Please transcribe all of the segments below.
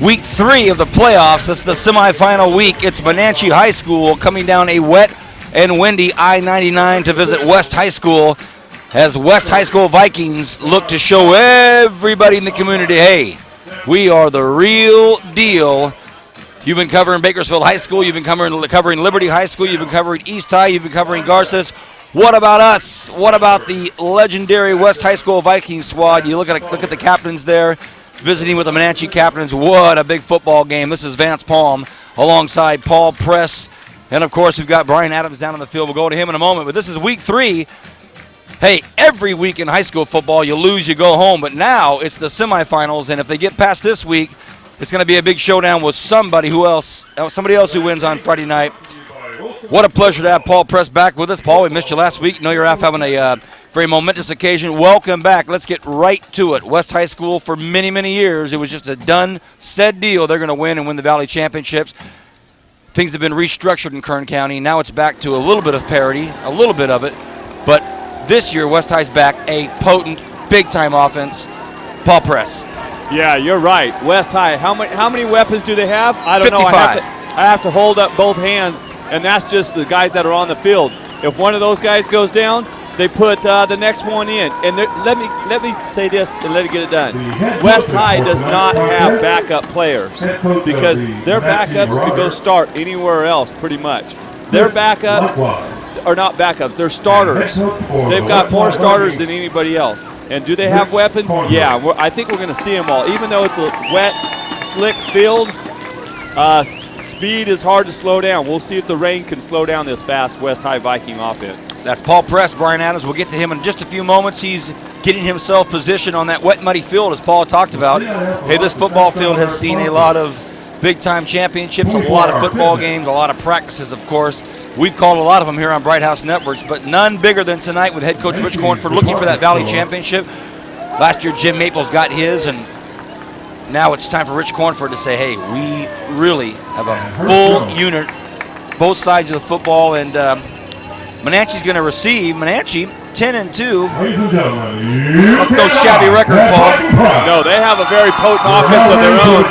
Week 3 of the playoffs. This is the semifinal week. It's Monache High School coming down a wet and windy I-99 to visit West High School as West High School Vikings look to show everybody in the community, hey, we are the real deal. You've been covering Bakersfield High School. You've been covering Liberty High School. You've been covering East High. You've been covering Garces. What about us? What about the legendary West High School Vikings squad? You look at the captains there, visiting with the Monache captains. What a big football game. This is Vance Palm alongside Paul Press. And, of course, we've got Brian Adams down on the field. We'll go to him in a moment. But this is week 3. Hey, every week in high school football, you lose, you go home. But now it's the semifinals, and if they get past this week, it's going to be a big showdown with somebody else who wins on Friday night. What a pleasure to have Paul Press back with us. Paul, we missed you last week. I know you're off having a very momentous occasion. Welcome back. Let's get right to it. West High School, for many, many years, it was just a done, said deal. They're going to win and win the Valley Championships. Things have been restructured in Kern County. Now it's back to a little bit of parity, a little bit of it. But this year, West High's back, a potent, big-time offense. Paul Press. Yeah, you're right. West High, how many weapons do they have? I don't 55. know. I have to hold up both hands, and that's just the guys that are on the field. If one of those guys goes down, they put the next one in. And let me say this and let it get it done. West High does not have backup players because their backups could go start anywhere else pretty much. Their backups are not backups. They're starters. They've got more starters than anybody else. And do they have weapons? Yeah, I think we're going to see them all. Even though it's a wet, slick field, speed is hard to slow down. We'll see if the rain can slow down this fast West High Viking offense. That's Paul Press, Brian Adams. We'll get to him in just a few moments. He's getting himself positioned on that wet, muddy field, as Paul talked about. Hey, this football field has seen a lot of big-time championships, a lot of football games, a lot of practices, of course. We've called a lot of them here on Bright House Networks, but none bigger than tonight with head coach Rich Cornford looking for that Valley Championship. Last year, Jim Maples got his, and now it's time for Rich Cornford to say, hey, we really have a full unit, both sides of the football, and Monache's going to receive. Monache, 10-2. That's no shabby record, Paul. No, they have a very potent offense of their own,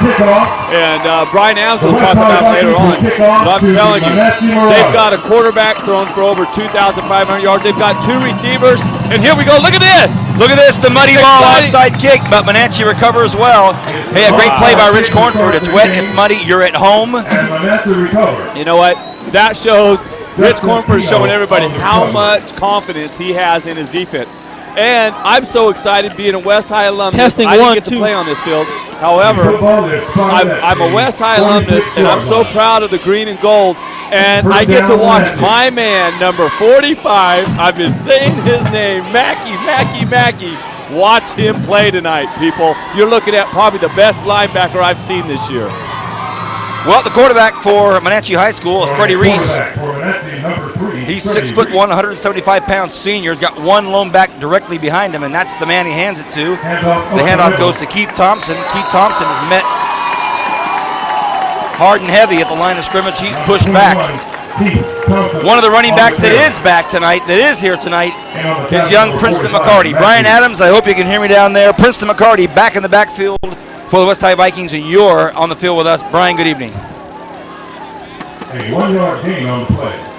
and Brian Adams will talk about it later on. But I'm telling you, they've got a quarterback thrown for over 2,500 yards. They've got 2 receivers, and here we go. Look at this. Look at this, the muddy ball outside kick, but Monache recovers well. Hey, a great play by Rich Cornford. It's wet, it's muddy, you're at home. You know what? That shows Rich Cornford is showing everybody how much confidence he has in his defense. And I'm so excited being a West High alumnus. I didn't get to play on this field. However, I'm a West High alumnus, and I'm so proud of the green and gold. And I get to watch my man, number 45. I've been saying his name, Mackey. Watch him play tonight, people. You're looking at probably the best linebacker I've seen this year. Well, the quarterback for Monache High School is Freddie Reese. He's 6'1", 175-pound senior. He's got one lone back directly behind him, and that's the man he hands it to. The handoff goes to Keith Thompson. Keith Thompson is met hard and heavy at the line of scrimmage. He's pushed back. One of the running backs that is back tonight, that is here tonight, is young Princeton McCarty. Brian Adams, I hope you can hear me down there. Princeton McCarty back in the backfield for the West High Vikings, and you're on the field with us. Brian, good evening. A 1-yard gain on the play.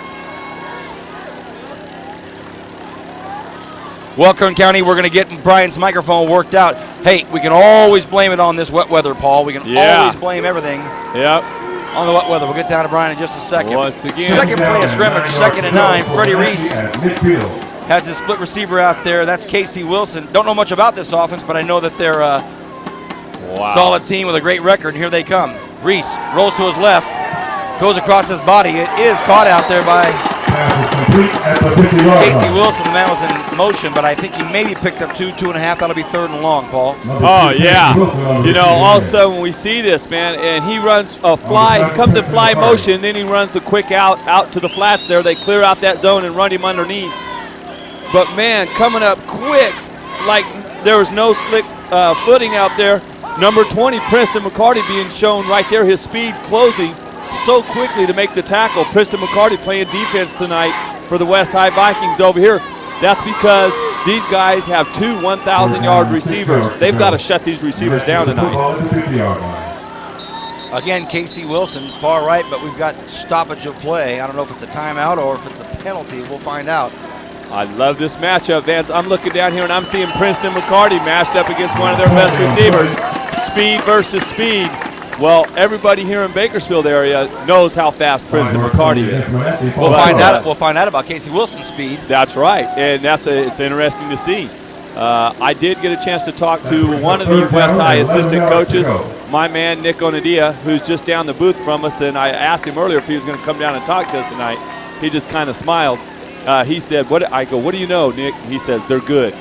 Well, Kern County, we're going to get Brian's microphone worked out. Hey, we can always blame it on this wet weather, Paul. We can always blame everything on the wet weather. We'll get down to Brian in just a second. Once again. Second play of scrimmage, 2nd and 9. Freddie Reese has his split receiver out there. That's Casey Wilson. Don't know much about this offense, but I know that they're a solid team with a great record. And here they come. Reese rolls to his left, goes across his body. It is caught out there by Casey Wilson. The man was in motion, but I think he maybe picked up 2.5. That'll be 3rd and long, Paul. Oh, yeah. You know, also when we see this, man, and he runs a fly, he comes in fly motion, then he runs the quick out to the flats there. They clear out that zone and run him underneath. But, man, coming up quick, like there was no slick footing out there. Number 20, Princeton McCarty, being shown right there, his speed closing so quickly to make the tackle. Princeton McCarty playing defense tonight for the West High Vikings over here. That's because these guys have 2 1,000-yard receivers. They've got to shut these receivers down tonight. Again, Casey Wilson, far right, but we've got stoppage of play. I don't know if it's a timeout or if it's a penalty. We'll find out. I love this matchup, Vance. I'm looking down here and I'm seeing Princeton McCarty matched up against one of their best receivers. Speed versus speed. Well, everybody here in Bakersfield area knows how fast Princeton McCarty is. We'll find out about Casey Wilson's speed. That's right, and it's interesting to see. I did get a chance to talk to one of the West High assistant coaches, my man Nick Onadia, who's just down the booth from us, and I asked him earlier if he was going to come down and talk to us tonight. He just kind of smiled. He said, "What?" I go, "What do you know, Nick?" He says, "They're good."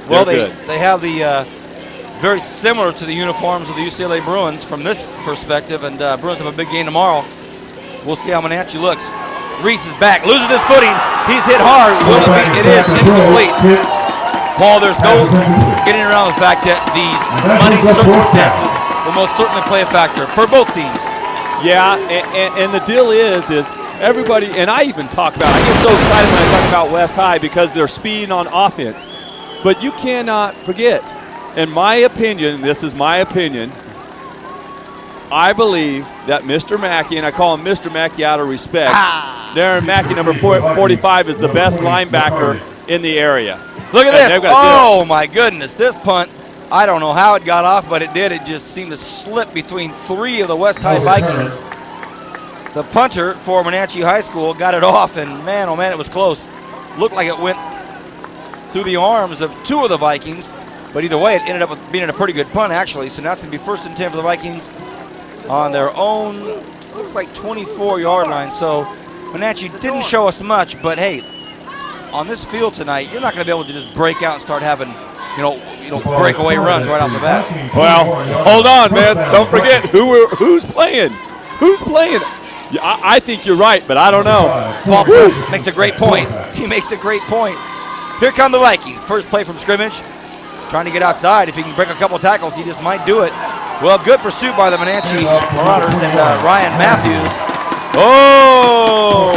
Well, they have the very similar to the uniforms of the UCLA Bruins from this perspective, and Bruins have a big game tomorrow. We'll see how Monache looks. Reese is back, losing his footing. He's hit hard. Will it be? It is incomplete. Paul, there's no getting around the fact that these money circumstances will most certainly play a factor for both teams. Yeah, and the deal is everybody, and I even talk about, I get so excited when I talk about West High because they're speeding on offense. But you cannot forget, in my opinion, this is my opinion, I believe that Mr. Mackey, and I call him Mr. Mackey out of respect, Darren Mackey, number 45, is the best linebacker in the area. Look at this. Oh, my goodness. This punt, I don't know how it got off, but it did. It just seemed to slip between three of the West High Vikings. The punter for Monache High School got it off, and man, oh man, it was close. Looked like it went through the arms of two of the Vikings, but either way, it ended up being a pretty good punt, actually. So now it's going to be 1st and 10 for the Vikings on their own, looks like 24-yard line. So Monache didn't show us much, but hey, on this field tonight, you're not going to be able to just break out and start having, breakaway runs right off the bat. Well, hold on, man. Don't forget who's playing. Who's playing? I think you're right, but I don't know. Paul Press makes a great point. He makes a great point. Here come the Vikings. First play from scrimmage. Trying to get outside. If he can break a couple tackles, he just might do it. Well, good pursuit by the Monache Marauders and Ryan Mathews. Oh!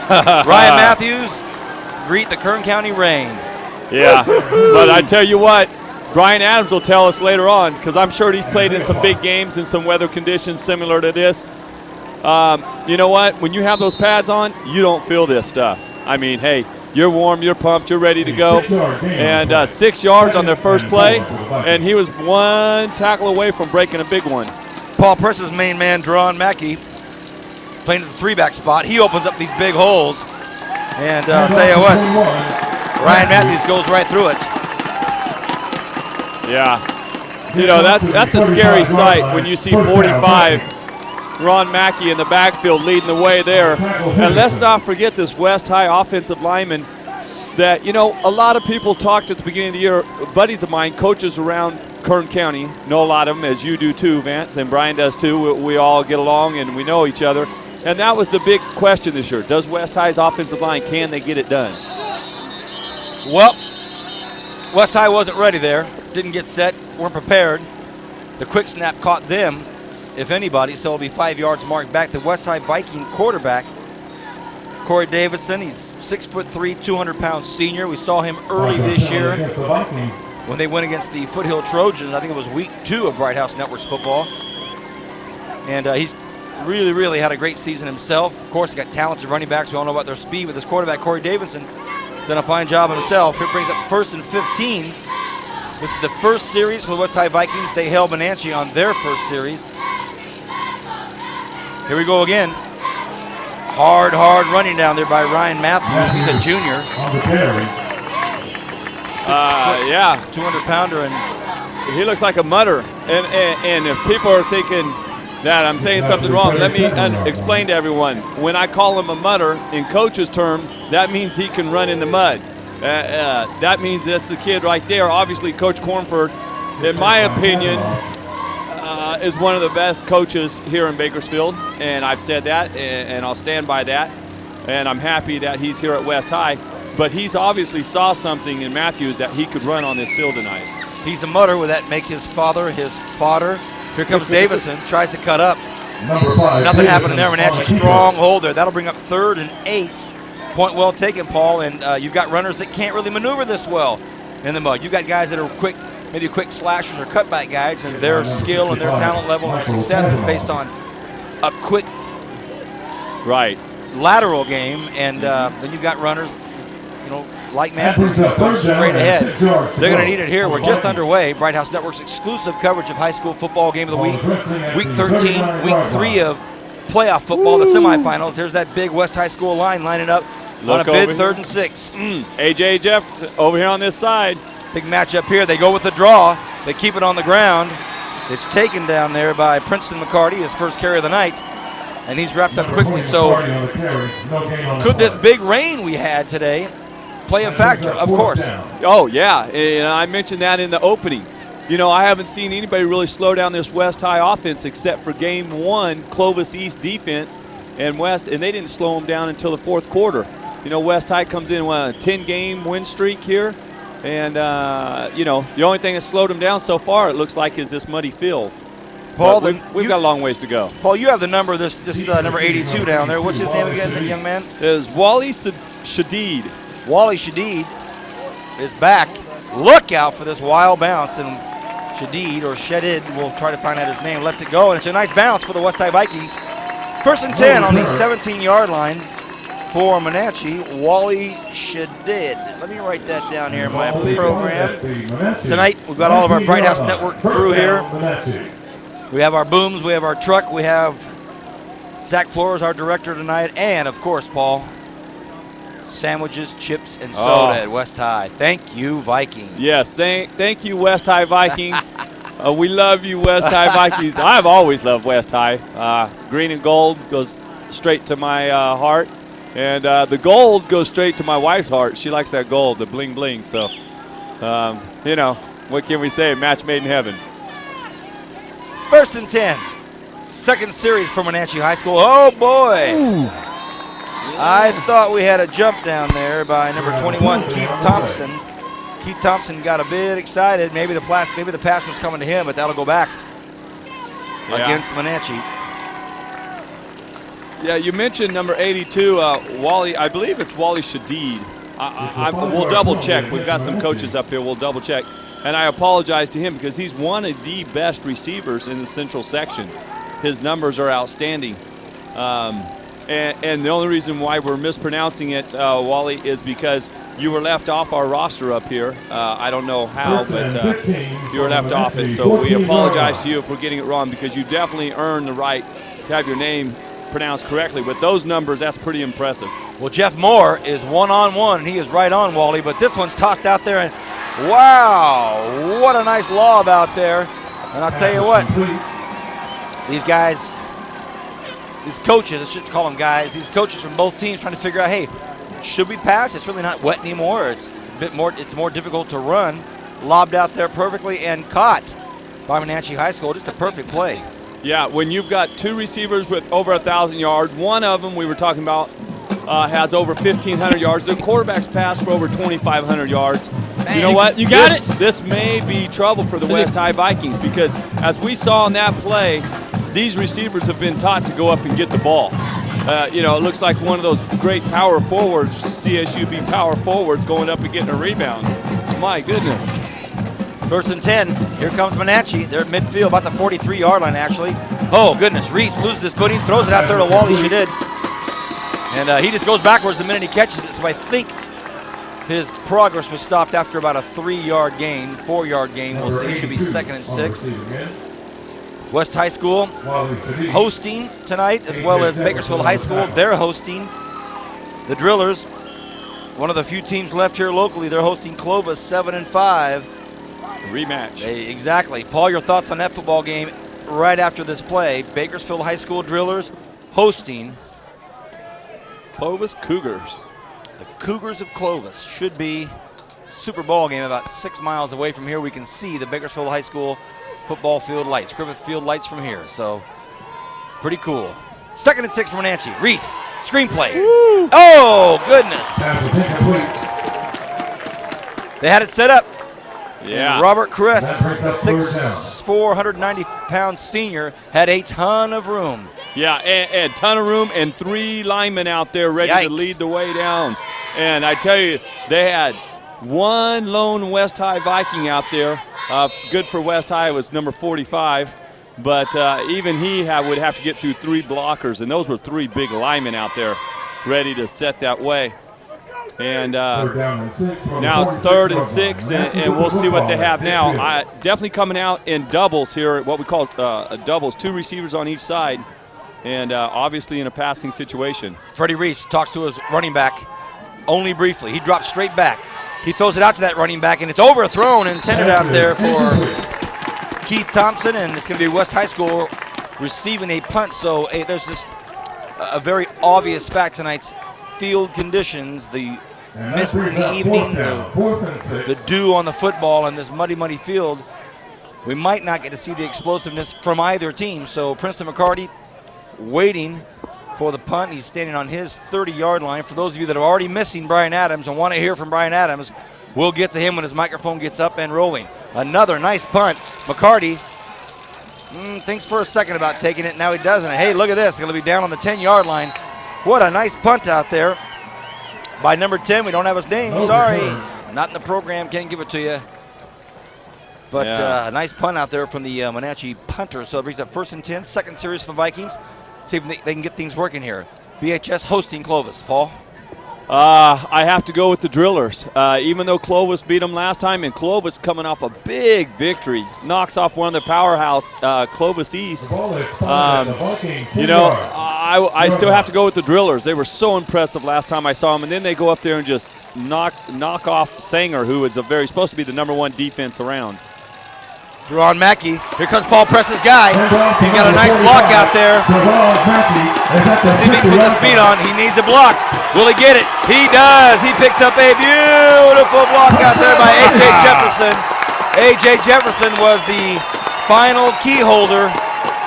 Ryan Mathews, greet the Kern County rain. Yeah, but I tell you what, Brian Adams will tell us later on, because I'm sure he's played in some big games in some weather conditions similar to this. You know what? When you have those pads on, you don't feel this stuff. I mean, hey, you're warm, you're pumped, you're ready to go. And 6 yards on their first play, and he was one tackle away from breaking a big one. Paul Press's main man, Deron Mackey, playing at the 3-back spot. He opens up these big holes. And I'll tell you what, Ryan Mathews goes right through it. Yeah. That's a scary sight when you see 45, Ron Mackey in the backfield leading the way there. And let's not forget this West High offensive lineman that, a lot of people talked at the beginning of the year, buddies of mine, coaches around Kern County, know a lot of them, as you do too, Vance, and Brian does too. We all get along and we know each other. And that was the big question this year. Does West High's offensive line, can they get it done? Well, West High wasn't ready there. Didn't get set, weren't prepared. The quick snap caught them, if anybody, so it'll be 5 yards marked back. The West High Viking quarterback, Corey Davidson, he's 6'3", 200-pound senior. We saw him early this year when they went against the Foothill Trojans. I think it was week 2 of Bright House Networks football. And he's really, really had a great season himself. Of course, he got talented running backs. We all know about their speed, but this quarterback, Corey Davidson, has done a fine job himself. Here brings up 1st and 15. This is the first series for the West High Vikings. They held Monache on their first series. Here we go again. Hard running down there by Ryan Mathews. He's a junior. Yeah. 200-pounder. And he looks like a mutter. And if people are thinking that I'm saying something wrong, let me explain to everyone. When I call him a mutter, in coach's term, that means he can run in the mud. That means that's the kid right there. Obviously, Coach Cornford, in my opinion, is one of the best coaches here in Bakersfield, and I've said that, and I'll stand by that. And I'm happy that he's here at West High. But he's obviously saw something in Mathews that he could run on this field tonight. He's a mutter. Would that make his father his fodder? Here comes Davison, tries to cut up. Nothing happening there. Monache strong hold there. That'll bring up 3rd and 8. Point well taken, Paul. And you've got runners that can't really maneuver this well in the mud. You've got guys that are quick maybe quick slashers or cutback guys, and their skill and their talent level and their success is based on a quick lateral game. And then you've got runners, like Mathews, who's going straight ahead. They're going to need it here. We're just underway. Bright House Network's exclusive coverage of high school football game of the week. Week 13, week 3 of playoff football, the semifinals. There's that big West High School line lining up on a bid 3rd and 6. AJ Jeff over here on this side. Big matchup here. They go with the draw. They keep it on the ground. It's taken down there by Princeton McCarty, his first carry of the night, and he's wrapped up quickly. So could this big rain we had today play a factor? Of course. Oh, yeah. And I mentioned that in the opening. I haven't seen anybody really slow down this West High offense except for game 1, Clovis East defense, and they didn't slow them down until the 4th quarter. West High comes in with a 10-game win streak here, and, the only thing that slowed them down so far, it looks like, is this muddy field. Paul, we've got a long ways to go. Paul, you have the number, this number 82 down there. What's his name again, the young man? It is Wally Shadid. Wally Shadid is back. Look out for this wild bounce, and Shadid, or Shedid, we'll try to find out his name, lets it go, and it's a nice bounce for the West High Vikings. 1st and 10 on the 17-yard line for Monache, Wally Shadid. Let me write that down here in my program. Tonight, we've got all of our Bright House Network crew here. We have our booms, we have our truck, we have Zach Flores, our director tonight, and, of course, Paul, sandwiches, chips, and soda at West High. Thank you, Vikings. Yes, thank you, West High Vikings. We love you, West High Vikings. I've always loved West High. Green and gold goes straight to my heart, and the gold goes straight to my wife's heart. She likes that gold, the bling bling. So, what can we say? Match made in heaven. 1st and 10. Second series for Monache High School. Oh, boy. Ooh. I thought we had a jump down there by number 21, Keith Thompson. Keith Thompson got a bit excited. Maybe the pass was coming to him, but that'll go back against Monache. Yeah, you mentioned number 82, Wally. I believe it's Wally Shadid. We'll double check. We've got some coaches up here. We'll double check. And I apologize to him because he's one of the best receivers in the central section. His numbers are outstanding. And the only reason why we're mispronouncing it, Wally, is because you were left off our roster up here. I don't know how, but you were left off it. So we apologize to you if we're getting it wrong, because you definitely earned the right to have your name pronounced correctly. With those numbers, that's pretty impressive. Well, Jeff Moore is one-on-one, and he is right on, Wally, but this one's tossed out there, and wow, what a nice lob out there. And I'll tell you what, these guys, these coaches, I shouldn't call them guys, these coaches from both teams trying to figure out, hey, should we pass? It's really not wet anymore. It's a bit more, it's more difficult to run. Lobbed out there perfectly and caught by Monache High School. Just a perfect play. Yeah, when you've got two receivers with over 1,000 yards, one of them we were talking about has over 1,500 yards. The quarterback's passed for over 2,500 yards. Man, you know what? you got it. This may be trouble for the West High Vikings, because as we saw in that play, these receivers have been taught to go up and get the ball. It looks like one of those great power forwards, CSUB power forwards, going up and getting a rebound. My goodness. 1st and 10. Here comes Monache. They're at midfield, about the 43-yard line, actually. Oh, goodness. Reese loses his footing, throws it out there to Wally Shadid. And he just goes backwards the minute he catches it. So I think his progress was stopped after about a 3-yard gain, 4-yard gain. We'll see. It should be 2nd and 6. West High School hosting tonight, as well as Bakersfield High School. They're hosting the Drillers. One of the few teams left here locally. They're hosting Clovis, 7-5. Rematch. Exactly. Paul, your thoughts on that football game right after this play? Bakersfield High School Drillers hosting Clovis Cougars. The Cougars of Clovis. Should be super ball game about 6 miles away from here. We can see the Bakersfield High School football field lights, Griffith Field lights from here. So pretty cool. 2nd and 6 for Monache. Reese, screenplay. Woo. Oh, goodness. They had it set up. Yeah. And Robert Kress, the 6'4", 190-pound senior, had a ton of room. Yeah, and ton of room, and 3 linemen out there ready to lead the way down. And I tell you, they had one lone West High Viking out there Good for West High was number 45, but even he would have to get through 3 blockers, and those were 3 big linemen out there ready to set that way. And now it's 3rd and 6, and we'll see what they have now. Definitely coming out in doubles here, what we call doubles, 2 receivers on each side, and obviously in a passing situation. Freddie Reese talks to his running back only briefly. He drops straight back. He throws it out to that running back, and it's overthrown, intended out there for Keith Thompson, and it's going to be West High School receiving a punt. So there's just a very obvious fact tonight's field conditions, the mist in the evening, the dew on the football, and this muddy, muddy field. We might not get to see the explosiveness from either team. So Princeton McCarty waiting for the punt. He's standing on his 30-yard line. For those of you that are already missing Brian Adams and want to hear from Brian Adams, we'll get to him when his microphone gets up and rolling. Another nice punt. McCarty thinks for a second about taking it. Now he doesn't. Hey, look at this. Going to be down on the 10-yard line. What a nice punt out there by number 10. We don't have his name. Sorry. Not in the program. Can't give it to you. But a nice punt out there from the Monache punter. So it brings up 1st and 10, second series for the Vikings. See if they can get things working here. BHS hosting Clovis. Paul? I have to go with the Drillers. Even though Clovis beat them last time, and Clovis coming off a big victory, knocks off one of the powerhouse, Clovis East. I still have to go with the Drillers. They were so impressive last time I saw them, and then they go up there and just knock off Sanger, who is supposed to be the #1 defense around. Deron Mackey. Here comes Paul Press's guy. He's got a nice block out there. Let's see if he can put the speed on. He needs a block. Will he get it? He does. He picks up a beautiful block out there by A.J. Jefferson. A.J. Jefferson was the final key holder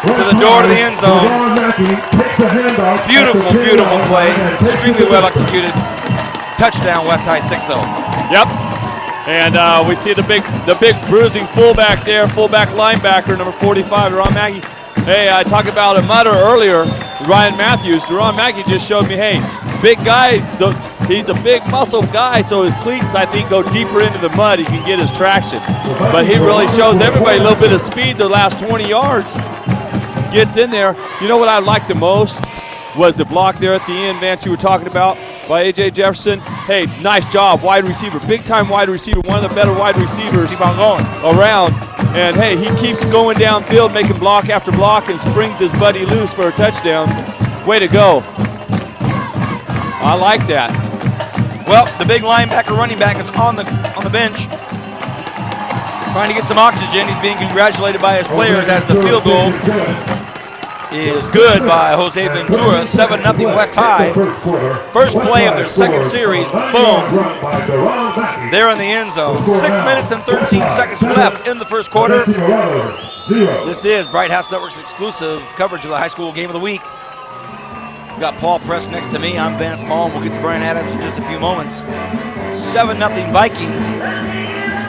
to the door to the end zone. Beautiful, beautiful play. Extremely well executed. Touchdown, West High 6-0. Yep. And we see the big bruising fullback there, fullback linebacker, number 45, Deron Mackey. Hey, I talked about a mutter earlier, Ryan Mathews. Deron Mackey just showed me, hey, big guys, he's a big muscle guy, so his cleats, I think, go deeper into the mud. He can get his traction. But he really shows everybody a little bit of speed the last 20 yards. Gets in there. You know what I liked the most was the block there at the end, Vance, you were talking about, by A.J. Jefferson. Hey, nice job, wide receiver, big-time wide receiver, one of the better wide receivers Keep on going. around. And, hey, he keeps going downfield, making block after block, and springs his buddy loose for a touchdown. Way to go. I like that. Well, the big linebacker running back is on the bench, trying to get some oxygen. He's being congratulated by his players as the field goal is good by Jose Ventura. 7-0 West High. First play of their second series. Boom. They're in the end zone. 6 minutes and 13 seconds left in the first quarter. This is Bright House Network's exclusive coverage of the high school game of the week. We've got Paul Press next to me. I'm Vance Maul, and we'll get to Brian Adams in just a few moments. 7-0 Vikings.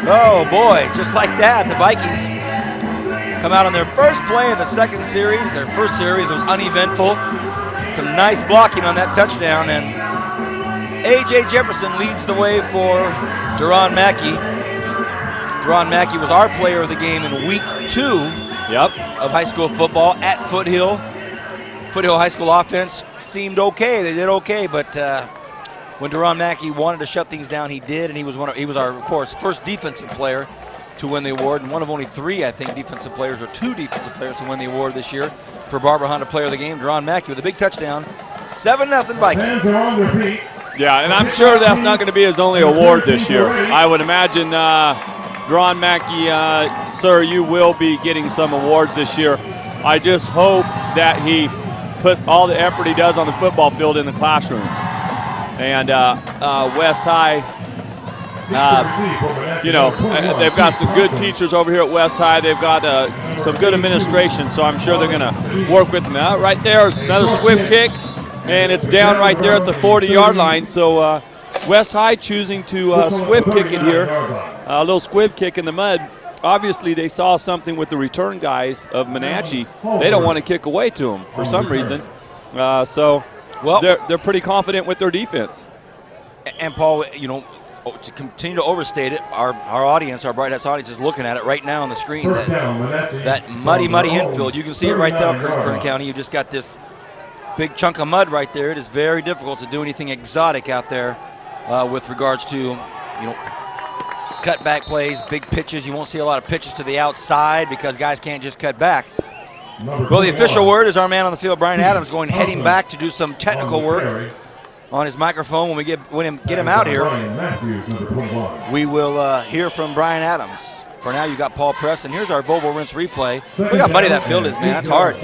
Oh boy, just like that, the Vikings come out on their first play of the second series. Their first series was uneventful. Some nice blocking on that touchdown, and A.J. Jefferson leads the way for Deron Mackey. Deron Mackey was our player of the game in week 2 of high school football at Foothill. Foothill High School offense seemed okay. They did okay, but when Deron Mackey wanted to shut things down, he did, and he was our, of course, first defensive player to win the award, and one of only 3, I think, defensive players, or 2 defensive players to win the award this year for Barbara Honda Player of the Game. Deron Mackey with a big touchdown. 7-0 Vikings. Yeah, and I'm sure that's not going to be his only award this year. I would imagine, Deron Mackey, sir, you will be getting some awards this year. I just hope that he puts all the effort he does on the football field in the classroom. And West High, they've got some good teachers over here at West High. They've got some good administration, so I'm sure they're going to work with them. Right there is another swift kick, and it's down right there at the 40-yard line. So West High choosing to swift kick it here, a little squib kick in the mud. Obviously, they saw something with the return guys of Monache. They don't want to kick away to them for some reason. So they're pretty confident with their defense. And Paul, to continue to overstate it, our audience, our Bright House audience, is looking at it right now on the screen. That muddy infield. You can see it right there, Kern County. You just got this big chunk of mud right there. It is very difficult to do anything exotic out there with regards to, cutback plays, big pitches. You won't see a lot of pitches to the outside because guys can't just cut back. Well, the official word is our man on the field, Brian Adams, heading back to do some technical work on his microphone. When we get him out here, we will hear from Brian Adams. For now, you got Paul Preston. Here's our Volvo Rinse replay. Look how muddy that field is, man. That's hard.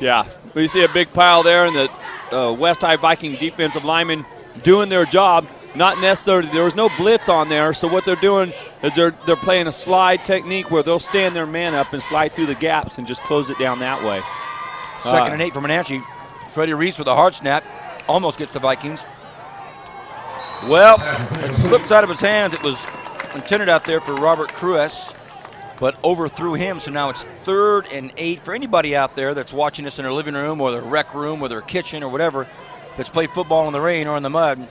Yeah, we see a big pile there, and the West High Viking defensive linemen doing their job. Not necessarily, there was no blitz on there, so what they're doing is they're playing a slide technique where they'll stand their man up and slide through the gaps and just close it down that way. 2nd and 8 for Monache. Freddie Reese with a hard snap. Almost gets the Vikings. Well, it slips out of his hands. It was intended out there for Robert Cruess, but overthrew him, so now it's 3rd and 8. For anybody out there that's watching this in their living room or their rec room or their kitchen or whatever that's played football in the rain or in the mud,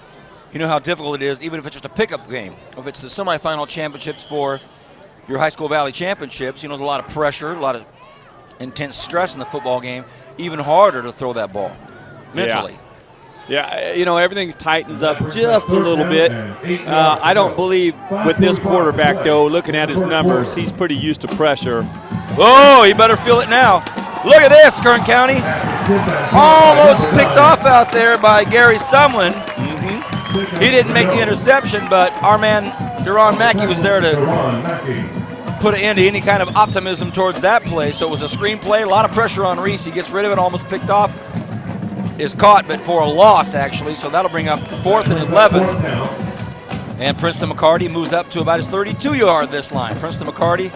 you know how difficult it is, even if it's just a pickup game. If it's the semifinal championships for your high school valley championships, there's a lot of pressure, a lot of intense stress in the football game. Even harder to throw that ball mentally. Yeah, everything tightens up just a little bit. I don't believe with this quarterback, though, looking at his numbers, he's pretty used to pressure. Oh, he better feel it now. Look at this, Kern County. Almost picked off out there by Gary Sumlin. He didn't make the interception, but our man, Duron Mackey, was there to put an end to any kind of optimism towards that play. So it was a screen play, a lot of pressure on Reese. He gets rid of it, almost picked off. Is caught, but for a loss, actually. So that'll bring up 4th and 11. And Princeton McCarty moves up to about his 32-yard this line. Princeton McCarty,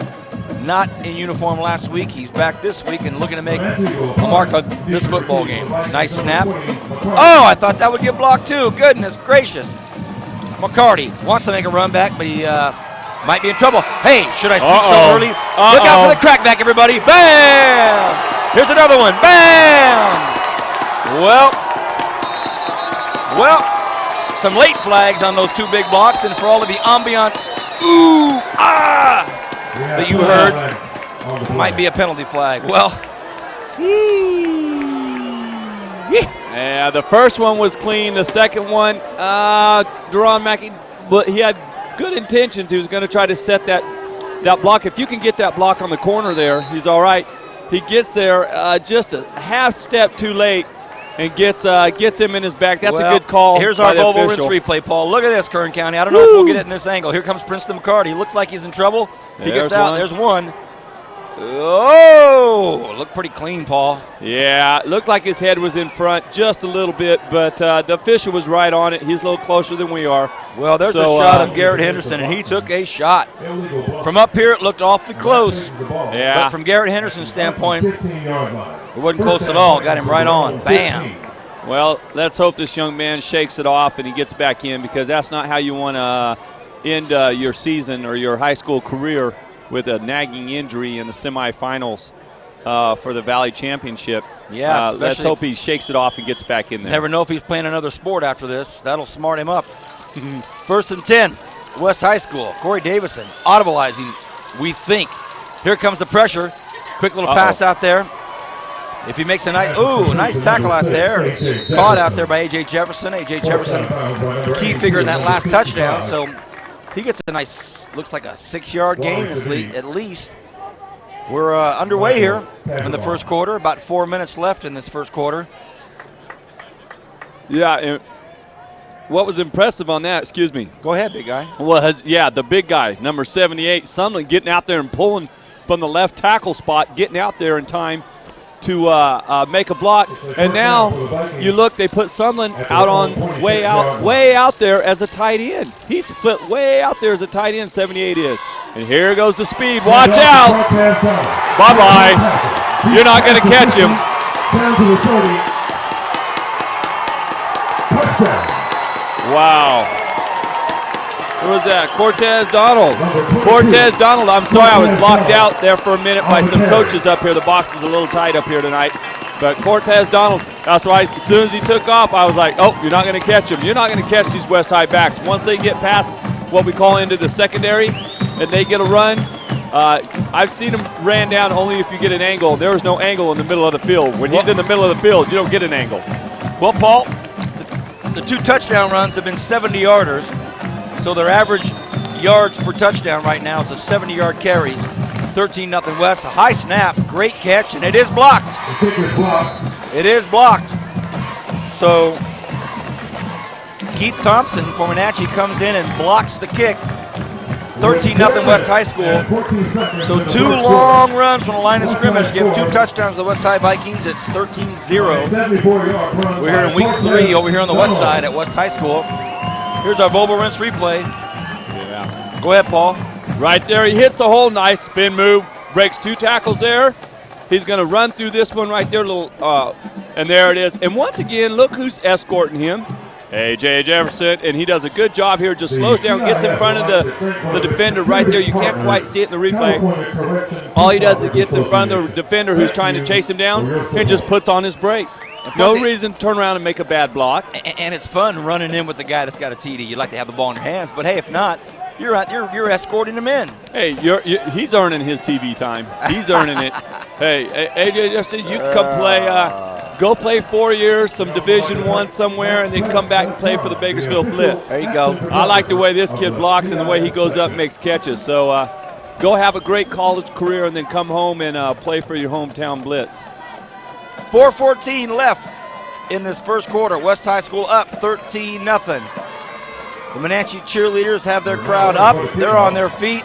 not in uniform last week. He's back this week and looking to make a mark on this football game. Nice snap. Oh, I thought that would get blocked too. Goodness gracious. McCarty wants to make a run back, but he might be in trouble. Hey, should I speak so early? Look out for the crackback, everybody. Bam! Here's another one. Bam! Well, some late flags on those 2 big blocks, and for all of the ambiance, that you heard, might be a penalty flag. Well, yeah, the first one was clean. The second one, Duron Mackey, but he had good intentions. He was going to try to set that block. If you can get that block on the corner there, he's all right. He gets there just a half step too late. And gets him in his back. That's a good call. Here's our Volvo Rinse replay, Paul. Look at this, Kern County. I don't know if we'll get it in this angle. Here comes Princeton McCarty. He looks like he's in trouble. He gets out. There's one. Oh, looked pretty clean, Paul. Yeah, looked like his head was in front just a little bit, but the official was right on it. He's a little closer than we are. Well, there's a shot of Garrett Henderson, and he took a shot. From up here, it looked awfully close. Yeah. But from Garrett Henderson's standpoint, it wasn't close at all. Got him right on. Bam. Well, let's hope this young man shakes it off and he gets back in, because that's not how you want to end your season or your high school career, with a nagging injury in the semifinals for the Valley Championship. Yeah, let's hope he shakes it off and gets back in there. Never know if he's playing another sport after this. That'll smart him up. 1st and 10, West High School. Corey Davison audibleizing, we think. Here comes the pressure. Quick little pass out there. If he makes a nice tackle out there. It's caught out there by A.J. Jefferson. A.J. Jefferson, key figure in that last touchdown. So he gets a nice, looks like a 6-yard gain at least. We're underway here in the first quarter. About 4 minutes left in this first quarter. Yeah, and what was impressive on that, excuse me. Go ahead, big guy. Was, the big guy, number 78, Sumlin, getting out there and pulling from the left tackle spot, getting out there in time to make a block. And now you look, they put Sumlin out on way out there as a tight end. He's split way out there as a tight end, 78 is. And here goes the speed. Watch out. Bye-bye. You're not going to catch him. Wow. Who was that? Cortez Donald. Cortez Donald. I'm sorry, I was blocked out there for a minute by some coaches up here. The box is a little tight up here tonight. But Cortez Donald, that's right. As soon as he took off, I was like, oh, you're not going to catch him. You're not going to catch these West High backs. Once they get past what we call into the secondary, and they get a run. I've seen him ran down only if you get an angle. There is no angle in the middle of the field. When he's in the middle of the field, you don't get an angle. Well, Paul, the 2 touchdown runs have been 70-yarders, so their average yards per touchdown right now is a 70-yard carries. 13-0 West. A high snap, great catch, and it is blocked. It is blocked. So Keith Thompson for Monache comes in and blocks the kick. 13-0 West High School. So 2 long runs from the line of scrimmage give 2 touchdowns to the West High Vikings. It's 13-0. We're here in week 3 over here on the west side at West High School. Here's our Volvo Rinse replay. Yeah. Go ahead, Paul. Right there, he hits the hole. Nice spin move. Breaks 2 tackles there. He's going to run through this one right there, and there it is. And once again, look who's escorting him. A.J. Jefferson, and he does a good job here. Just slows down, gets in front of the defender right there. You can't quite see it in the replay. All he does is gets in front of the defender who's trying to chase him down and just puts on his brakes. No reason to turn around and make a bad block. And it's fun running in with the guy that's got a TD. You'd like to have the ball in your hands, but hey, if not, you're escorting him in. Hey, he's earning his TV time. He's earning it. Hey, A.J. Jefferson, you can come play. Go play 4 years, some Division I somewhere, and then come back and play for the Bakersfield Blitz. There you go. I like the way this kid blocks and the way he goes up and makes catches. So go have a great college career and then come home and play for your hometown Blitz. 4:14 left in this first quarter. West High School up 13-0. The Monache cheerleaders have their crowd up. They're on their feet.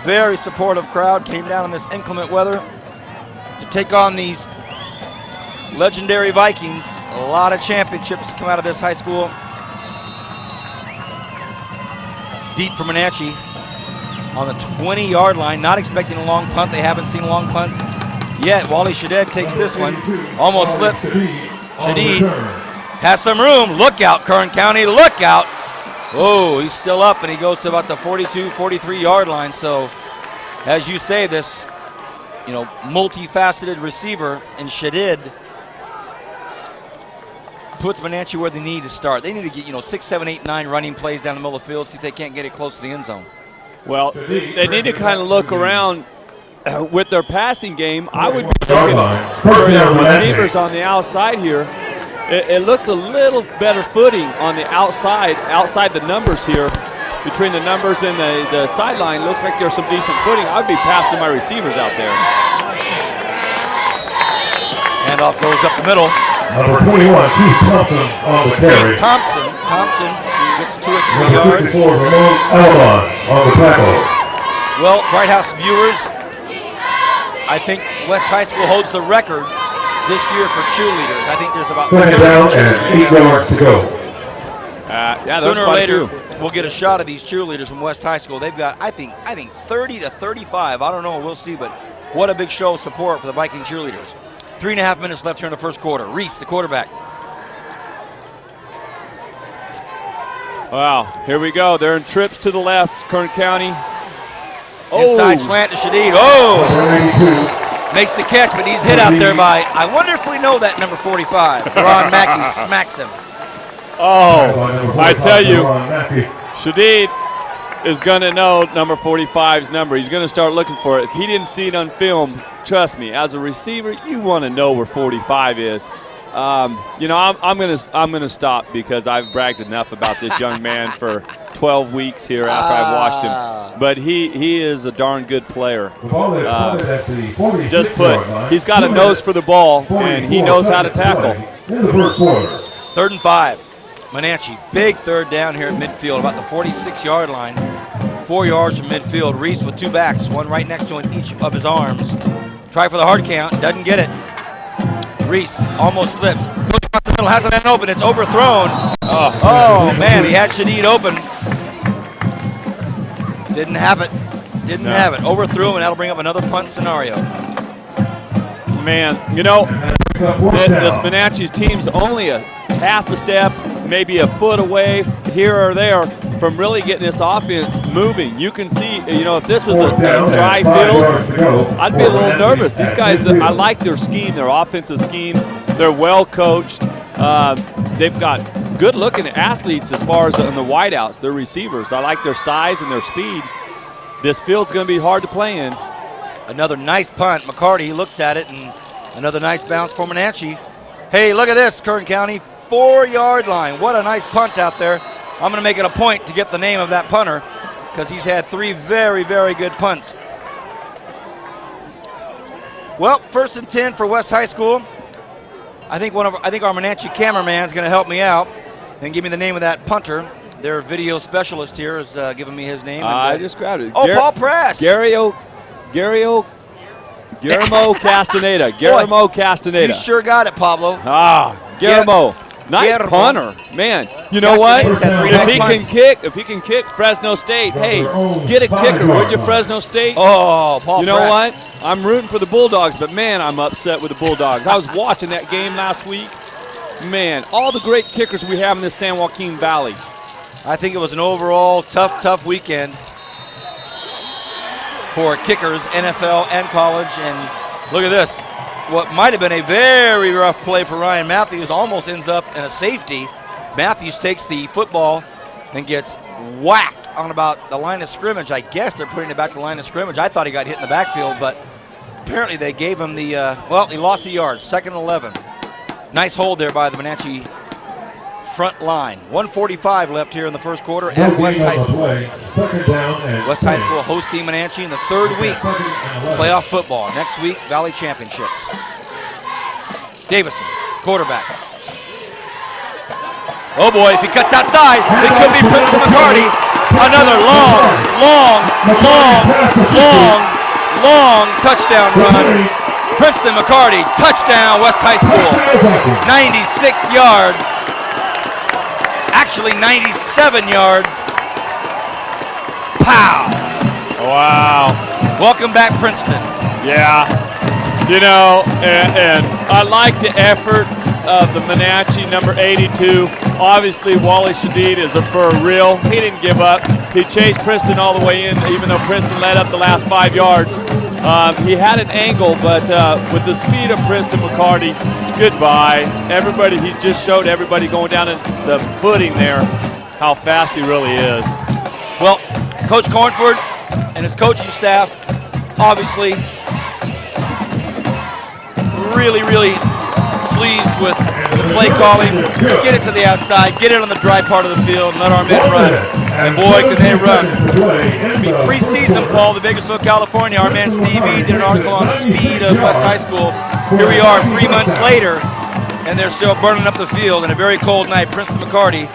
Very supportive crowd. Came down in this inclement weather to take on these legendary Vikings. A lot of championships come out of this high school. Deep for Monache on the 20-yard line. Not expecting a long punt. They haven't seen long punts yet. Wally Shadid takes this one. Almost slips. Shadid has some room. Look out, Kern County. Look out. Oh, he's still up, and he goes to about the 42, 43-yard line. So, as you say, this multifaceted receiver in Shadid puts Monache where they need to start. They need to get 6, 7, 8, 9 running plays down the middle of the field, see if they can't get it close to the end zone. Well, they need to kind of look around with their passing game. I would be looking for their receivers on the outside here. It looks a little better footing on the outside the numbers here. Between the numbers and the sideline, looks like there's some decent footing. I'd be passing my receivers out there. Handoff goes up the middle. Number 21, Keith Thompson on the carry. Thompson gets 2 or 3 yards. 54, Ramon Alban on the tackle. Well, Bright House viewers, I think West High School holds the record this year for cheerleaders. I think there's about 30 down and 8 yards to go. Sooner or later, we'll get a shot of these cheerleaders from West High School. They've got, I think 30 to 35. I don't know. We'll see. But what a big show of support for the Viking cheerleaders. 3.5 minutes left here in the first quarter. Reese, the quarterback. Wow, here we go. They're in trips to the left, Kern County. Inside slant to Shadid. Makes the catch, but he's hit out there by, I wonder if we know that number 45. Ron Mackey smacks him. Oh, I tell you, Shadid is going to know number 45's number. He's going to start looking for it. If he didn't see it on film, trust me, as a receiver, you want to know where 45 is. I'm going to stop because I've bragged enough about this young man for 12 weeks here after I've watched him. But he is a darn good player. He's got a nose for the ball, and he knows how to tackle. 3rd and 5. Monache, big third down here at midfield, about the 46-yard line. 4 yards from midfield. Reese with 2 backs, one right next to him, each of his arms. Try for the hard count, doesn't get it. Reese almost slips. Goes across the middle, has a man open, it's overthrown. Oh man, he had Shadid open. Didn't have it. Have it. Overthrew him, and that'll bring up another punt scenario. Man, this Monache's team's only a half a step, maybe a foot away here or there from really getting this offense moving. You can see, if this was a dry field, I'd be a little nervous. These guys, I like their scheme, their offensive schemes. They're well coached. They've got good-looking athletes as far as in the wideouts, their receivers. I like their size and their speed. This field's going to be hard to play in. Another nice punt. McCarty, he looks at it, and another nice bounce for Monache. Hey, look at this, Kern County, 4-yard line. What a nice punt out there. I'm going to make it a point to get the name of that punter because he's had 3 very, very good punts. Well, 1st and 10 for West High School. I think our Monache cameraman is going to help me out and give me the name of that punter. Their video specialist here is giving me his name. I just grabbed it. Oh, Paul Press. Guillermo Castaneda. Guillermo Castaneda. You sure got it, Pablo. Guillermo. Nice Guillermo. punter. Man, you know what? If he can kick Fresno State, hey, get a kicker, would you, Fresno State? Oh, Paul You know Press. what? I'm rooting for the Bulldogs, but, man, I'm upset with the Bulldogs. I was watching that game last week. Man, all the great kickers we have in the San Joaquin Valley. I think it was an overall tough weekend for kickers, NFL and college. And look at this. What might have been a very rough play for Ryan Mathews almost ends up in a safety. Mathews takes the football and gets whacked on about the line of scrimmage. I guess they're putting it back to the line of scrimmage. I thought he got hit in the backfield, but apparently they gave him the, he lost a yard, 2nd and 11. Nice hold there by the Monache front line. 1:45 left here in the first quarter at West High School. West High School hosting Monache in the 3rd week playoff football. Next week, Valley Championships. Davison, quarterback. Oh boy, if he cuts outside, it could be Princeton McCarty. Another long touchdown run. Princeton McCarty, touchdown, West High School. 96 yards. Actually 97 yards. Pow! Wow. Welcome back, Princeton. Yeah. You know, and I like the effort of the Monache, number 82. Obviously, Wally Shadid is for real. He didn't give up. He chased Princeton all the way in, even though Princeton led up the last 5 yards. He had an angle, but with the speed of Princeton McCarty, goodbye. Everybody, he just showed everybody going down in the footing there how fast he really is. Well, Coach Cornford and his coaching staff, obviously, really pleased with the play calling. Get it to the outside, get it on the dry part of the field, and let our men run. And boy, can they run. I mean, preseason, Paul, the Bakersfield, California, our man Steve E. did an article on the speed of West High School. Here we are 3 months later, and they're still burning up the field in a very cold night. Princeton McCarty,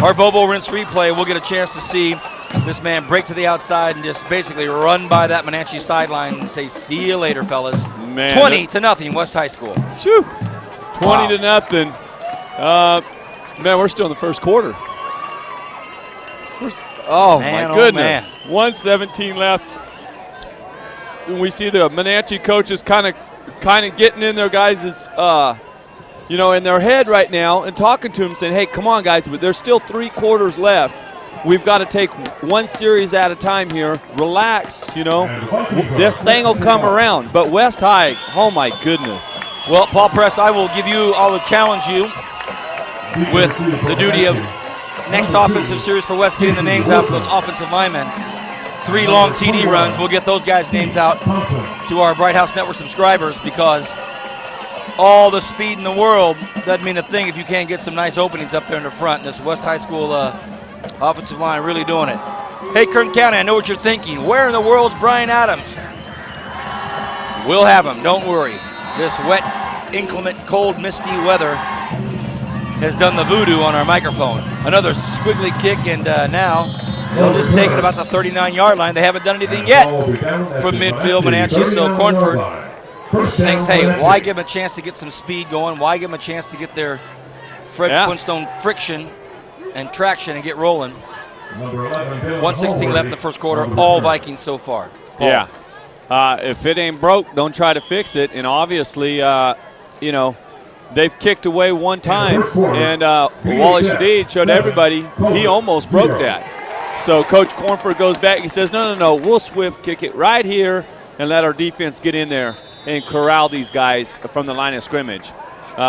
our Volvo Rinse replay, we'll get a chance to see this man break to the outside and just basically run by that Monache sideline and say, see you later, fellas. Man, 20-0, West High School. Phew. 20-0. Man, we're still in the first quarter. Oh, man, my goodness. man. 1:17 left. We see the Monache coaches kind of getting in their guys' in their head right now and talking to them, saying, hey, come on, guys, but there's still 3 quarters left. We've got to take one series at a time here. Relax, This thing will come around. But West High, oh, my goodness. Well, Paul Press, I will challenge you with the duty of next offensive series for West, getting the names out for those offensive linemen. 3 long TD runs. We'll get those guys' names out to our Bright House Network subscribers, because all the speed in the world doesn't mean a thing if you can't get some nice openings up there in the front. This West High School offensive line really doing it. Hey, Kern County, I know what you're thinking. Where in the world's Brian Adams? We'll have him, don't worry. This wet, inclement, cold, misty weather has done the voodoo on our microphone. Another squiggly kick, and now they'll just take it about the 39-yard line. They haven't done anything yet from midfield, Monache. So Cornford thinks, hey, why give them a chance to get some speed going? Why give them a chance to get their Fred Flintstone friction and traction and get rolling? 1:16 left in the first quarter. All Vikings so far. Paul. Yeah. If it ain't broke, don't try to fix it. And obviously, they've kicked away one time, and Wally Shadid showed everybody he almost broke that. So Coach Cornford goes back. He says, no, we'll swift kick it right here and let our defense get in there and corral these guys from the line of scrimmage.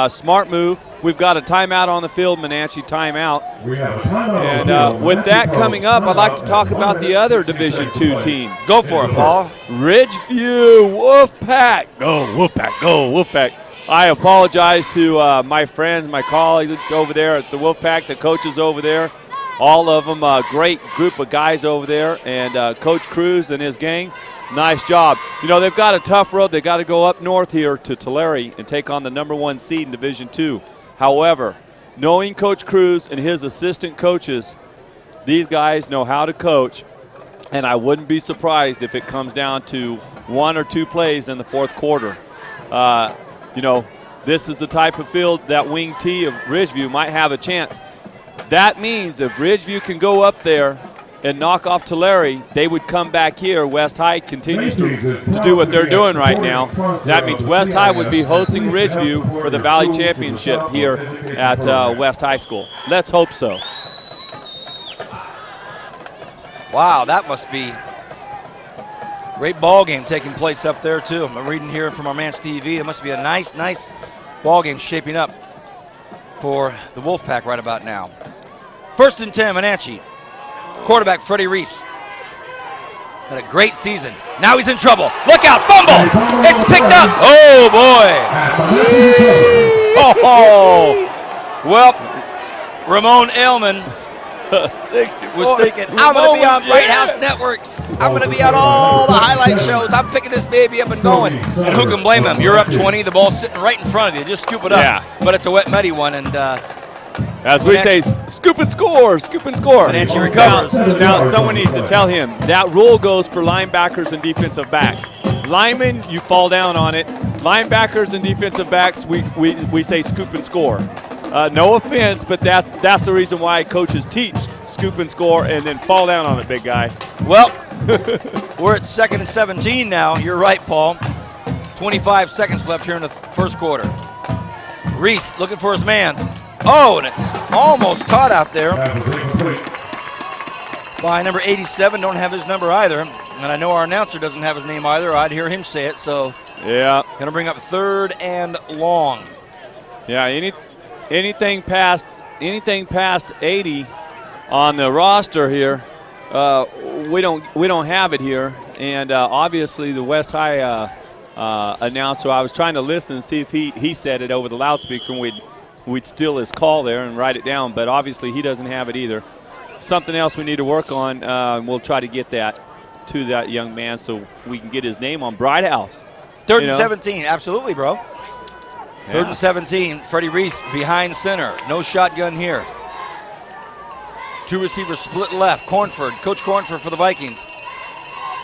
Smart move. We've got a timeout on the field, Monache timeout. We have a timeout. And with that coming up, I'd like to talk about the other Division II team. Go for it, Paul. Ridgeview Wolfpack. Go Wolfpack, go Wolfpack. I apologize to my friends, my colleagues over there at the Wolfpack, the coaches over there. All of them, a great group of guys over there. And Coach Cruz and his gang, nice job. You know, they've got a tough road. They've got to go up north here to Tulare and take on the #1 seed in Division II. However, knowing Coach Cruz and his assistant coaches, these guys know how to coach, and I wouldn't be surprised if it comes down to 1 or 2 plays in the fourth quarter. You know, this is the type of field that wing T of Ridgeview might have a chance. That means if Ridgeview can go up there and knock off Tulare, they would come back here. West High continues to do what they're doing right now. That means West High would be hosting Ridgeview for the Valley Championship here at West High School. Let's hope so. Wow, that must be a great ball game taking place up there, too. I'm reading here from our man Steve V. It must be a nice ball game shaping up for the Wolfpack right about now. 1st and 10, Monache. Quarterback Freddie Reese had a great season. Now he's in trouble. Look out, fumble! It's picked up. Oh boy! Oh, well, Ramon Ailman was thinking, I'm going to be on Bright House Networks. I'm going to be on all the highlight shows. I'm picking this baby up and going. And who can blame him? You're up 20. The ball's sitting right in front of you. Just scoop it up. Yeah. But it's a wet, muddy one, and as we say, scoop and score, scoop and score. Monache recovers. Now, someone needs to tell him that rule goes for linebackers and defensive backs. Linemen, you fall down on it. Linebackers and defensive backs, we say scoop and score. No offense, but that's the reason why coaches teach scoop and score and then fall down on it, big guy. Well, we're at 2nd and 17 now. You're right, Paul. 25 seconds left here in the first quarter. Reese looking for his man. Oh, and it's almost caught out there by number 87. Don't have his number either. And I know our announcer doesn't have his name either. I'd hear him say it. So, yeah. Going to bring up 3rd and long. Yeah, anything past 80 on the roster here, we don't have it here. And obviously the West High announcer, I was trying to listen and see if he said it over the loudspeaker, and we'd steal his call there and write it down, but obviously he doesn't have it either. Something else we need to work on, we'll try to get that to that young man so we can get his name on Bright House. 3rd and 17, absolutely, bro. Yeah. 3rd and 17, Freddie Reese behind center. No shotgun here. 2 receivers split left. Cornford, Coach Cornford for the Vikings,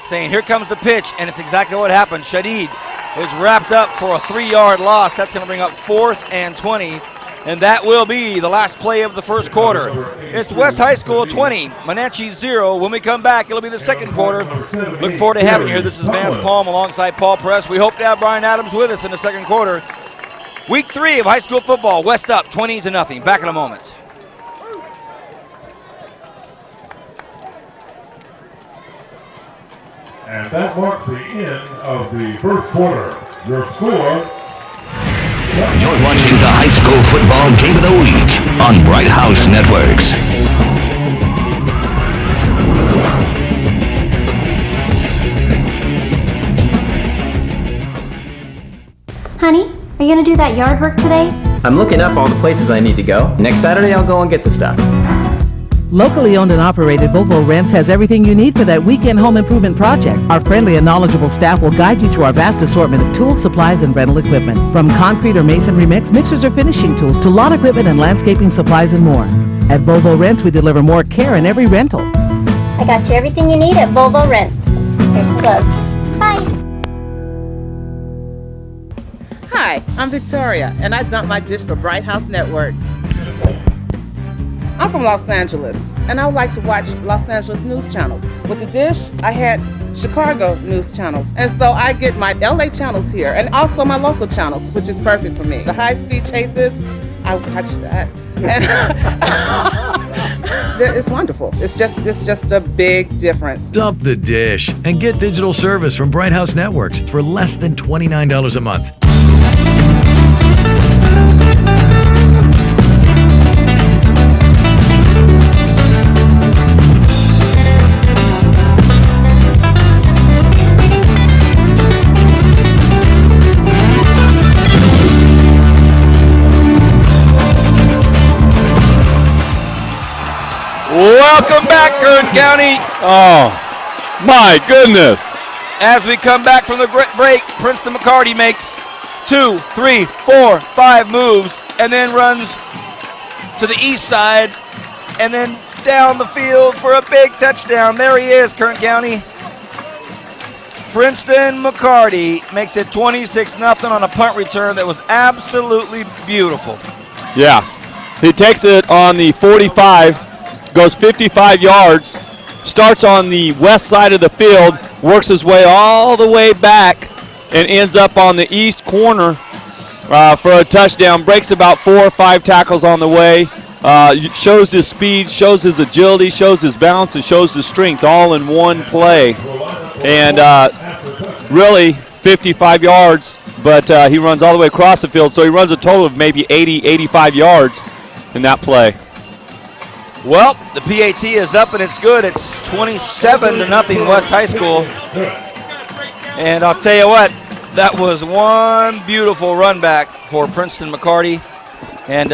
saying, here comes the pitch, and it's exactly what happened. Shadid is wrapped up for a 3-yard loss. That's going to bring up 4th and 20, and that will be the last play of the first quarter. It's West High School 20, Monache 0. When we come back, it'll be the second quarter. Look forward to having you here. This is Vance Palm alongside Paul Press. We hope to have Brian Adams with us in the second quarter. Week 3 of high school football. West up 20-0. Back in a moment. And that marks the end of the first quarter. Your score. You're watching the high school football game of the week on Bright House Networks. Honey, are you going to do that yard work today? I'm looking up all the places I need to go. Next Saturday, I'll go and get the stuff. Locally owned and operated, Volvo Rents has everything you need for that weekend home improvement project. Our friendly and knowledgeable staff will guide you through our vast assortment of tools, supplies, and rental equipment. From concrete or masonry mix, mixers or finishing tools, to lawn equipment and landscaping supplies and more. At Volvo Rents, we deliver more care in every rental. I got you everything you need at Volvo Rents. Here's some gloves. Bye. Hi, I'm Victoria, and I dump my dish for Bright House Networks. I'm from Los Angeles, and I would like to watch Los Angeles news channels. With the dish, I had Chicago news channels, and so I get my LA channels here, and also my local channels, which is perfect for me. The high-speed chases, I watch that. And it's wonderful. It's just a big difference. Dump the dish and get digital service from Bright House Networks for less than $29 a month. Welcome back, Kern County. Oh, my goodness. As we come back from the break, Princeton McCarty makes 2, 3, 4, 5 moves and then runs to the east side and then down the field for a big touchdown. There he is, Kern County. Princeton McCarty makes it 26-0 on a punt return that was absolutely beautiful. Yeah, he takes it on the 45. Goes 55 yards, starts on the west side of the field, works his way all the way back, and ends up on the east corner for a touchdown. Breaks about 4 or 5 tackles on the way. Shows his speed, shows his agility, shows his balance, and shows his strength all in one play. And really 55 yards, but he runs all the way across the field, so he runs a total of maybe 80, 85 yards in that play. Well, the PAT is up and it's good. It's 27-0 West High School. And I'll tell you what, that was one beautiful run back for Princeton McCarty. And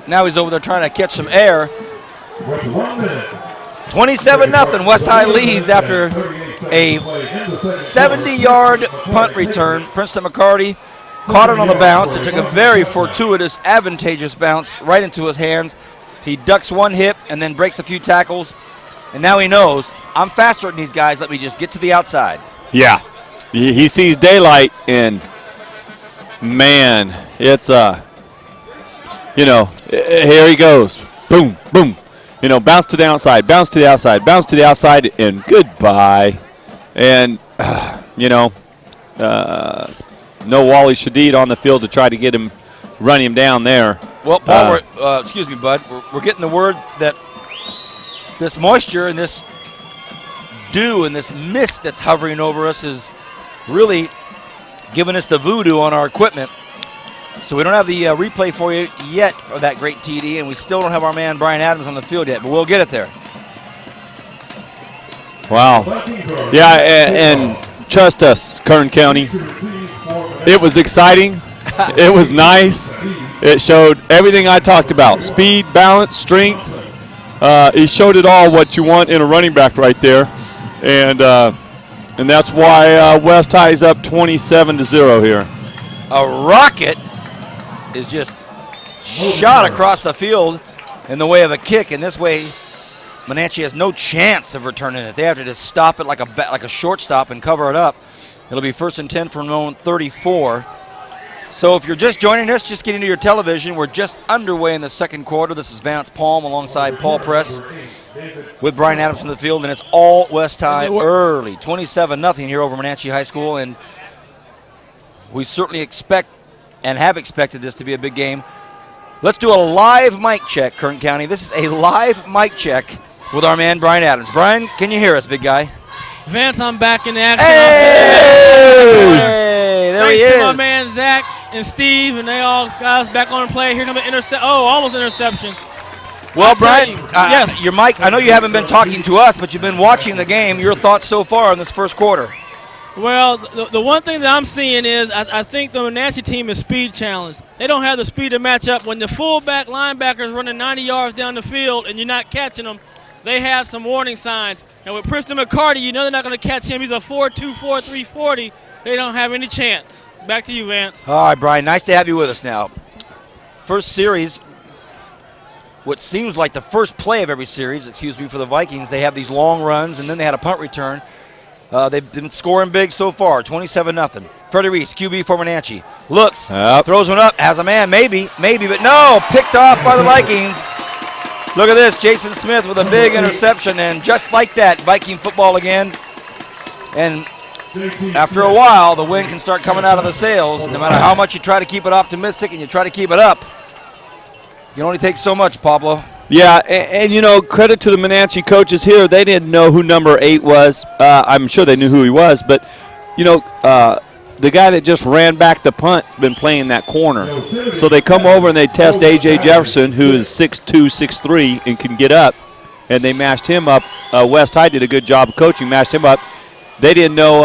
now he's over there trying to catch some air. 27-0 West High leads after a 70-yard punt return. Princeton McCarty caught it on the bounce. It took a very fortuitous, advantageous bounce right into his hands. He ducks one hip and then breaks a few tackles. And now he knows, I'm faster than these guys. Let me just get to the outside. Yeah. He sees daylight, and, man, it's, here he goes. Boom, boom. Bounce to the outside, bounce to the outside, bounce to the outside, and goodbye. And, no Wally Shadid on the field to try to get him, run him down there. Well, Paul, excuse me, bud. We're getting the word that this moisture and this dew and this mist that's hovering over us is really giving us the voodoo on our equipment. So we don't have the replay for you yet for that great TD, and we still don't have our man Brian Adams on the field yet, but we'll get it there. Wow. Yeah, and trust us, Kern County. It was exciting. It was nice. It showed everything I talked about. Speed, balance, strength. He showed it all, what you want in a running back right there. And that's why West High is up 27-0 here. A rocket is just shot across the field in the way of a kick, and this way Monache has no chance of returning it. They have to just stop it like a shortstop and cover it up. It'll be 1st and 10 from their own 34. So if you're just joining us, just getting to your television, we're just underway in the second quarter. This is Vance Palm alongside Paul Press with Brian Adams in the field, and it's all West High early. 27-0 here over Monache High School, and we certainly expect and have expected this to be a big game. Let's do a live mic check, Kern County. This is a live mic check with our man Brian Adams. Brian, can you hear us, big guy? Vance, I'm back in action. Hey, there he is. Thanks to my man Zach and Steve, and they all guys back on the play. Here comes the intercept. Oh, almost interception. Well, Brian, yes. Your mic. I know you haven't been talking to us, but you've been watching the game. Your thoughts so far in this first quarter? Well, the one thing that I'm seeing is I think the Monache team is speed challenged. They don't have the speed to match up. When the fullback linebackers running 90 yards down the field and you're not catching them, they have some warning signs. And with Princeton McCarty, you know they're not going to catch him. He's a 4.2, 4.3 40. They don't have any chance. Back to you, Vance. All right, Brian, nice to have you with us now. First series, what seems like the first play of every series, for the Vikings, they have these long runs, and then they had a punt return. They've been scoring big so far, 27-0. Freddie Reese, QB for Monache. Looks, throws one up, has a man, maybe, but no, picked off by the Vikings. Look at this, Jason Smith with a big interception, and just like that, Viking football again. And after a while, the wind can start coming out of the sails. No matter how much you try to keep it optimistic and you try to keep it up, you can only take so much, Pablo. Yeah, and credit to the Monache coaches here. They didn't know who number 8 was. I'm sure they knew who he was, but, the guy that just ran back the punt's been playing that corner. So they come over and they test A.J. Jefferson, who is 6'2", 6'3", and can get up, and they mashed him up. West High did a good job of coaching, mashed him up. They didn't know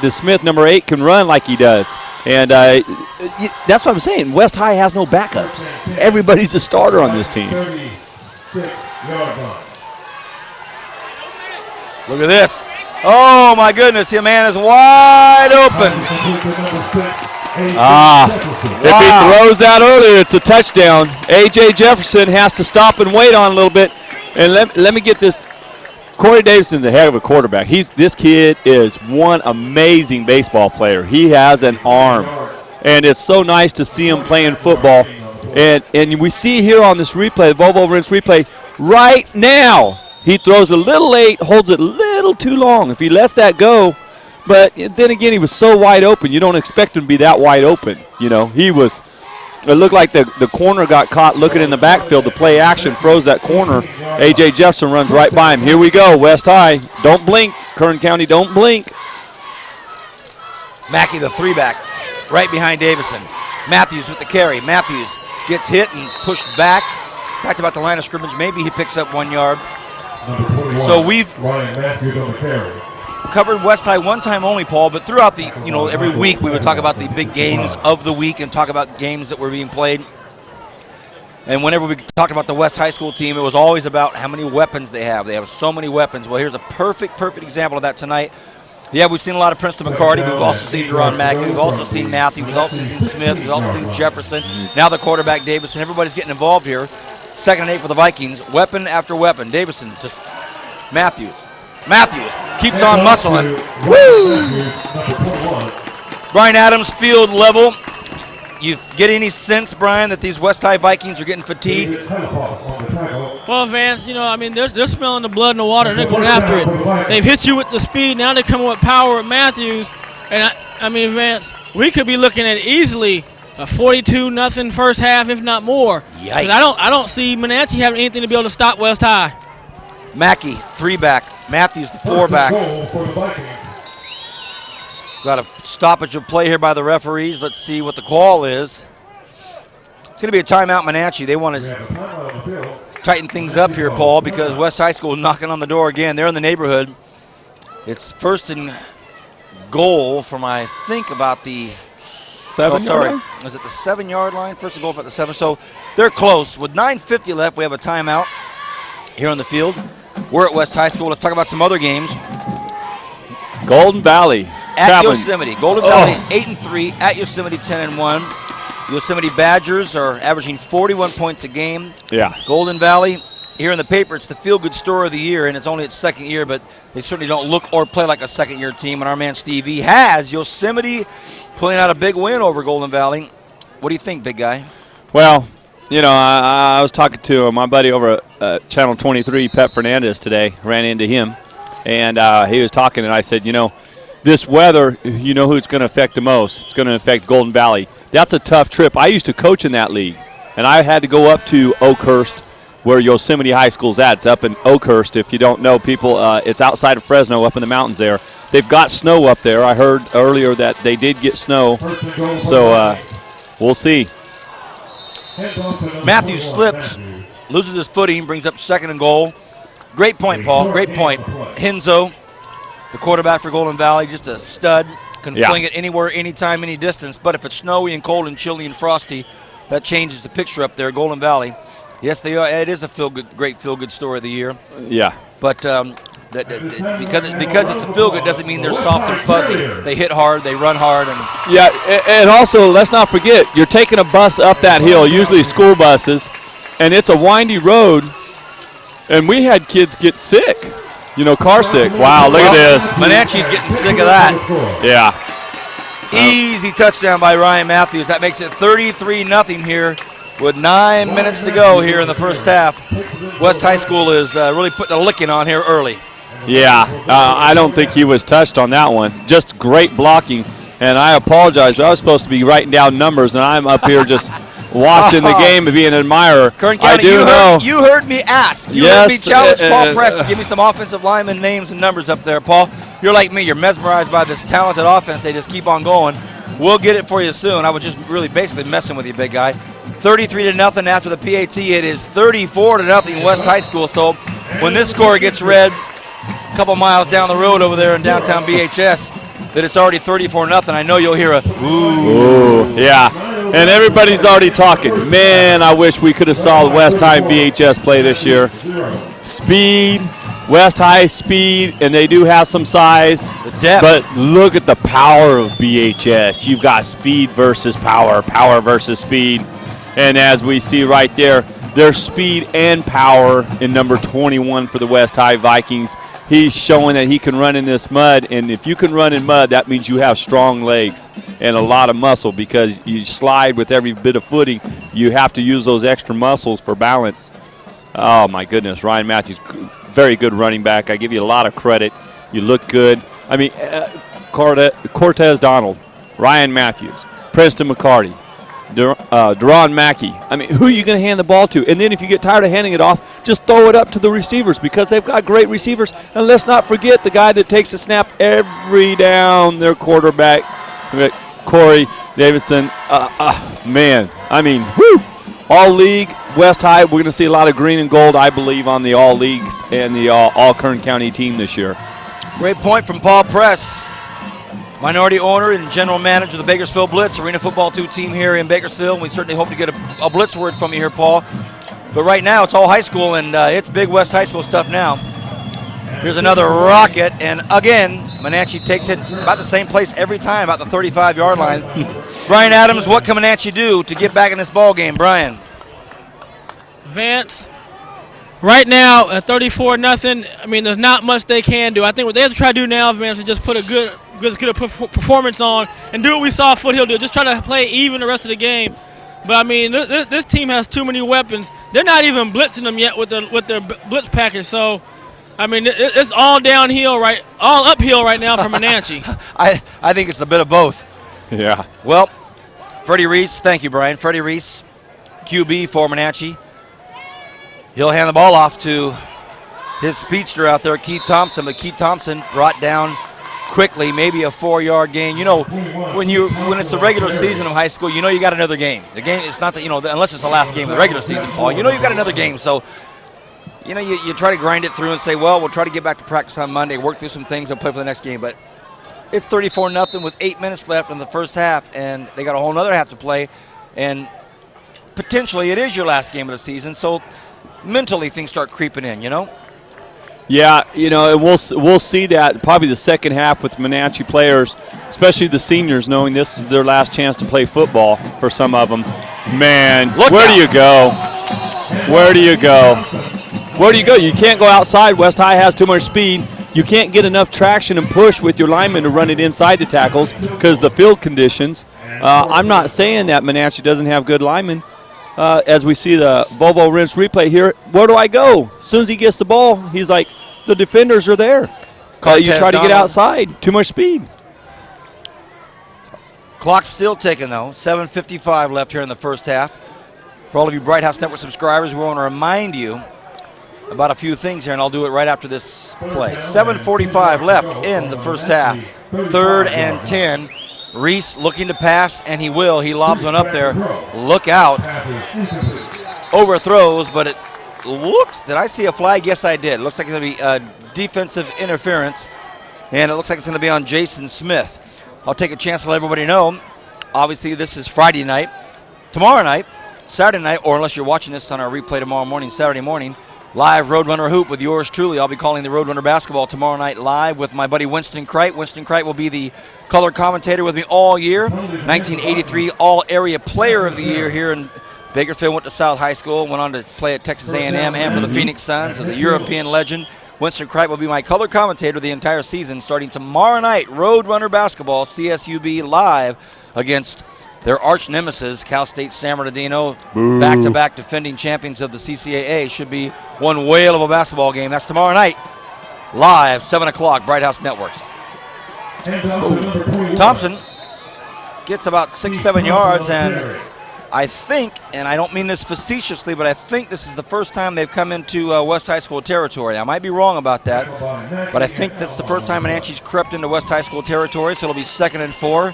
the Smith, number 8, can run like he does. And that's what I'm saying. West High has no backups. Everybody's a starter on this team. Look at this. Oh, my goodness. Your man is wide open. If he throws that earlier, it's a touchdown. A.J. Jefferson has to stop and wait on a little bit. And let me get this. Corey Davison's a heck of a quarterback. This kid is one amazing baseball player. He has an arm. And it's so nice to see him playing football. And we see here on this replay, the Volvo Rinse replay, right now, he throws a little late, holds it a little too long. If he lets that go, but then again, he was so wide open. You don't expect him to be that wide open. You know, it looked like the corner got caught looking in the backfield. The play action froze that corner. A.J. Jefferson runs right by him. Here we go, West High. Don't blink, Kern County, don't blink. Mackey, the 3-back, right behind Davison. Mathews with the carry. Mathews gets hit and pushed back to about the line of scrimmage. Maybe he picks up 1 yard. So we've covered West High one time only, Paul, but throughout the, every week we would talk about the big games of the week and talk about games that were being played. And whenever we talked about the West High School team, it was always about how many weapons they have. They have so many weapons. Well, here's a perfect example of that tonight. Yeah, we've seen a lot of Princeton McCarty. We've also seen Deron Mackey. We've also seen Matthew. We've also seen Smith. We've also seen Jefferson. Now the quarterback, Davison. Everybody's getting involved here. 2nd and 8 for the Vikings. Weapon after weapon. Davison just Mathews keeps on muscling. Woo! Brian Adams, field level. You get any sense, Brian, that these West High Vikings are getting fatigued? Well, Vance, they're smelling the blood in the water, and they're going after it. They've hit you with the speed. Now they're coming with power with Mathews. And, Vance, we could be looking at easily a 42-0 first half, if not more. Yikes. I don't see Monache having anything to be able to stop West High. Mackey, 3-back. Mathews, the 4-back. Got a stoppage of play here by the referees. Let's see what the call is. It's going to be a timeout, Monache. They want to tighten things up here, Paul, because West High School is knocking on the door again. They're in the neighborhood. It's 1st and goal from, I think, about the 7-yard line? Is it the 7-yard line? 1st and goal about the 7. So they're close. With 9:50 left, we have a timeout here on the field. We're at West High School. Let's talk about some other games. Golden Valley. At Yosemite. Golden Valley 8-3. At Yosemite 10-1. Yosemite Badgers are averaging 41 points a game. Yeah. Golden Valley, here in the paper, it's the feel-good story of the year, and it's only its 2nd year, but they certainly don't look or play like a 2nd-year team. And our man Steve E has Yosemite pulling out a big win over Golden Valley. What do you think, big guy? Well, I was talking to my buddy over at Channel 23, Pep Fernandez, today. Ran into him, and he was talking, and I said, this weather, who's going to affect the most? It's going to affect Golden Valley. That's a tough trip. I used to coach in that league, and I had to go up to Oakhurst, where Yosemite High School's at. It's up in Oakhurst. If you don't know, people, it's outside of Fresno, up in the mountains there. They've got snow up there. I heard earlier that they did get snow, so we'll see. Mathews slips, loses his footing, brings up 2nd and goal. Great point, Paul. Great point. Henzo, the quarterback for Golden Valley, just a stud. Can fling it anywhere, anytime, any distance. But if it's snowy and cold and chilly and frosty, that changes the picture up there. Golden Valley. Yes, they are. It is a great feel-good story of the year. Yeah. But because it's a feel-good doesn't mean they're soft and fuzzy. They hit hard, they run hard. And also, let's not forget, you're taking a bus up that hill, usually school buses, and it's a windy road, and we had kids get sick, car sick. Wow, look at this. Monache's getting sick of that. Yeah. Easy touchdown by Ryan Mathews. That makes it 33-0 here with 9 minutes to go here in the first half. West High School is really putting a licking on here early. Yeah, I don't think he was touched on that one. Just great blocking. And I apologize. I was supposed to be writing down numbers, and I'm up here just watching the game and being an admirer. Kern County, you heard me ask. You heard me challenge Paul Press to give me some offensive lineman names and numbers up there, Paul. you're like me, you're mesmerized by this talented offense. They just keep on going. We'll get it for you soon. I was just really basically messing with you, big guy. 33-0 after the PAT. It is 34-0 West High School. So when this score gets read a couple miles down the road over there in downtown BHS, that it's already 34-0, I know you'll hear a ooh. Yeah. And everybody's already talking. Man, I wish we could have saw West High BHS play this year. Speed, West High speed, and they do have some size. The depth. But look at the power of BHS. You've got speed versus power, power versus speed. And as we see right there, there's speed and power in number 21 for the West High Vikings. He's showing that he can run in this mud, and if you can run in mud, that means you have strong legs and a lot of muscle, because you slide with every bit of footing. You have to use those extra muscles for balance. Oh, my goodness. Ryan Mathews, very good running back. I give you a lot of credit. You look good. I mean, Cortez Donald, Ryan Mathews, Preston McCarty, Deron Mackey. I mean, who are you going to hand the ball to? And then if you get tired of handing it off, just throw it up to the receivers, because they've got great receivers. And let's not forget the guy that takes a snap every down, their quarterback, Corey Davidson. Man, I mean, whoo! All-League, West High, we're going to see a lot of green and gold, I believe, on the All-Leagues and the All-Kern County team this year. Great point from Paul Press, minority owner and general manager of the Bakersfield Blitz, Arena Football 2 team here in Bakersfield. We certainly hope to get a Blitz word from you here, Paul. But right now, it's all high school, and it's big West High School stuff now. Here's another rocket, and again, Monache takes it about the same place every time, about the 35-yard line. Brian Adams, what can Monache do to get back in this ball game, Brian? Vance, right now at 34-0, I mean, there's not much they can do. I think what they have to try to do now, Vance, is just put a good performance on and do what we saw Foothill do. Just try to play even the rest of the game. But I mean, this team has too many weapons. They're not even blitzing them yet with their blitz package. So, I mean, it's all downhill, all uphill right now for Monache. I think it's a bit of both. Yeah. Well, Freddie Reese, thank you, Brian. Freddie Reese, QB for Monache. He'll hand the ball off to his speedster out there, Keith Thompson. But Keith Thompson brought down quickly, maybe a 4-yard gain. You know, when it's the regular season of high school, you know you got another game. The game, it's not that, unless it's the last game of the regular season, Paul, you know you got another game. So, you try to grind it through and say, well, we'll try to get back to practice on Monday, work through some things, and play for the next game. But it's 34-0 with 8 minutes left in the first half, and they got a whole other half to play. And potentially it is your last game of the season, so mentally things start creeping in, Yeah, and we'll see that probably the second half with Monache players, especially the seniors, knowing this is their last chance to play football for some of them. Man, where do you go? Where do you go? Where do you go? You can't go outside. West High has too much speed. You can't get enough traction and push with your linemen to run it inside the tackles because the field conditions. I'm not saying that Monache doesn't have good linemen. As we see the Volvo Rinse replay here, where do I go? As soon as he gets the ball, he's like, the defenders are there. You try to get outside. Too much speed. Clock's still ticking, though. 7:55 left here in the first half. For all of you Bright House Network subscribers, we want to remind you about a few things here, and I'll do it right after this play. 7:45 left in the first half. 3rd and 10. Reese looking to pass, and he will. He lobs one up there. Look out. Overthrows, but it looks, did I see a flag? Yes, I did. It looks like it's going to be defensive interference, and it looks like it's going to be on Jason Smith. I'll take a chance to let everybody know. Obviously, this is Friday night. Tomorrow night, Saturday night, or unless you're watching this on our replay tomorrow morning, Saturday morning, live Roadrunner Hoop with yours truly. I'll be calling the Roadrunner basketball tomorrow night live with my buddy Winston Kreit. Winston Kreit will be the color commentator with me all year. 1983 All-Area Player of the Year here in Bakersfield. Went to South High School, went on to play at Texas A&M and for the Phoenix Suns as a European legend. Winston Kreit will be my color commentator the entire season starting tomorrow night. Roadrunner basketball, CSUB live against their arch nemesis, Cal State San Bernardino, back-to-back defending champions of the CCAA. Should be one whale of a basketball game. That's tomorrow night, live, 7 o'clock, Bright House Networks. Thompson gets about 6-7 yards, and I think, and I don't mean this facetiously, but I think this is the first time they've come into West High School territory. I might be wrong about that, but I think that's the first time Monache's crept into West High School territory, so it'll be 2nd and 4.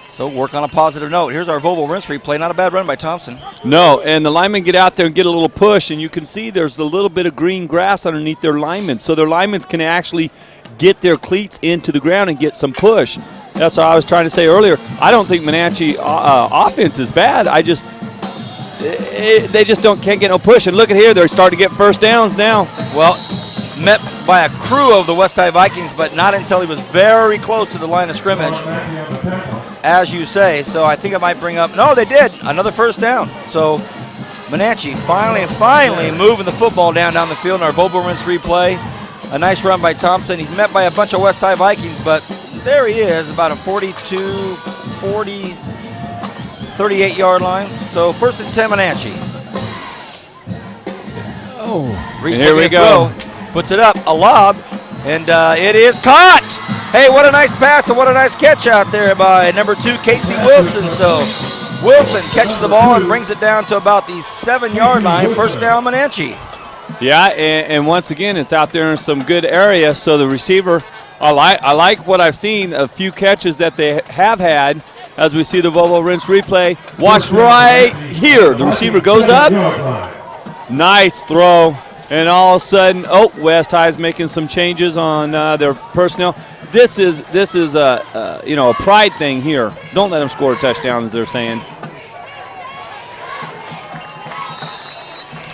So work on a positive note. Here's our Volvo rinse replay. Not a bad run by Thompson. No, and the linemen get out there and get a little push, and you can see there's a little bit of green grass underneath their linemen, so their linemen can actually get their cleats into the ground and get some push. That's what I was trying to say earlier. I don't think Monache offense is bad. They just can't get no push. And look at here, they're starting to get first downs now. Well, met by a crew of the West High Vikings, but not until he was very close to the line of scrimmage, as you say. So I think it might bring up. No, they did another first down. So Monache finally moving the football down the field in our Volvo rinse replay. A nice run by Thompson. He's met by a bunch of West High Vikings, but there he is, about a 38-yard line. So 1st and 10, Monache. Oh, Reese here we go. Puts it up, a lob, and it is caught. Hey, what a nice pass and what a nice catch out there by number 2, Casey Wilson. So Wilson catches the ball and brings it down to about the 7-yard line. First down, Monache. Yeah, and once again, it's out there in some good area. So the receiver, I like what I've seen, a few catches that they have had as we see the Volvo rinse replay. Watch right here. The receiver goes up. Nice throw. And all of a sudden, West High's making some changes on their personnel. This is a pride thing here. Don't let them score a touchdown, as they're saying.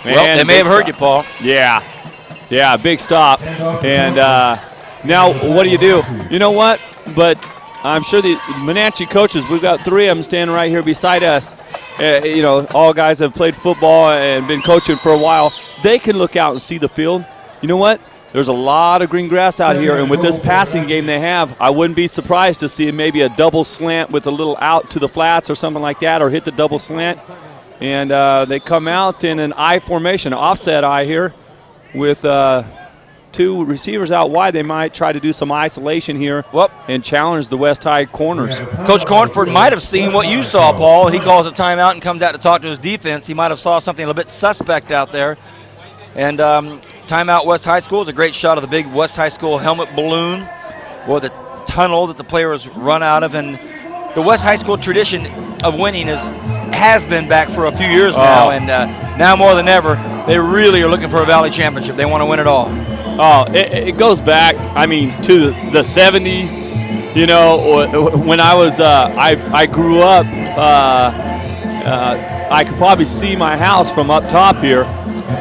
Well, they may have heard you, Paul. Yeah, big stop. And now what do? You know what? But I'm sure the Monache coaches, we've got 3 of them standing right here beside us. All guys have played football and been coaching for a while. They can look out and see the field. You know what? There's a lot of green grass out here, and with this passing game they have, I wouldn't be surprised to see maybe a double slant with a little out to the flats or something like that, or hit the double slant. And they come out in an I formation, offset I here, with 2 receivers out wide. They might try to do some isolation here and challenge the West High corners. Coach Cornford might have seen what you saw, Paul. He calls a timeout and comes out to talk to his defense. He might have saw something a little bit suspect out there. And timeout West High School is a great shot of the big West High School helmet balloon or the tunnel that the players run out of. And the West High School tradition of winning has been back for a few years now, and now more than ever, they really are looking for a Valley Championship. They want to win it all. It goes back, to the 70s. When I was, I grew up, I could probably see my house from up top here,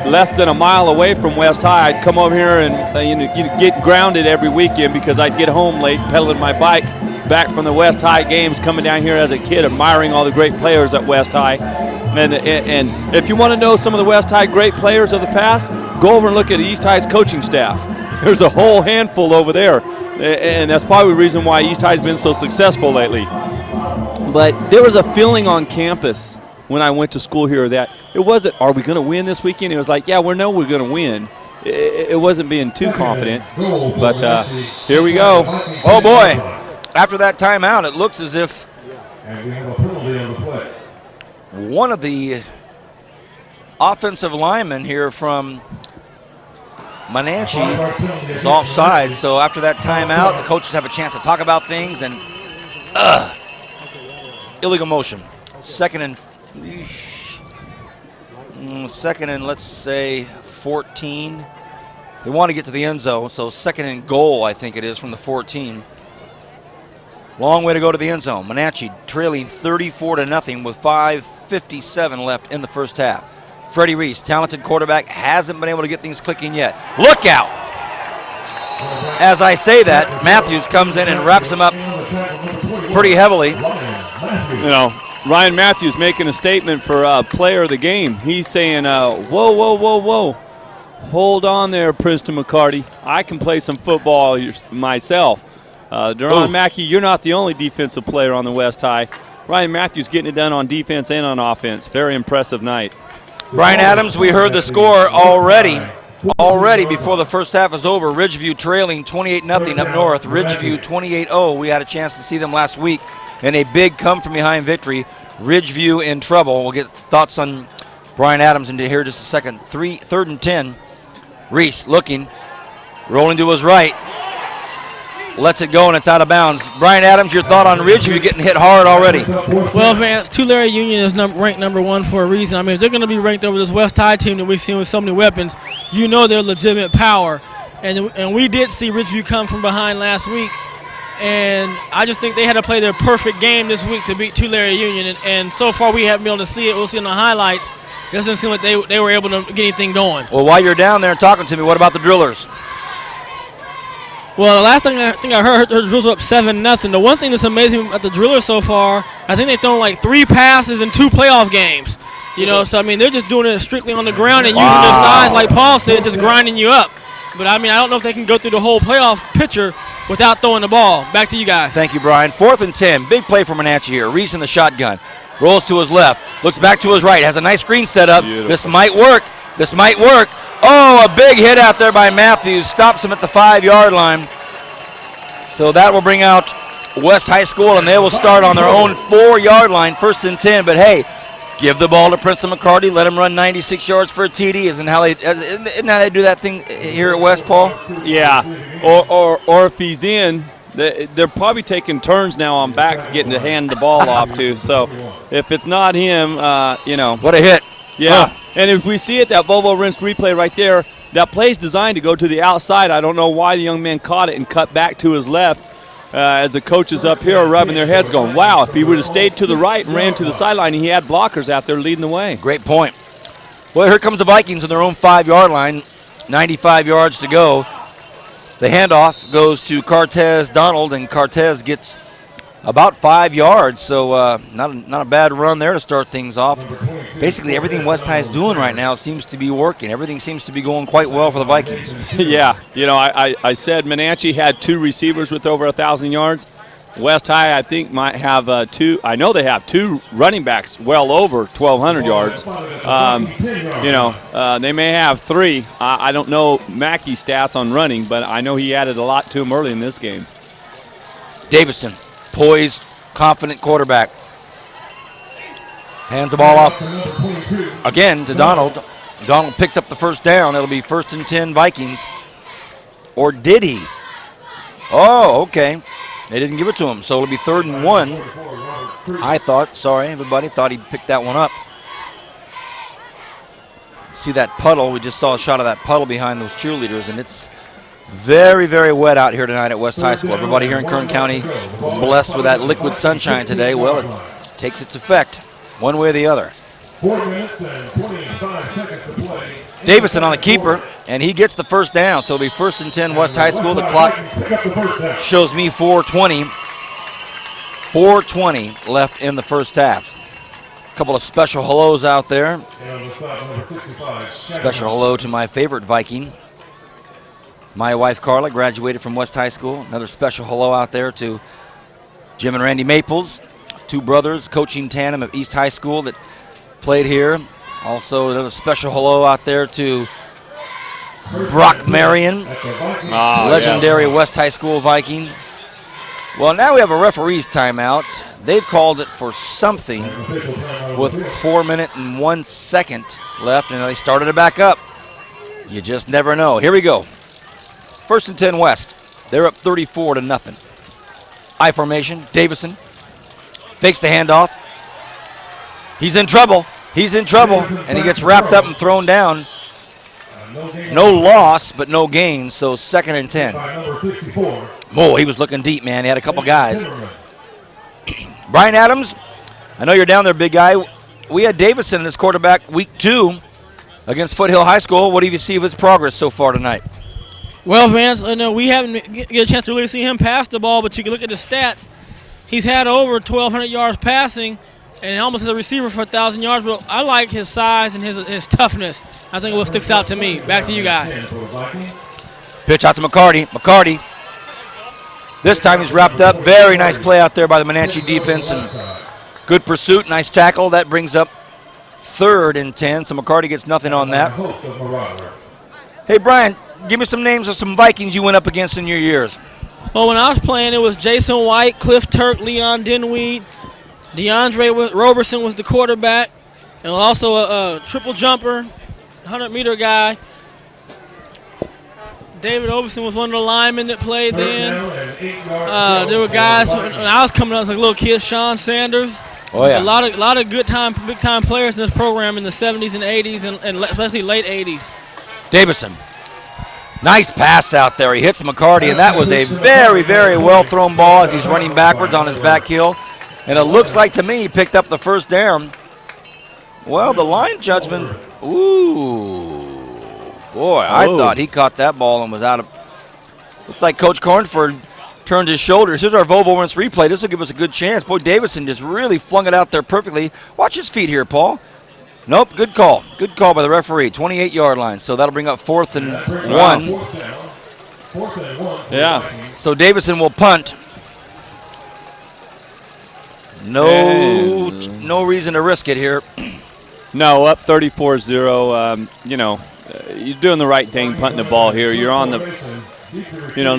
less than a mile away from West High. I'd come over here and get grounded every weekend because I'd get home late pedaling my bike back from the West High games, coming down here as a kid, admiring all the great players at West High. And if you want to know some of the West High great players of the past, go over and look at East High's coaching staff. There's a whole handful over there, and that's probably the reason why East High's been so successful lately. But there was a feeling on campus when I went to school here that it wasn't, are we going to win this weekend? It was like, yeah, we're going to win. It wasn't being too confident, but here we go. Oh, boy. After that timeout, it looks as if one of the offensive linemen here from Monache is offside. So after that timeout, the coaches have a chance to talk about things, and illegal motion. Second and let's say 14. They want to get to the end zone, so 2nd and goal, I think it is, from the 14. Long way to go to the end zone. Monache trailing 34-0 with 5:57 left in the first half. Freddie Reese, talented quarterback, hasn't been able to get things clicking yet. Look out! As I say that, Mathews comes in and wraps him up pretty heavily. Ryan Mathews making a statement for player of the game. He's saying, whoa. Hold on there, Princeton McCarty. I can play some football myself. Duron Mackey, you're not the only defensive player on the West High. Ryan Mathews getting it done on defense and on offense. Very impressive night. Brian Adams, we heard the score already before the first half is over. Ridgeview trailing 28-0 up north. Ridgeview 28-0. We had a chance to see them last week in a big come-from-behind victory Ridgeview in trouble. We'll get thoughts on Brian Adams into here just a second. 3rd and 10. Reese looking, rolling to his right. Lets it go, and it's out of bounds. Brian Adams, your thought on Ridgeview getting hit hard already? Well, Vance, Tulare Union is ranked number 1 for a reason. I mean, if they're going to be ranked over this West High team that we've seen with so many weapons, you know they're legitimate power. And we did see Ridgeview come from behind last week, and I just think they had to play their perfect game this week to beat Tulare Union. And so far we haven't been able to see it. We'll see in the highlights. It doesn't seem like they were able to get anything going. Well, while you're down there talking to me, what about the Drillers? Well, the last thing I heard, the Drillers were up 7-0. The one thing that's amazing about the Drillers so far, I think they've thrown like 3 passes in 2 playoff games. You know, so I mean, they're just doing it strictly on the ground and using their size, like Paul said, just grinding you up. But I mean, I don't know if they can go through the whole playoff picture without throwing the ball. Back to you guys. Thank you, Brian. 4th and 10. Big play for Monache here. Reese in the shotgun. Rolls to his left. Looks back to his right. Has a nice screen set up. Beautiful. This might work. This might work. Oh, a big hit out there by Mathews. Stops him at the 5-yard line. So that will bring out West High School, and they will start on their own 4-yard line, 1st and 10. But, hey, give the ball to Princeton McCarty. Let him run 96 yards for a TD. Isn't how they do that thing here at West, Paul? Yeah. Or if he's in, they're probably taking turns now on backs getting to hand the ball off to. So if it's not him, you know. What a hit. Yeah. And if we see it, that Volvo Rinse replay right there, that play's designed to go to the outside. I don't know why the young man caught it and cut back to his left as the coaches up here are rubbing their heads going, wow, if he would have stayed to the right and ran to the sideline, he had blockers out there leading the way. Great point. Well, here comes the Vikings on their own 5-yard line, 95 yards to go. The handoff goes to Cartez Donald, and Cartez gets about 5 yards, so not a bad run there to start things off. Basically, everything West High is doing right now seems to be working. Everything seems to be going quite well for the Vikings. Yeah, you know, I said Monache had 2 receivers with over 1,000 yards. West High, I think, might have 2. I know they have 2 running backs well over 1,200 yards. You know, they may have 3. I don't know Mackey's stats on running, but I know he added a lot to him early in this game. Davison, poised, confident quarterback. Hands the ball off again to Donald. Donald picks up the first down. It'll be 1st and 10 Vikings. Or did he? Oh, okay. They didn't give it to him, so it'll be 3rd and 1. I thought, sorry, everybody, thought he'd pick that one up. See that puddle? We just saw a shot of that puddle behind those cheerleaders, and it's very, very wet out here tonight at West High School. Everybody here in Kern County blessed with that liquid sunshine today. Well, it takes its effect one way or the other. 4 minutes and 25 seconds to play. Davison on the keeper, and he gets the first down. So it'll be 1st and 10 West High School. The clock shows me 4:20. 4:20 left in the first half. A couple of special hellos out there. Special hello to my favorite Viking. My wife Carla graduated from West High School. Another special hello out there to Jim and Randy Maples, 2 brothers coaching tandem at East High School that played here. Also another special hello out there to Brock Marion, legendary West High School Viking. Well, now we have a referee's timeout. They've called it for something with 4 minutes and 1 second left, and they started it back up. You just never know. Here we go. 1st and 10 West. They're up 34-0. I formation. Davison fakes the handoff. He's in trouble. He's in trouble, and he gets wrapped up and thrown down. No loss, but no gain, so 2nd and 10. Oh, he was looking deep, man. He had a couple guys. Brian Adams, I know you're down there, big guy. We had Davison as quarterback week 2 against Foothill High School. What do you see of his progress so far tonight? Well, Vance, I know we haven't get a chance to really see him pass the ball, but you can look at the stats. He's had over 1,200 yards passing, and almost as a receiver for 1,000 yards. But I like his size and his toughness. I think what sticks out to me. Back to you guys. Pitch out to McCarty. McCarty. This time he's wrapped up. Very nice play out there by the Monache defense, and good pursuit, nice tackle. That brings up 3rd and 10, so McCarty gets nothing on that. Hey, Brian, give me some names of some Vikings you went up against in your years. Well, when I was playing, it was Jason White, Cliff Turk, Leon Denweed, DeAndre Roberson was the quarterback, and also a triple jumper, 100-meter guy. David Overson was one of the linemen that played then. There were guys when I was coming up as a little kid, Sean Sanders. Oh, yeah. A lot of big-time players in this program in the 70s and 80s, and especially late 80s. Davison. Nice pass out there. He hits McCarty, and that was a very, very well-thrown ball as he's running backwards on his back heel. And it looks like to me he picked up the first down. Well, the line judgment, ooh. Boy, I thought he caught that ball and was out of. Looks like Coach Cornford turned his shoulders. Here's our Volvo Rinse replay. This will give us a good chance. Boy, Davison just really flung it out there perfectly. Watch his feet here, Paul. Nope, good call. Good call by the referee. 28-yard line. So that'll bring up 4th and 1. Yeah. So Davison will punt. No reason to risk it here. No, up 34-0. You're doing the right thing, punting the ball here. You're on the,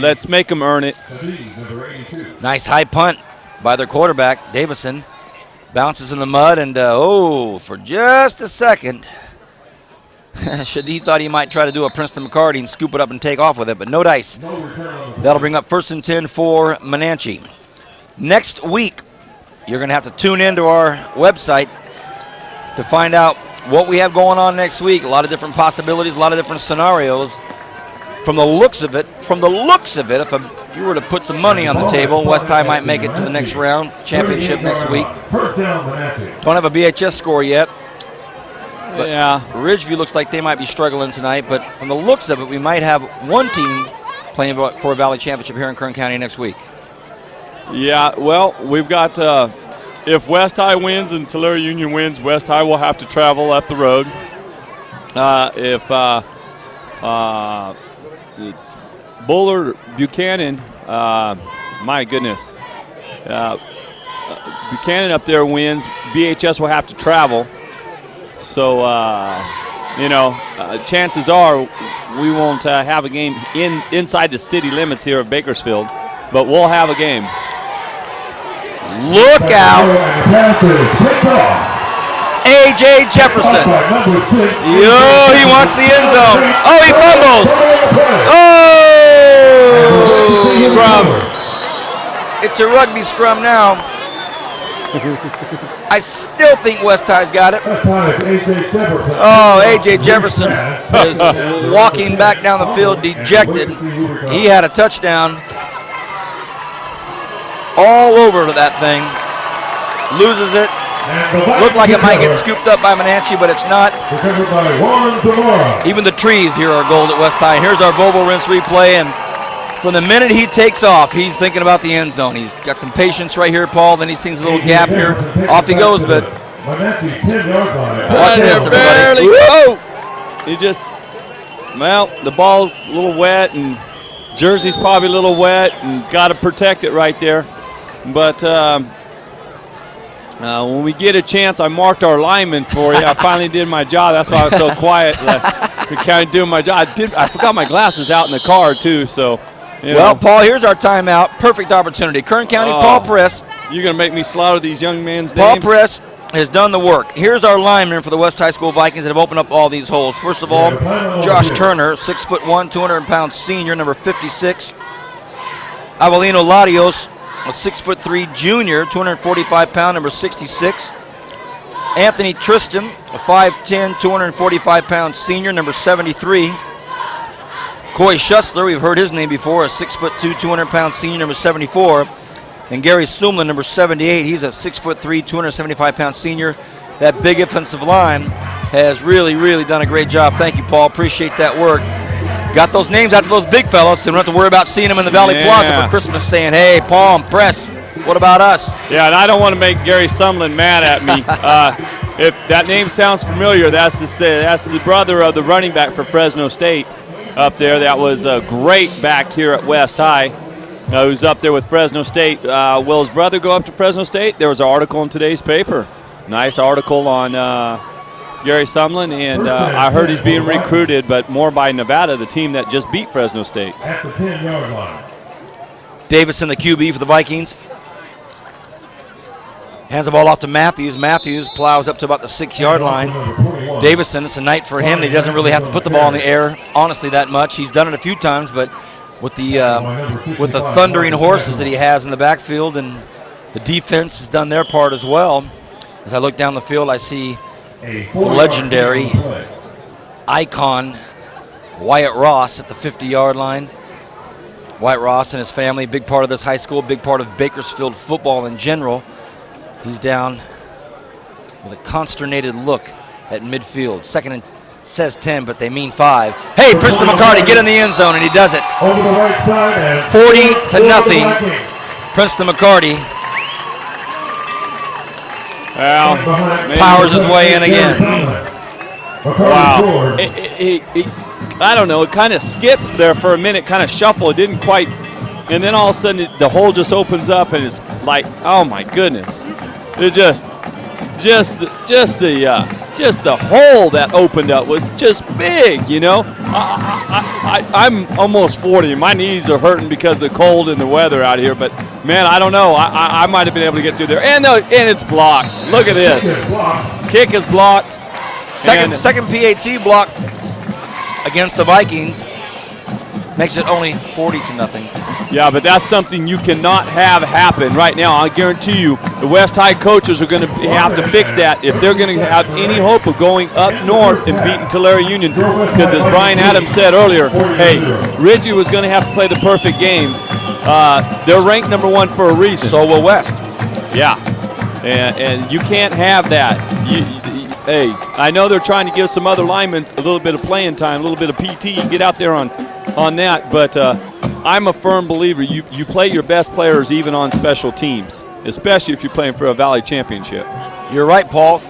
let's make them earn it. Nice high punt by their quarterback, Davison. Bounces in the mud, and for just a second, he thought he might try to do a Princeton McCarty and scoop it up and take off with it, but no dice. That'll bring up 1st and 10 for Monache. Next week, you're going to have to tune into our website to find out what we have going on next week. A lot of different possibilities, a lot of different scenarios. From the looks of it, if you were to put some money on the table, West High might make it to the next round, championship next week. Don't have a BHS score yet. But yeah. Ridgeview looks like they might be struggling tonight, but from the looks of it, we might have one team playing for a Valley Championship here in Kern County next week. Yeah, well, we've got, if West High wins and Tulare Union wins, West High will have to travel up the road. If it's Bullard Buchanan, my goodness. Buchanan up there wins, BHS will have to travel. So, chances are we won't have a game inside the city limits here of Bakersfield, but we'll have a game. Look out. A.J. Jefferson. He wants the end zone. Oh, he fumbles. Oh! Scrum. It's a rugby scrum now. I still think West High's got it. Oh, A.J. Jefferson is walking back down the field dejected. He had a touchdown all over that thing. Loses it. Looked like it might get scooped up by Monache, but it's not. Even the trees here are gold at West High. Here's our Volvo Rinse replay, and from the minute he takes off, he's thinking about the end zone. He's got some patience right here, Paul. Then he sees a little gap here. Off he goes, but watch this, everybody. Whoa! He the ball's a little wet, and jersey's probably a little wet, and got to protect it right there. But when we get a chance, I marked our lineman for you. I finally did my job. That's why I was so quiet. Kind of doing my job. I forgot my glasses out in the car too. So, well, Paul, here's our timeout. Perfect opportunity. Kern County, Paul Press. You're gonna make me slaughter these young men's Paul names. Press has done the work. Here's our linemen for the West High School Vikings that have opened up all these holes. First of all, Josh Turner, 6'1", 200-pound senior, number 56. Avelino Larios, a 6'3" junior, 245-pound, number 66. Anthony Tristan, a 5'10", 245-pound senior, number 73. Coy Schussler, we've heard his name before, a 6'2", 200-pound senior, number 74. And Gary Sumlin, number 78, he's a 6'3", 275-pound senior. That big offensive line has really, really done a great job. Thank you, Paul. Appreciate that work. Got those names out to those big fellas, so we don't have to worry about seeing them in the Valley Plaza for Christmas saying, hey, Paul and Press, what about us? Yeah, and I don't want to make Gary Sumlin mad at me. If that name sounds familiar, that's the brother of the running back for Fresno State up there. That was great back here at West High. Who's up there with Fresno State. Will his brother go up to Fresno State? There was an article in today's paper. Nice article on Gary Sumlin, and I heard he's being recruited, but more by Nevada, the team that just beat Fresno State. At the 10-yard line. Davison, the QB for the Vikings. Hands the ball off to Mathews. Mathews plows up to about the 6-yard line. Davison, it's a night for him. He doesn't really have to put the ball in the air, honestly, that much. He's done it a few times, but with the thundering horses that he has in the backfield, and the defense has done their part as well. As I look down the field, I see the legendary icon Wyatt Ross at the 50-yard line. Wyatt Ross and his family, big part of this high school, big part of Bakersfield football in general. He's down with a consternated look at midfield. Second and says 10, but they mean 5. Hey, Princeton McCarty, get in the end zone, and he does it. 40-0. Princeton McCarty powers his way in again. Wow. I don't know, it kind of skipped there for a minute, kind of shuffled. It didn't quite, and then all of a sudden the hole just opens up, and it's like, oh my goodness. It just the hole that opened up was just big, you know. I'm almost 40. My knees are hurting because of the cold and the weather out here. But man, I don't know. I might have been able to get through there. And it's blocked. Look at this. Kick is blocked. Second PAT block against the Vikings makes it only 40-0. Yeah, but that's something you cannot have happen right now. I guarantee you the West High coaches are going to have to fix that if they're going to have any hope of going up north and beating Tulare Union. Because as Brian Adams said earlier, hey, Ridgely was going to have to play the perfect game. They're ranked number 1 for a reason. So will West. Yeah, and you can't have that. Hey, I know they're trying to give some other linemen a little bit of playing time, a little bit of PT, get out there on that, but I'm a firm believer you play your best players even on special teams, especially if you're playing for a Valley Championship. You're right, Paul.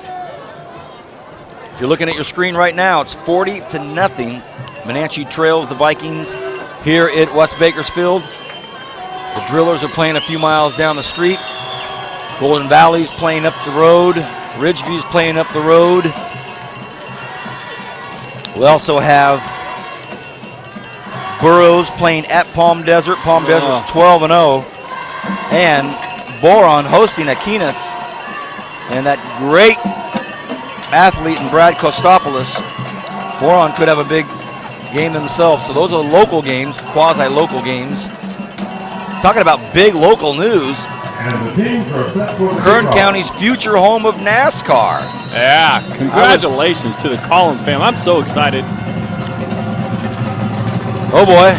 If you're looking at your screen right now, it's 40-0. Monache trails the Vikings here at West Bakersfield. The Drillers are playing a few miles down the street. Golden Valley's playing up the road. Ridgeview's playing up the road. We also have Burroughs playing at Palm Desert. Palm Desert's 12-0. And Boron hosting Aquinas. And that great athlete in Brad Kostopoulos. Boron could have a big game themselves. So those are local games, quasi-local games. Talking about big local news. Kern County's future home of NASCAR. Yeah, congratulations to the Collins family. I'm so excited. Oh boy.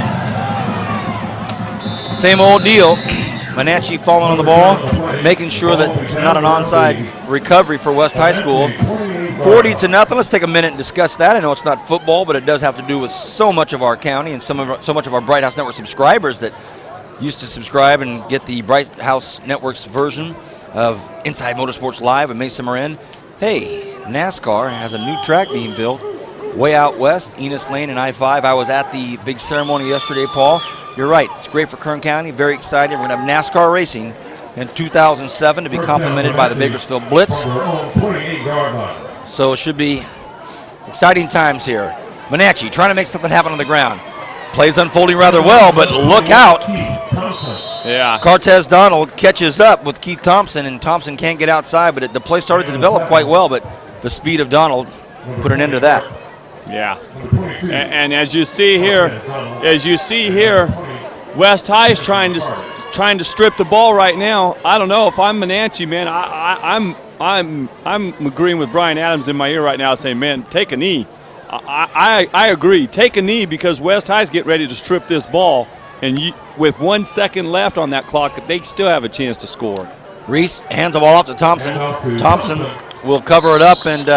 Same old deal. Monache falling on the ball, making sure that it's not an onside recovery for West High School. 40-0. Let's take a minute and discuss that. I know it's not football, but it does have to do with so much of our county and so much of our Bright House Network subscribers that used to subscribe and get the Bright House Network's version of Inside Motorsports Live with Mason Moran. Hey, NASCAR has a new track being built way out west, Enos Lane and I-5. I was at the big ceremony yesterday, Paul. You're right. It's great for Kern County. Very excited. We're going to have NASCAR racing in 2007 to be complemented by the Bakersfield Blitz. So it should be exciting times here. Monache trying to make something happen on the ground. Plays unfolding rather well, but look out. Yeah. Cortez Donald catches up with Keith Thompson, and Thompson can't get outside, but the play started to develop quite well, but the speed of Donald put an end to that. Yeah. And as you see here, West High is trying to strip the ball right now. I don't know if I'm Monache, man. I'm agreeing with Brian Adams in my ear right now, saying, man, take a knee. I agree. Take a knee because West High's getting ready to strip this ball, and with 1 second left on that clock, they still have a chance to score. Reese hands the ball off to Thompson. Thompson will cover it up, and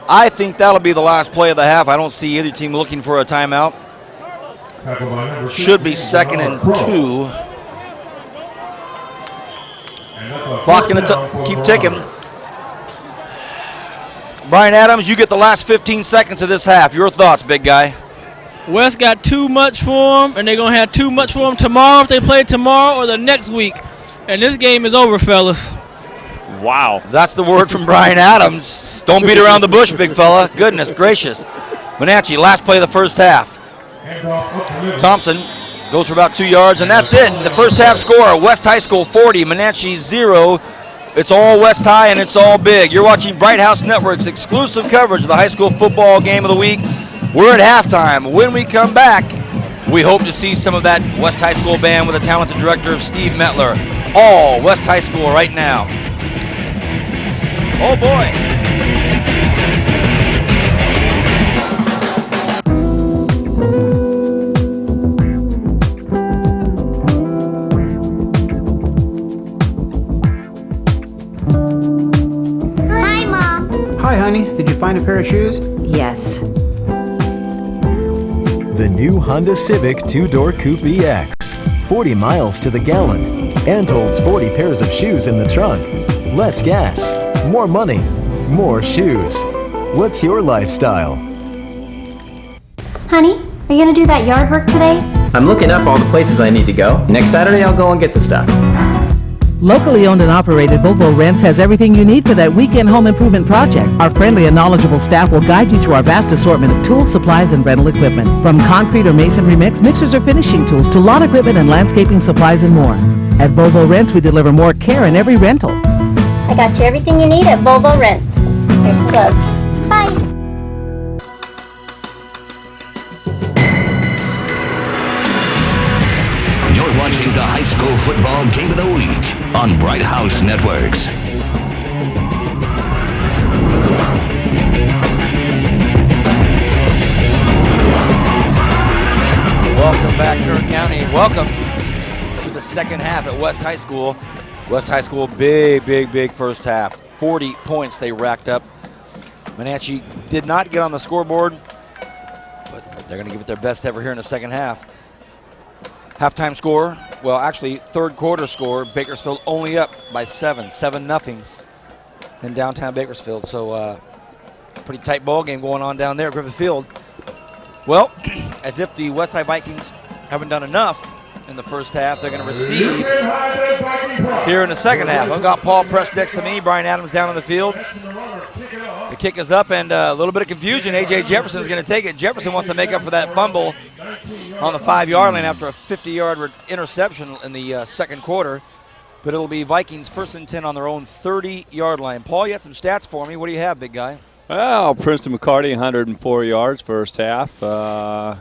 I think that'll be the last play of the half. I don't see either team looking for a timeout. Should be 2nd and 2. Clock's going to keep ticking. Brian Adams, you get the last 15 seconds of this half. Your thoughts, big guy? West got too much for them, and they're going to have too much for them tomorrow if they play tomorrow or the next week. And this game is over, fellas. Wow. That's the word from Brian Adams. Don't beat around the bush, big fella. Goodness gracious. Monache, last play of the first half. Thompson goes for about 2 yards, and that's it. The first half score, West High School 40, Monache 0. It's all West High and it's all big. You're watching Bright House Network's exclusive coverage of the high school football game of the week. We're at halftime. When we come back, we hope to see some of that West High School band with the talented director, Steve Metler. All West High School right now. Oh boy. Hi, Mom. Hi, honey. Did you find a pair of shoes? Yes. The new Honda Civic 2-door Coupe EX. 40 miles to the gallon and holds 40 pairs of shoes in the trunk. Less gas, more money, more shoes. What's your lifestyle? Honey, are you gonna do that yard work today? I'm looking up all the places I need to go. Next Saturday, I'll go and get the stuff. Locally owned and operated, Volvo Rents has everything you need for that weekend home improvement project. Our friendly and knowledgeable staff will guide you through our vast assortment of tools, supplies, and rental equipment. From concrete or masonry mix, mixers or finishing tools, to lawn equipment and landscaping supplies and more. At Volvo Rents, we deliver more care in every rental. I got you everything you need at Volvo Rents. Here's some gloves. Bye. You're watching the high school football game of the week on Bright House Networks. Welcome back, Kern County. Welcome to the second half at West High School. West High School, big first half. 40 points they racked up. Monache did not get on the scoreboard, but they're going to give it their best ever here in the second half. Halftime score, well, actually, third quarter score, Bakersfield only up by 7-0 in downtown Bakersfield. So, pretty tight ball game going on down there at Griffith Field. Well, as if the West High Vikings haven't done enough in the first half, they're going to receive here in the second half. I've got Paul Press next to me, Brian Adams down on the field. The kick is up, and a little bit of confusion. A.J. Jefferson is going to take it. Jefferson wants to make up for that fumble on the 5-yard line after a 50-yard interception in the second quarter. But it'll be Vikings 1st and 10 on their own 30-yard line. Paul, you had some stats for me. What do you have, big guy? Well, Princeton McCarty, 104 yards first half. Let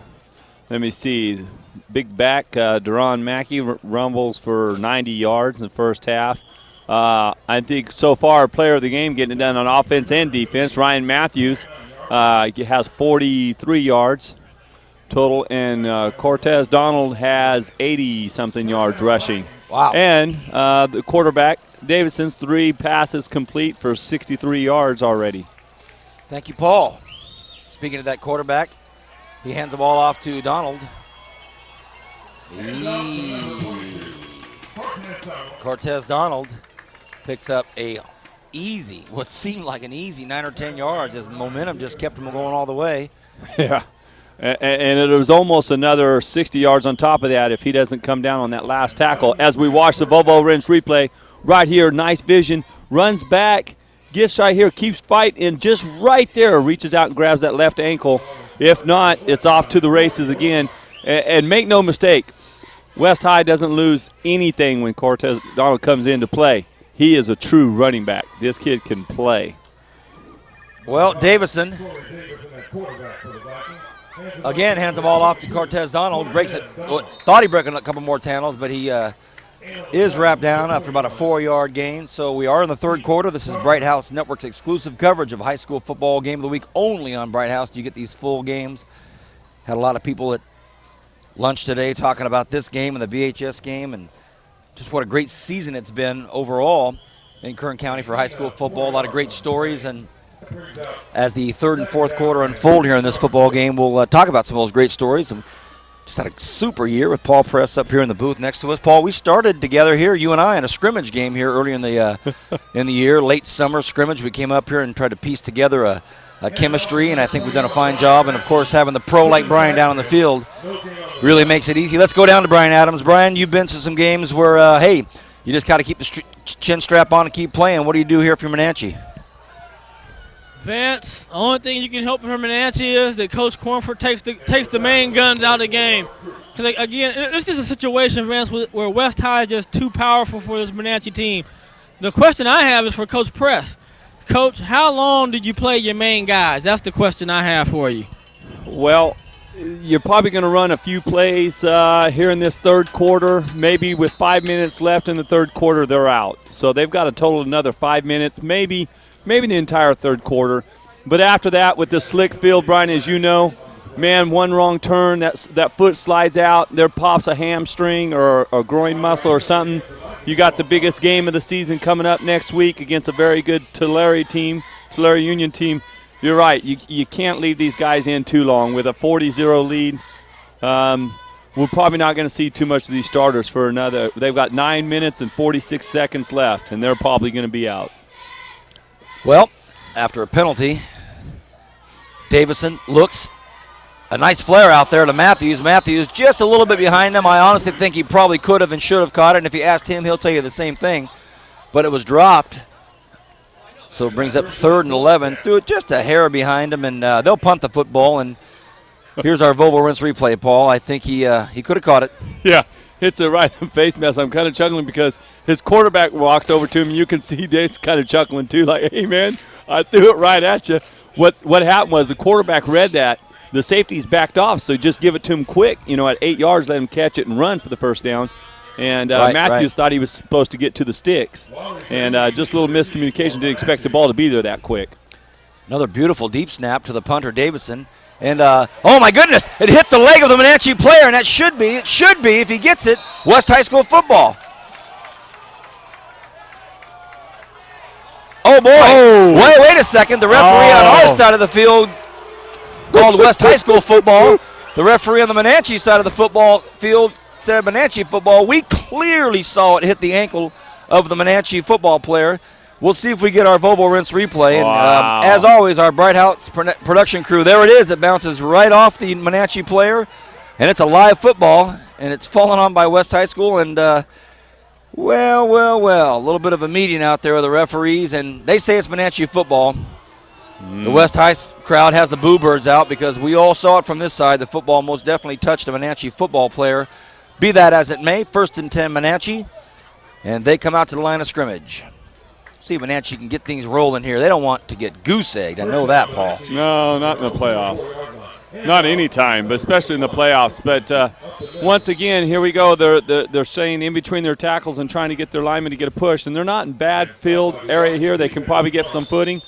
me see. Big back, Deron Mackey rumbles for 90 yards in the first half. I think so far, player of the game getting it done on offense and defense. Ryan Mathews has 43 yards total, and Cortez Donald has 80-something yards rushing. Wow. And the quarterback, Davidson's 3 passes complete for 63 yards already. Thank you, Paul. Speaking of that quarterback, he hands the ball off to Donald. Cortez Donald picks up what seemed like an easy 9 or 10 yards as momentum just kept him going all the way. Yeah, and it was almost another 60 yards on top of that if he doesn't come down on that last tackle. As we watch the Volvo Rents replay right here, nice vision, runs back, gets right here, keeps fighting, and just right there reaches out and grabs that left ankle. If not, it's off to the races again. And make no mistake, West High doesn't lose anything when Cortez Donald comes into play. He is a true running back. This kid can play. Well, Davidson again hands the ball off to Cortez Donald. Breaks it. Thought he broke a couple more tackles, but he is wrapped down after about a 4-yard gain. So we are in the third quarter. This is Bright House Network's exclusive coverage of high school football game of the week only on Bright House. You get these full games. Had a lot of people at lunch today talking about this game and the BHS game and just what a great season it's been overall in Kern County for high school football. A lot of great stories, and as the third and fourth quarter unfold here in this football game, we'll talk about some of those great stories. And just had a super year with Paul Press up here in the booth next to us. Paul, we started together here, you and I, in a scrimmage game here early in the year, late summer scrimmage. We came up here and tried to piece together a chemistry, and I think we've done a fine job. And, of course, having the pro like Brian down on the field really makes it easy. Let's go down to Brian Adams. Brian, you've been to some games where, hey, you just got to keep the chin strap on and keep playing. What do you do here for Monache? Vance, the only thing you can hope for Monache is that Coach Cornford takes the main guns out of the game. Because, again, this is a situation, Vance, where West High is just too powerful for this Monache team. The question I have is for Coach Press. Coach, how long did you play your main guys? That's the question I have for you. Well, you're probably going to run a few plays here in this third quarter. Maybe with 5 minutes left in the third quarter, they're out. So they've got a total of another 5 minutes, maybe the entire third quarter. But after that, with the slick field, Brian, as you know, man, one wrong turn, that foot slides out, there pops a hamstring or a groin muscle or something. You got the biggest game of the season coming up next week against a very good Tulare Union team. You're right. You can't leave these guys in too long. With a 40-0 lead, we're probably not going to see too much of these starters for another. They've got 9 minutes and 46 seconds left, and they're probably going to be out. Well, after a penalty, Davison looks. A nice flare out there to Mathews. Mathews just a little bit behind him. I honestly think he probably could have and should have caught it, and if you asked him, he'll tell you the same thing. But it was dropped. So it brings up 3rd and 11. Threw it just a hair behind him, and they'll punt the football. And here's our Volvo Rinse replay, Paul. I think he could have caught it. Yeah, hits it right in the face mask. I'm kind of chuckling because his quarterback walks over to him, and you can see Dave's kind of chuckling too, like, hey, man, I threw it right at you. What happened was the quarterback read that. The safeties backed off, so just give it to him quick. At 8 yards, let him catch it and run for the first down. And Mathews thought he was supposed to get to the sticks. And just a little miscommunication. Didn't expect the ball to be there that quick. Another beautiful deep snap to the punter, Davison. And, oh, my goodness, it hit the leg of the Monache player, and it should be, if he gets it, West High School football. Oh, boy. Oh. Wait a second. The referee on our side of the field called West High School football. The referee on the Monache side of the football field said Monache football. We clearly saw it hit the ankle of the Monache football player. We'll see if we get our Volvo Rinse replay. Wow. And as always, our Bright House production crew, there it is. It bounces right off the Monache player, and it's a live football, and it's fallen on by West High School. And, well, a little bit of a meeting out there with the referees, and they say it's Monache football. The West High crowd has the boo birds out because we all saw it from this side. The football most definitely touched a Monache football player. Be that as it may, 1st and 10 Monache, and they come out to the line of scrimmage. See if Monache can get things rolling here. They don't want to get goose-egged. I know that, Paul. No, not in the playoffs. Not any time, but especially in the playoffs. But once again, here we go. They're staying in between their tackles and trying to get their linemen to get a push. And they're not in bad field area here. They can probably get some footing.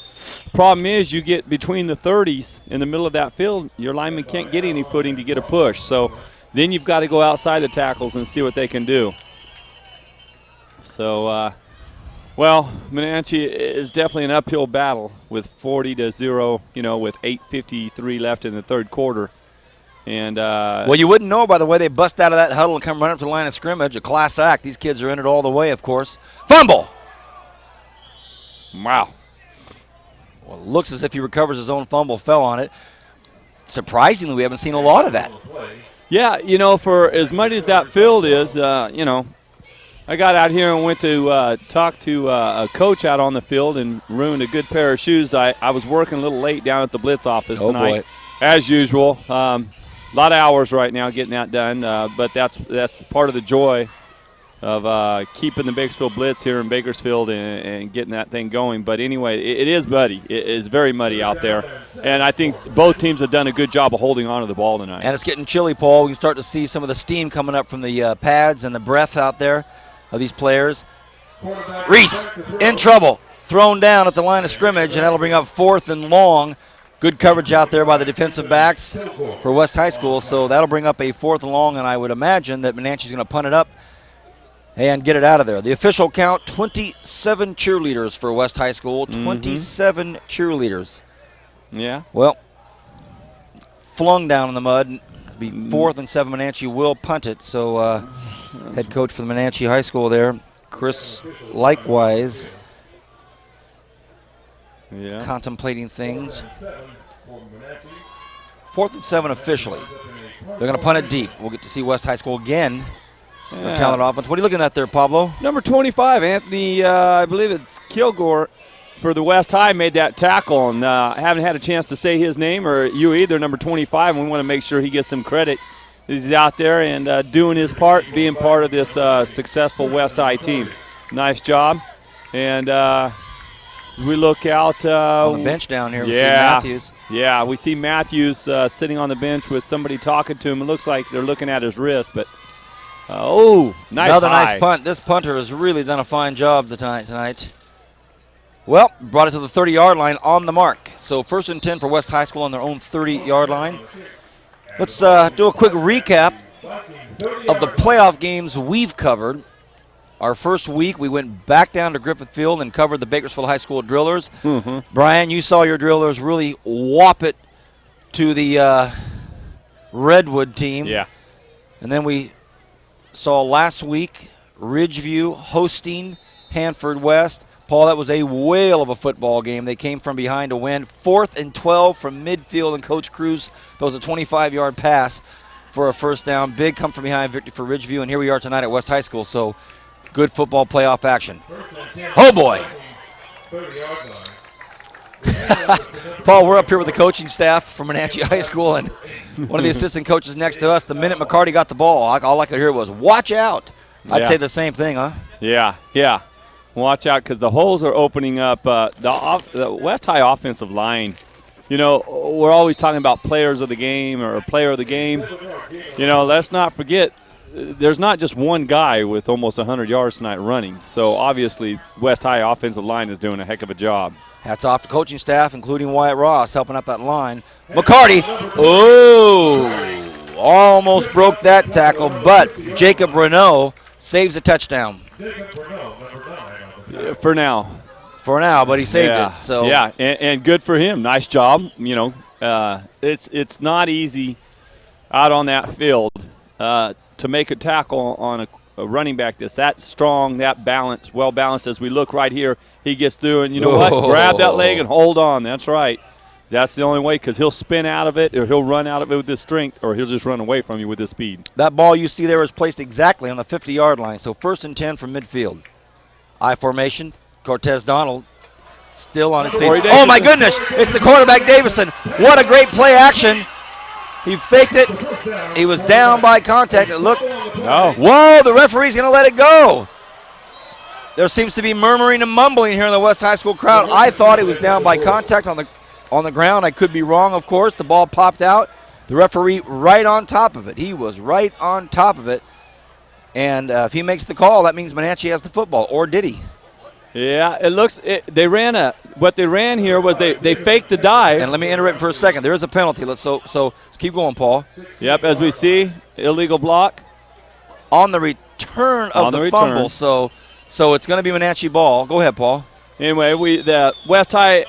Problem is, you get between the 30s in the middle of that field, your linemen can't get any footing to get a push. So then you've got to go outside the tackles and see what they can do. So, Monache is definitely an uphill battle with 40-0, with 8:53 left in the third quarter. And well, you wouldn't know by the way they bust out of that huddle and come run up to the line of scrimmage. A class act. These kids are in it all the way, of course. Fumble! Wow. Well, it looks as if he recovers his own fumble, fell on it. Surprisingly, we haven't seen a lot of that. Yeah, for as muddy as that field is, I got out here and went to talk to a coach out on the field and ruined a good pair of shoes. I was working a little late down at the Blitz office tonight, as usual. A lot of hours right now getting that done, but that's part of the joy of keeping the Bakersfield Blitz here in Bakersfield and getting that thing going. But anyway, it is muddy. It is very muddy out there. And I think both teams have done a good job of holding on to the ball tonight. And it's getting chilly, Paul. We can start to see some of the steam coming up from the pads and the breath out there of these players. Reese in trouble. Thrown down at the line of scrimmage, and that'll bring up 4th and long. Good coverage out there by the defensive backs for West High School. So that'll bring up a 4th and long, and I would imagine that Monache's going to punt it up and get it out of there. The official count, 27 cheerleaders for West High School. 27 cheerleaders. Yeah. Well, flung down in the mud. It'll be 4th and 7. Monache will punt it. So head coach for the Monache High School there, Chris, likewise contemplating things. 4th and 7 officially. They're going to punt it deep. We'll get to see West High School again. Talent offense. What are you looking at there, Pablo? Number 25, Anthony, I believe it's Kilgore for the West High made that tackle. And I haven't had a chance to say his name or you either, number 25. And we want to make sure he gets some credit. He's out there and doing his part, being part of this successful West High team. Nice job. And we look out on the bench down here. We see Mathews. Yeah, we see Mathews sitting on the bench with somebody talking to him. It looks like they're looking at his wrist, but nice another high. nice punt. This punter has really done a fine job tonight. Well, brought it to the 30-yard line on the mark. So 1st and 10 for West High School on their own 30-yard line. Let's do a quick recap of the playoff games we've covered. Our first week, we went back down to Griffith Field and covered the Bakersfield High School Drillers. Brian, you saw your Drillers really whop it to the Redwood team. Yeah. And then we saw last week Ridgeview hosting Hanford West. Paul, that was a whale of a football game. They came from behind to win. 4th and 12 from midfield, and Coach Cruz throws a 25-yard pass for a first down. Big come from behind victory for Ridgeview, and here we are tonight at West High School. So good football playoff action. Oh, boy. Paul, we're up here with the coaching staff from Monache High School, and one of the assistant coaches next to us. The minute McCarty got the ball, all I could hear was, watch out. I'd say the same thing, huh? Yeah. Watch out, because the holes are opening up. The West High offensive line, we're always talking about players of the game or player of the game. Let's not forget, there's not just one guy with almost 100 yards tonight running. So, obviously, West High offensive line is doing a heck of a job. Hats off to coaching staff, including Wyatt Ross, helping up that line. McCarty, almost broke that tackle, but Jacob Renault saves a touchdown. For now, but he saved it. So and good for him. Nice job. It's not easy out on that field to make a tackle on a running back that's that strong, that balanced, well balanced. As we look right here, he gets through, and what? Grab that leg and hold on. That's right. That's the only way, because he'll spin out of it, or he'll run out of it with his strength, or he'll just run away from you with his speed. That ball you see there is placed exactly on the 50-yard line. So 1st and 10 from midfield. I formation. Cortez Donald still on his feet. Oh, my goodness. It's the quarterback, Davison. What a great play action. He faked it. He was down by contact. Look. No. Whoa, the referee's going to let it go. There seems to be murmuring and mumbling here in the West High School crowd. I thought it was down by contact on the ground. I could be wrong, of course. The ball popped out. The referee right on top of it. He was right on top of it. And if he makes the call, that means Monache has the football. Or did he? Yeah, what they ran here was they faked the dive. And let me interrupt for a second. There is a penalty. So keep going, Paul. Yep, as we see, illegal block. On the return of the fumble. So it's going to be Monache ball. Go ahead, Paul. Anyway, the West High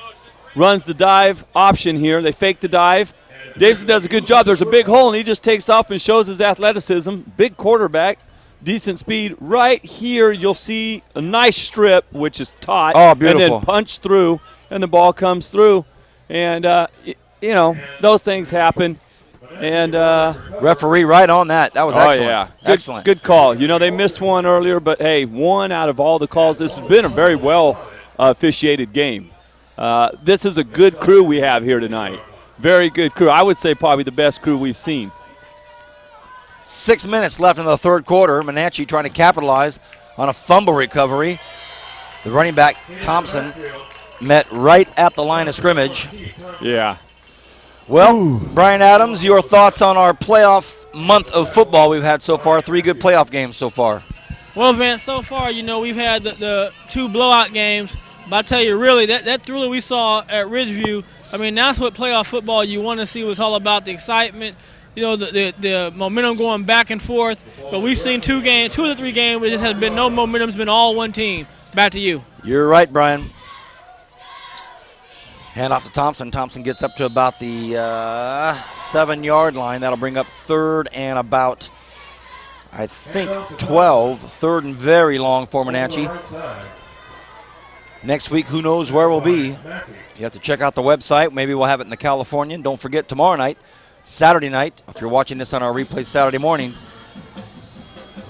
runs the dive option here. They fake the dive. Davison does a good job. There's a big hole, and he just takes off and shows his athleticism. Big quarterback. Decent speed. Right here, you'll see a nice strip, which is taut. Oh, beautiful. And then punch through, and the ball comes through. And, those things happen. And referee right on that. That was excellent. Yeah. Excellent. Good call. They missed one earlier, but, hey, one out of all the calls. This has been a very well officiated game. This is a good crew we have here tonight. Very good crew. I would say probably the best crew we've seen. 6 minutes left in the third quarter. Monache trying to capitalize on a fumble recovery. The running back, Thompson, met right at the line of scrimmage. Yeah. Well, Brian Adams, your thoughts on our playoff month of football we've had so far? 3 good playoff games so far. Well, Vince, so far, we've had the 2 blowout games. But I tell you, really, that thriller we saw at Ridgeview, that's what playoff football you want to see. Was all about the excitement, the momentum going back and forth. But we've seen 2 of the 3 games where there just has been no momentum. It's been all one team. Back to you. You're right, Brian. Hand off to Thompson. Thompson gets up to about the 7-yard line. That'll bring up 3rd and about, I think, 12. 3rd and very long for Monache. Next week, who knows where we'll be. You have to check out the website. Maybe we'll have it in the Californian. Don't forget, tomorrow night, Saturday night, if you're watching this on our replay Saturday morning,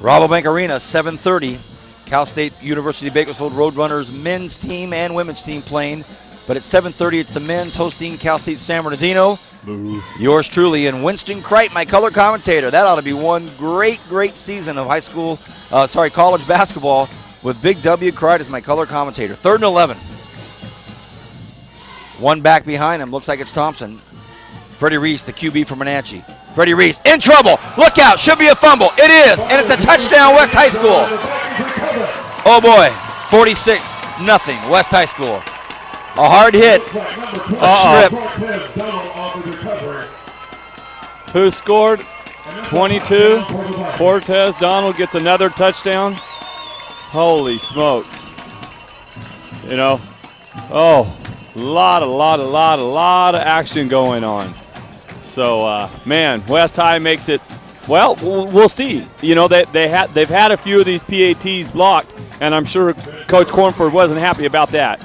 Rabobank Arena, 7:30. Cal State University Bakersfield Roadrunners men's team and women's team playing. But at 7:30, it's the men's hosting Cal State San Bernardino. Boo. Yours truly and Winston Cripe, my color commentator. That ought to be one great season of college basketball with Big W Cried as my color commentator. 3rd and 11. One back behind him. Looks like it's Thompson. Freddie Reese, the QB for Monache. Freddie Reese in trouble. Look out. Should be a fumble. It is. And it's a touchdown, West High School. Oh, boy. 46-0, West High School. A hard hit. A strip. Who scored? 22. Cortez Donald gets another touchdown. Holy smokes. You know, a lot of action going on. So, man, West High makes it, well, we'll see. You know, they've had a few of these PATs blocked, and I'm sure Coach Cornford wasn't happy about that.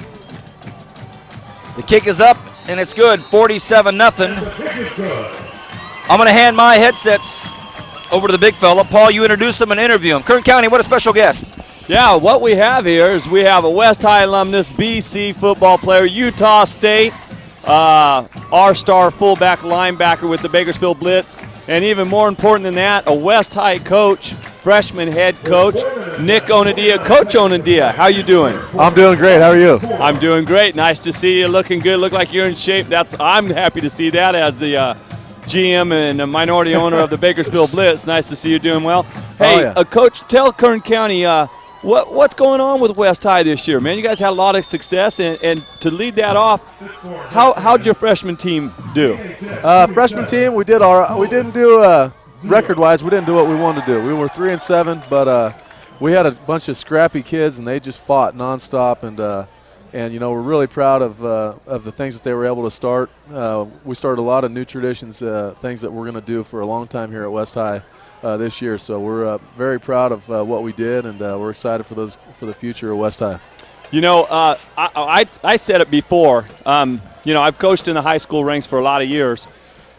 The kick is up, and it's good, 47-0. I'm going to hand my headsets over to the big fella. Paul, you introduce them and interview them. Kern County, what a special guest. Yeah, what we have here is we have a West High alumnus, BC football player, Utah State, R-star fullback linebacker with the Bakersfield Blitz, and even more important than that, a West High coach, freshman head coach, Nick Onadia. Coach Onadia, how you doing? I'm doing great. How are you? I'm doing great. Nice to see you. Looking good. Look like you're in shape. I'm happy to see that as the GM and a minority owner of the Bakersfield Blitz. Nice to see you doing well. Hey, Coach, tell Kern County what's going on with West High this year, man. You guys had a lot of success, and to lead that off, how'd your freshman team do? Freshman team, we did we didn't do record-wise. We didn't do what we wanted to do. We were 3-7, but we had a bunch of scrappy kids, and they just fought nonstop. And you know, we're really proud of the things that they were able to start. We started a lot of new traditions, things that we're going to do for a long time here at West High this year. So we're very proud of what we did, and we're excited for the future of West High. You know, I said it before. You know, I've coached in the high school ranks for a lot of years.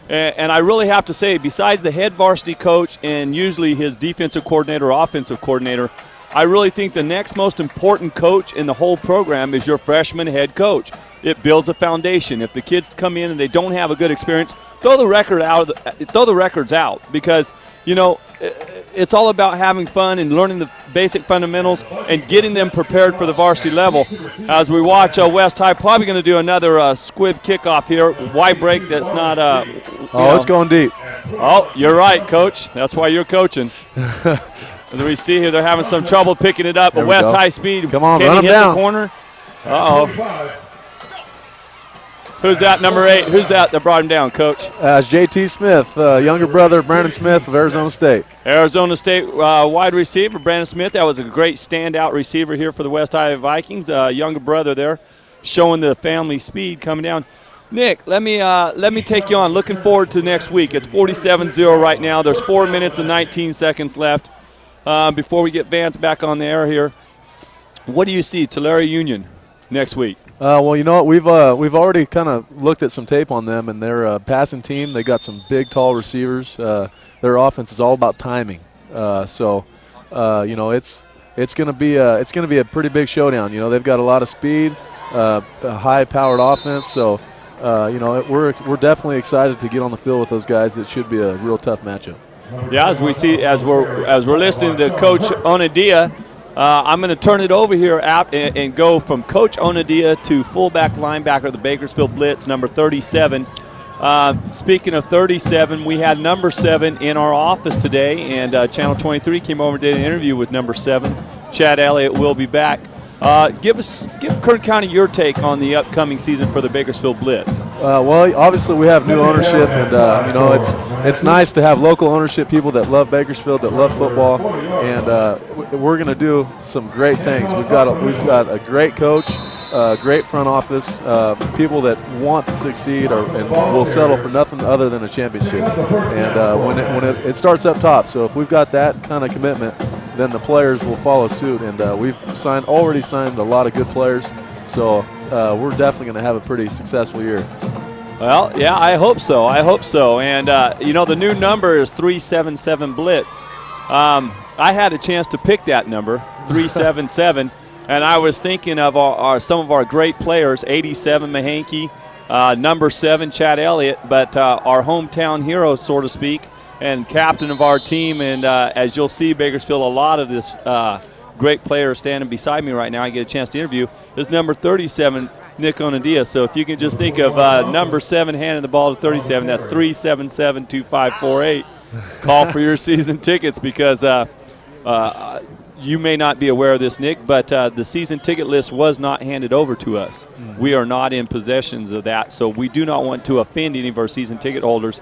And I really have to say, besides the head varsity coach and usually his defensive coordinator or offensive coordinator, I really think the next most important coach in the whole program is your freshman head coach. It builds a foundation. If the kids come in and they don't have a good experience, throw the records out, because, you know, it's all about having fun and learning the basic fundamentals and getting them prepared for the varsity level. As we watch West High probably going to do another squib kickoff here. Why break? That's not it's going deep. Oh, you're right, Coach. That's why you're coaching. And we see here they're having some trouble picking it up. But West High speed. Come on, can run he him hit down. The corner? Uh-oh. Who's that, number 8? Who's that brought him down, Coach? It's J.T. Smith, younger brother of Brandon Smith of Arizona State. Arizona State wide receiver, Brandon Smith. That was a great standout receiver here for the West High Vikings. Younger brother there, showing the family speed coming down. Nick, let me take you on. Looking forward to next week. It's 47-0 right now. There's 4 minutes and 19 seconds left before we get Vance back on the air here. What do you see, Tulare Union, next week? Well, you know what, we've already kind of looked at some tape on them, and they're a passing team. They got some big, tall receivers. Their offense is all about timing. So you know, it's going to be a pretty big showdown. You know, they've got a lot of speed, a high-powered offense. So you know, we're definitely excited to get on the field with those guys. It should be a real tough matchup. Yeah, as we're listening to Coach Onadia. I'm going to turn it over here and go from Coach Onadia to fullback linebacker of the Bakersfield Blitz, number 37. Speaking of 37, we had number 7 in our office today, and Channel 23 came over and did an interview with number 7. Chad Elliott will be back. Give Kern County your take on the upcoming season for the Bakersfield Blitz. Well, obviously we have new ownership, and you know, it's nice to have local ownership, people that love Bakersfield, that love football, and we're going to do some great things. We've got a great coach, great front office, people that want to succeed and will settle for nothing other than a championship. And when it starts up top, so if we've got that kind of commitment, then the players will follow suit. And we've already signed a lot of good players, so we're definitely going to have a pretty successful year. Well, yeah, I hope so. And, you know, the new number is 377 Blitz. I had a chance to pick that number, 377, and I was thinking of some of our great players, 87 Mahanke, number 7 Chad Elliott, but our hometown hero, so to speak, and captain of our team. And as you'll see, Bakersfield, a lot of this great player standing beside me right now, I get a chance to interview, is number 37, Nick Onandia. So if you can just think of number 7 handing the ball to 37, that's 377-2548. Call for your season tickets because you may not be aware of this, Nick, but the season ticket list was not handed over to us. We are not in possessions of that, so we do not want to offend any of our season ticket holders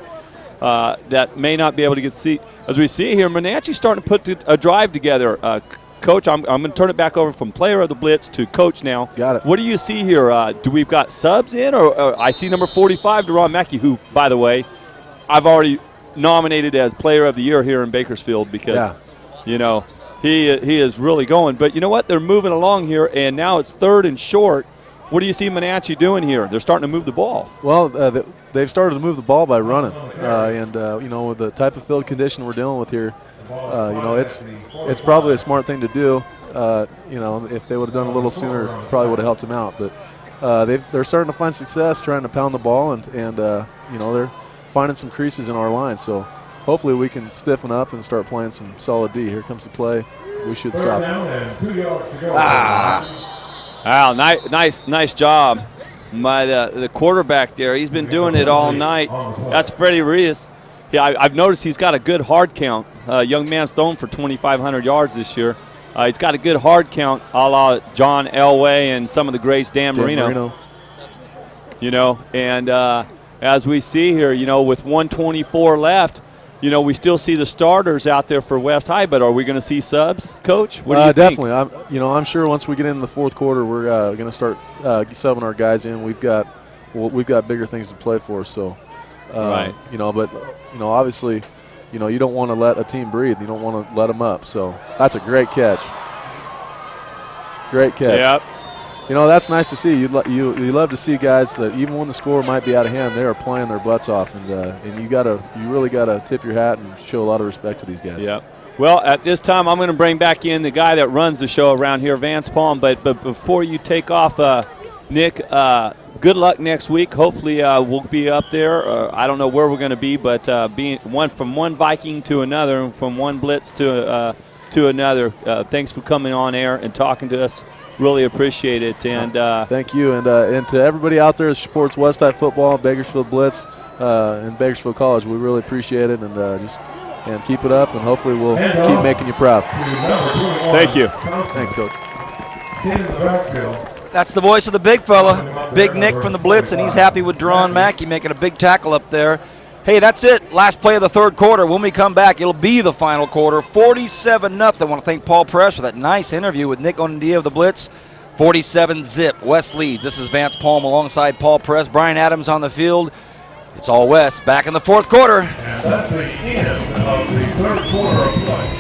that may not be able to get a seat. As we see here, Monache's starting to put a drive together. Coach, I'm going to turn it back over from player of the blitz to coach now. Got it. What do you see here? Do we've got subs in, or I see number 45, Deron Mackey, who, by the way, I've already nominated as player of the year here in Bakersfield because, you know, he is really going. But you know what? They're moving along here, and now it's 3rd and short. What do you see Monache doing here? They're starting to move the ball. Well, they've started to move the ball by running, and you know, with the type of field condition we're dealing with here, you know, it's probably a smart thing to do. You know, if they would have done a little sooner, probably would have helped them out. But they're starting to find success trying to pound the ball, and you know, they're finding some creases in our line. So hopefully we can stiffen up and start playing some solid D. Here comes the play. We should stop. Wow, nice job by the quarterback there. He's been doing it all night. That's Freddie Reyes. Yeah, I've noticed he's got a good hard count. Young man's thrown for 2,500 yards this year. He's got a good hard count, a la John Elway and some of the greats, Dan Marino. You know, and as we see here, you know, with 1:24 left, you know, we still see the starters out there for West High, but are we going to see subs, Coach? What do you think? Definitely. I'm sure once we get into the fourth quarter, we're going to start subbing our guys in. We've got bigger things to play for. So, right. You know, but you know, obviously, you know, you don't want to let a team breathe. You don't want to let them up. So that's a great catch. Great catch. Yep. You know, that's nice to see. You love to see guys that even when the score might be out of hand, they are playing their butts off, and you really gotta tip your hat and show a lot of respect to these guys. Yeah. Well, at this time, I'm going to bring back in the guy that runs the show around here, Vance Palm. But before you take off, Nick, good luck next week. Hopefully, we'll be up there. I don't know where we're going to be, but being from one Viking to another, and from one Blitz to another. Thanks for coming on air and talking to us. Really appreciate it, and thank you, and to everybody out there that supports West High football, Bakersfield Blitz, and Bakersfield College. We really appreciate it, and and keep it up, and hopefully we'll keep making you proud. Thank you. Thanks, Coach. That's the voice of the big fella, Big Nick from the Blitz, and he's happy with Deron Mackey making a big tackle up there. Hey, that's it. Last play of the third quarter. When we come back, it'll be the final quarter. 47-0. I want to thank Paul Press for that nice interview with Nick Onandia of the Blitz. 47-0. West leads. This is Vance Palm alongside Paul Press. Brian Adams on the field. It's all West. Back in the fourth quarter. And that's the end of the third quarter of play.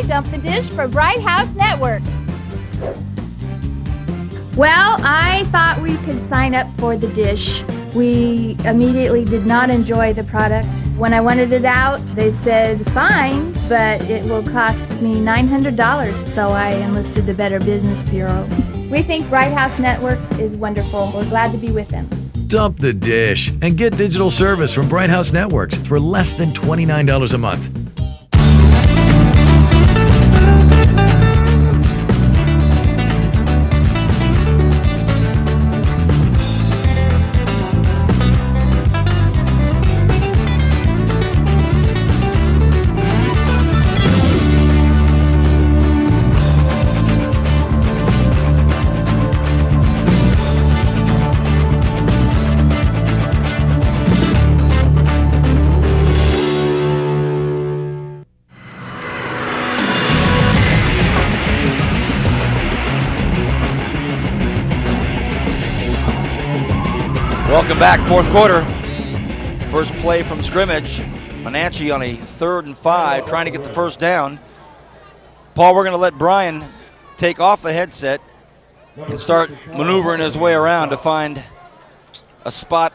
Dump the dish for Bright House Networks. Well, I thought we could sign up for the dish. We immediately did not enjoy the product. When I wanted it out, they said, fine, but it will cost me $900, so I enlisted the Better Business Bureau. We think Bright House Networks is wonderful. We're glad to be with them. Dump the dish and get digital service from Bright House Networks for less than $29 a month. Welcome back, fourth quarter. First play from scrimmage. Monache on a 3rd and 5, trying to get the first down. Paul, we're going to let Brian take off the headset and start maneuvering his way around to find a spot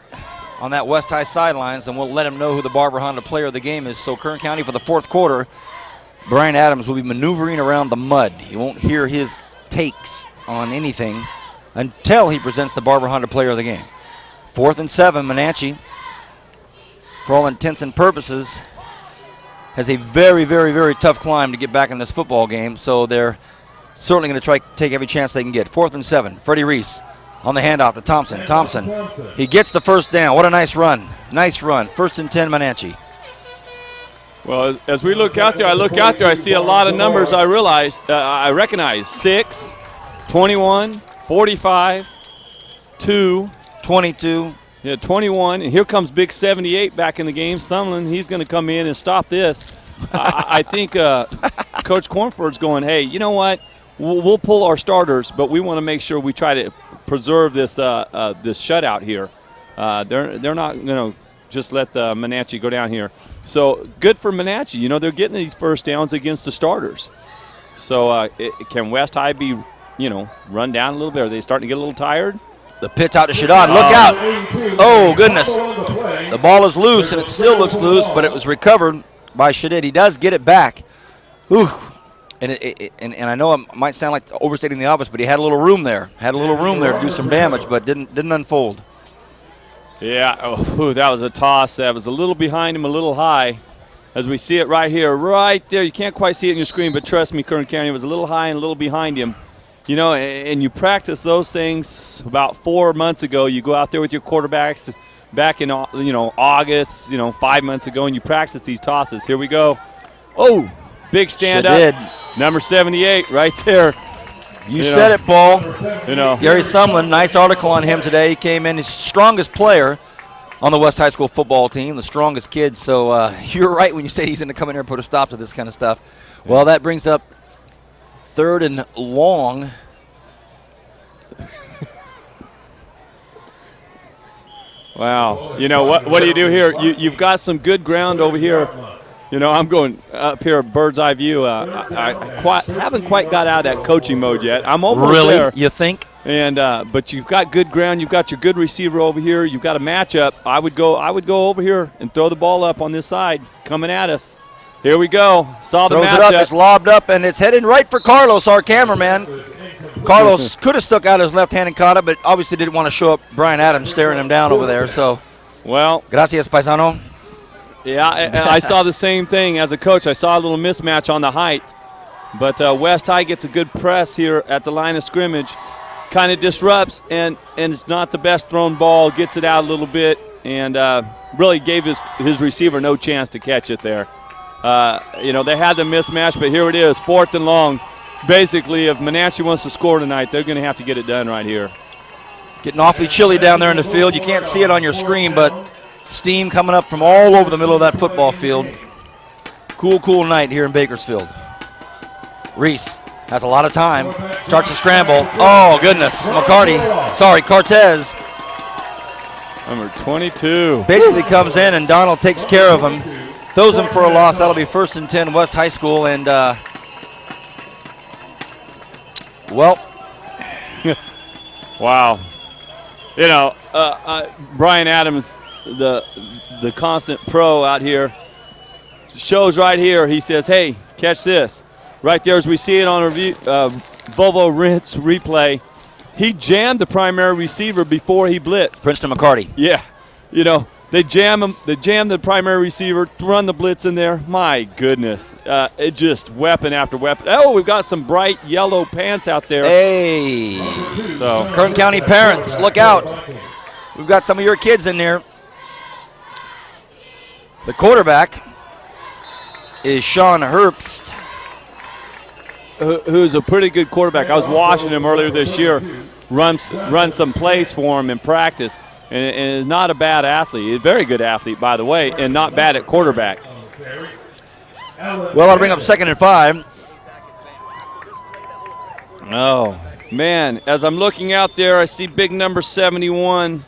on that West High sidelines, and we'll let him know who the Barber Honda player of the game is. So Kern County for the fourth quarter, Brian Adams will be maneuvering around the mud. You won't hear his takes on anything until he presents the Barber Honda player of the game. 4th and 7, Monache, for all intents and purposes, has a very, very, very tough climb to get back in this football game, so they're certainly going to try to take every chance they can get. 4th and 7, Freddie Reese on the handoff to Thompson. Thompson, he gets the first down. What a nice run. Nice run. 1st and 10, Monache. Well, as we look out there, I see a lot of numbers I recognize. 6, 21, 45, 2, 22. Yeah, 21, and here comes Big 78 back in the game. Sumlin, he's going to come in and stop this. I think Coach Cornford's going, hey, you know what? We'll pull our starters, but we want to make sure we try to preserve this this shutout here. They're not going to just let the Monache go down here. So good for Monache. You know, they're getting these first downs against the starters. So can West High be, run down a little bit? Are they starting to get a little tired? The pitch out to Shadad. Look out. Oh, goodness. The ball is loose, and it still looks loose, but it was recovered by Shadid. He does get it back. Ooh. And I know it might sound like overstating the obvious, but he had a little room there. Had a little room there to do some damage, but didn't unfold. Yeah, that was a toss. That was a little behind him, a little high. As we see it right here, right there. You can't quite see it in your screen, but trust me, Kern County, it was a little high and a little behind him. And you practice those things about 4 months ago. You go out there with your quarterbacks back in, August, 5 months ago, and you practice these tosses. Here we go. Oh, big stand up. Number 78 right there. You said it, Paul. Gary Sumlin, nice article on him today. He came in his strongest player on the West High School football team, the strongest kid. So you're right when you say he's going to come in here and put a stop to this kind of stuff. Well, that brings up 3rd and long. Wow. What do you do here? You've got some good ground over here. I'm going up here, bird's eye view. I haven't quite got out of that coaching mode yet. I'm almost there. You think? And but you've got good ground. You've got your good receiver over here. You've got a matchup. I would go over here and throw the ball up on this side, coming at us. Here we go. Saw the matchup. Throws it up. It's lobbed up, and it's heading right for Carlos, our cameraman. Carlos could have stuck out his left hand and caught it, but obviously didn't want to show up Brian Adams staring him down over there. So, gracias, paisano. Yeah, I saw the same thing as a coach. I saw a little mismatch on the height. But West High gets a good press here at the line of scrimmage. Kind of disrupts, and it's not the best thrown ball. Gets it out a little bit, and really gave his receiver no chance to catch it there. They had the mismatch, but here it is, 4th and long. Basically, if Monache wants to score tonight, they're going to have to get it done right here. Getting awfully chilly down there in the field. You can't see it on your screen, but steam coming up from all over the middle of that football field. Cool night here in Bakersfield. Reese has a lot of time. Starts to scramble. Oh, goodness. Cortez. Number 22. Basically comes in, and Donald takes care of him. Throws him for a loss. That'll be 1st and 10, West High School. And, wow. Brian Adams, the constant pro out here, shows right here. He says, hey, catch this. Right there as we see it on Volvo Rents replay, he jammed the primary receiver before he blitzed. Princeton McCarty. Yeah. They jam him. They jam the primary receiver, run the blitz in there. My goodness. It just weapon after weapon. Oh, we've got some bright yellow pants out there. Hey. So Kern County parents, look out. We've got some of your kids in there. The quarterback is Sean Herbst, who's a pretty good quarterback. I was watching him earlier this year run some plays for him in practice. And is not a bad athlete. He's a very good athlete, by the way, and not bad at quarterback. Well, I'll bring up 2nd and 5. Oh, man. As I'm looking out there, I see big number 71.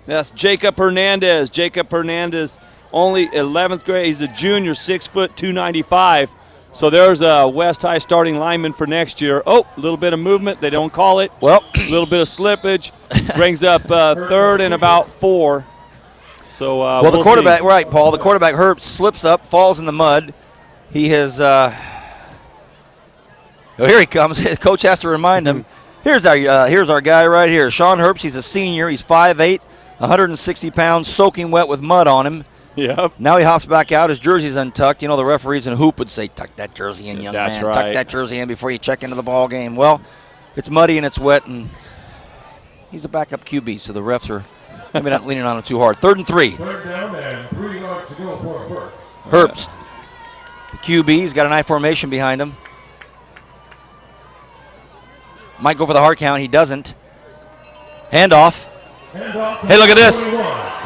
That's Jacob Hernandez. Jacob Hernandez, only 11th grade. He's a junior, 6 foot, 295. So there's a West High starting lineman for next year. Oh, a little bit of movement. They don't call it. Well, a little bit of slippage. Brings up 3rd and about 4. So well, the quarterback, right, Paul, the quarterback, Herbst, slips up, falls in the mud. He has, oh, here he comes. Coach has to remind him. Here's our guy right here, Sean Herbst. He's a senior. He's 5'8", 160 pounds, soaking wet with mud on him. Yep. Now he hops back out. His jersey's untucked. You know, the referees in hoop would say, tuck that jersey in, young man. Right. Tuck that jersey in before you check into the ball game. Well, it's muddy and it's wet, and he's a backup QB, so the refs are maybe not leaning on him too hard. 3rd and 3. Third down and 3 yards to go for first. Herbst, the QB, he's got an I formation behind him. Might go for the hard count. He doesn't. Handoff. Hey, look at this.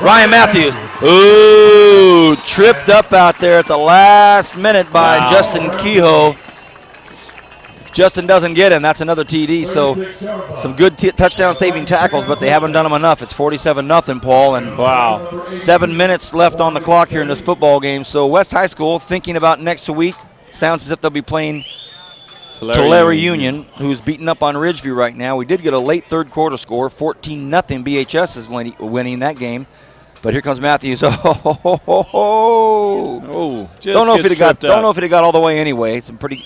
Ryan Mathews. Ooh, tripped up out there at the last minute by Justin Kehoe. If Justin doesn't get him, that's another TD. So some good touchdown saving tackles, but they haven't done them enough. It's 47-0, Paul, and 7 minutes left on the clock here in this football game. So West High School thinking about next week. Sounds as if they'll be playing Tulare Union, who's beating up on Ridgeview right now. We did get a late third quarter score, 14-0. BHS is winning that game. But here comes Mathews. Don't know if it got all the way anyway. Some pretty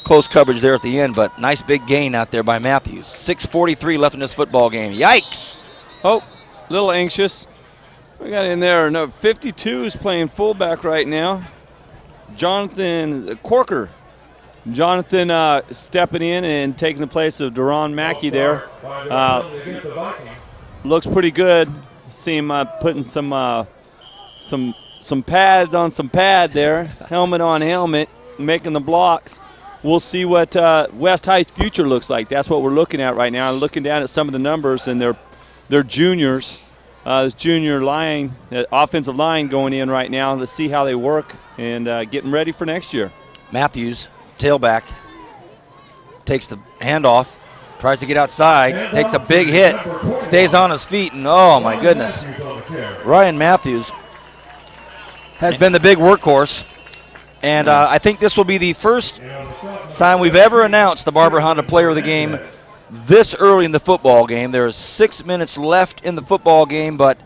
close coverage there at the end, but nice big gain out there by Mathews. 6:43 left in this football game. Yikes! Oh, a little anxious. We got in there. No, 52 is playing fullback right now. Jonathan Corker. Jonathan stepping in and taking the place of Deron Mackey there. Looks pretty good. See him putting some pads on some pad there, helmet on helmet, making the blocks. We'll see what West High's future looks like. That's what we're looking at right now. Looking down at some of the numbers, and they're juniors. This junior line, offensive line going in right now. Let's see how they work and getting ready for next year. Mathews, tailback, takes the handoff, tries to get outside, takes a big hit, stays on his feet, and oh my goodness. Ryan Mathews has been the big workhorse, and I think this will be the first time we've ever announced the Barber Honda Player of the Game this early in the football game. There is 6 minutes left in the football game, but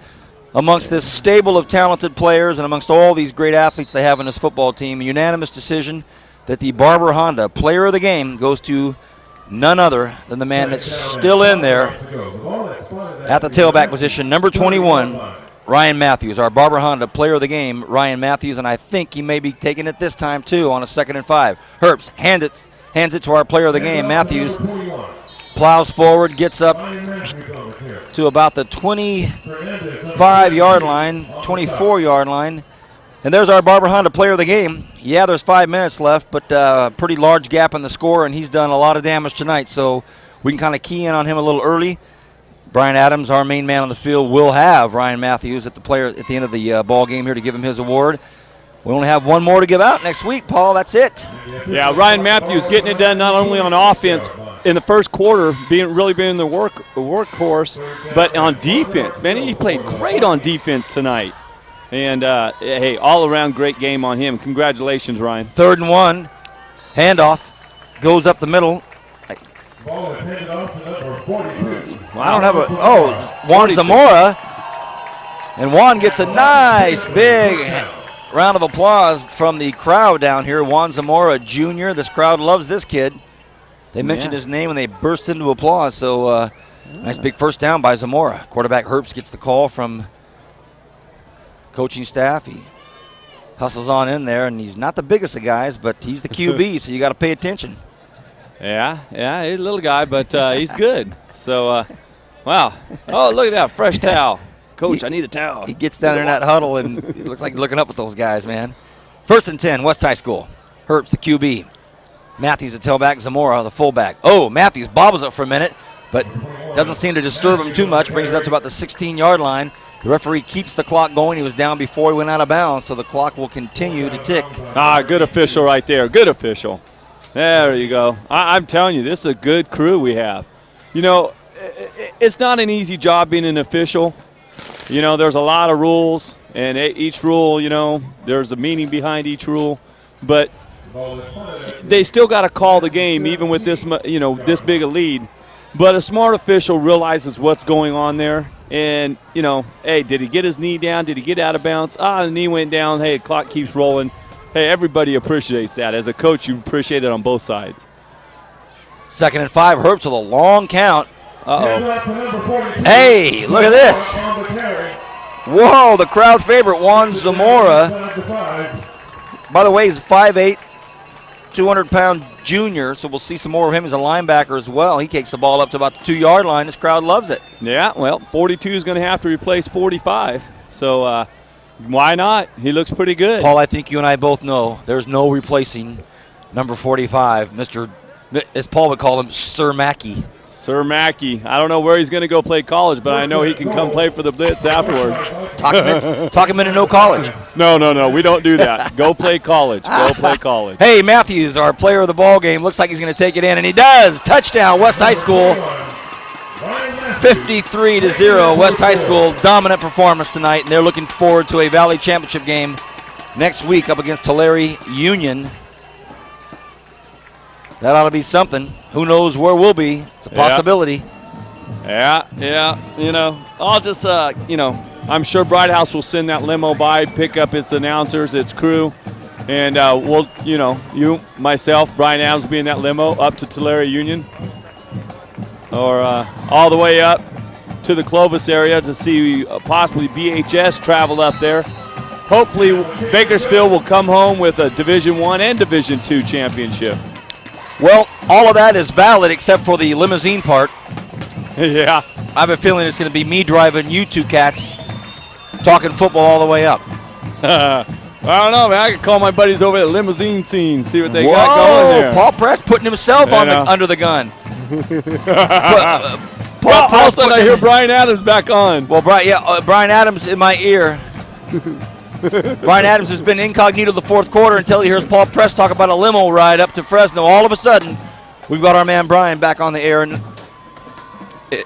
amongst this stable of talented players and amongst all these great athletes they have in this football team, a unanimous decision that the Barber Honda Player of the Game goes to none other than the man that's still in there at the tailback position, number 21, Ryan Mathews. Our Barber Honda Player of the Game, Ryan Mathews, and I think he may be taking it this time too on a 2nd and 5. Herbst hands it to our Player of the Game. Mathews plows forward, gets up to about the 25-yard line, 24-yard line. And there's our Barber Honda Player of the Game. Yeah, there's 5 minutes left, but a pretty large gap in the score, and he's done a lot of damage tonight. So we can kind of key in on him a little early. Brian Adams, our main man on the field, will have Ryan Mathews at the end of the ball game here to give him his award. We only have one more to give out next week, Paul. That's it. Yeah, Ryan Mathews getting it done not only on offense in the first quarter, being the workhorse, but on defense. Man, he played great on defense tonight. And, hey, all-around great game on him. Congratulations, Ryan. 3rd and 1. Handoff. Goes up the middle. Ball is handed off to number 42. I don't have a – oh, Juan Zamora. And Juan gets a nice big round of applause from the crowd down here. Juan Zamora Jr. This crowd loves this kid. They mentioned his name and they burst into applause. So, nice big first down by Zamora. Quarterback Herbst gets the call from – coaching staff. He hustles on in there, and he's not the biggest of guys, but he's the QB, so you got to pay attention. Yeah, he's a little guy, but he's good. So, wow. Oh, look at that, fresh towel. Coach, I need a towel. He gets down there in that huddle, and it looks like looking up at those guys, man. 1st and 10, West High School. Herbst, the QB. Mathews, the tailback. Zamora, the fullback. Oh, Mathews bobbles it for a minute, but doesn't seem to disturb him too much. Brings it up to about the 16-yard line. The referee keeps the clock going. He was down before he went out of bounds, so the clock will continue to tick. Good official right there. Good official. There you go. I'm telling you, this is a good crew we have. You know, it's not an easy job being an official. You know, there's a lot of rules, and each rule, you know, there's a meaning behind each rule. But they still got to call the game, even with this, you know, this big a lead. But a smart official realizes what's going on there, And, you know, hey, did he get his knee down? Did he get out of bounds? The knee went down. Hey, the clock keeps rolling. Hey, everybody appreciates that. As a coach, you appreciate it on both sides. 2nd and 5. Herbst with a long count. Uh-oh. Hey, look at this. Whoa, the crowd favorite, Juan Zamora. By the way, he's 5'8", 200-pound junior, so we'll see some more of him as a linebacker as well. He takes the ball up to about the 2-yard line. This crowd loves it. Yeah, well, 42 is going to have to replace 45. So why not? He looks pretty good. Paul, I think you and I both know there's no replacing number 45, as Paul would call him, Sir Mackey. Sir Mackey. I don't know where he's going to go play college, but I know he can come play for the Blitz afterwards. Talk him into no college. No. We don't do that. Go play college. Go play college. Hey, Mathews, our player of the ball game, looks like he's going to take it in, and he does. Touchdown, West High School. 53-0. West High School, dominant performance tonight, and they're looking forward to a Valley Championship game next week up against Tulare Union. That ought to be something. Who knows where we'll be? It's a possibility. Yeah. You know, I'll just, I'm sure Bright House will send that limo by, pick up its announcers, its crew, and we'll, you, myself, Brian Adams will be in that limo up to Tulare Union or all the way up to the Clovis area to see possibly BHS travel up there. Hopefully Bakersfield will come home with a Division I and Division II championship. Well, all of that is valid except for the limousine part. Yeah. I have a feeling it's going to be me driving you two cats talking football all the way up. I don't know, man. I could call my buddies over at the limousine scene, see what they got going there. Paul Press putting himself under the gun. Paul all of a sudden I hear Brian Adams back on. Well, Brian Adams in my ear. Brian Adams has been incognito the fourth quarter until he hears Paul Press talk about a limo ride up to Fresno. All of a sudden, we've got our man Brian back on the air. And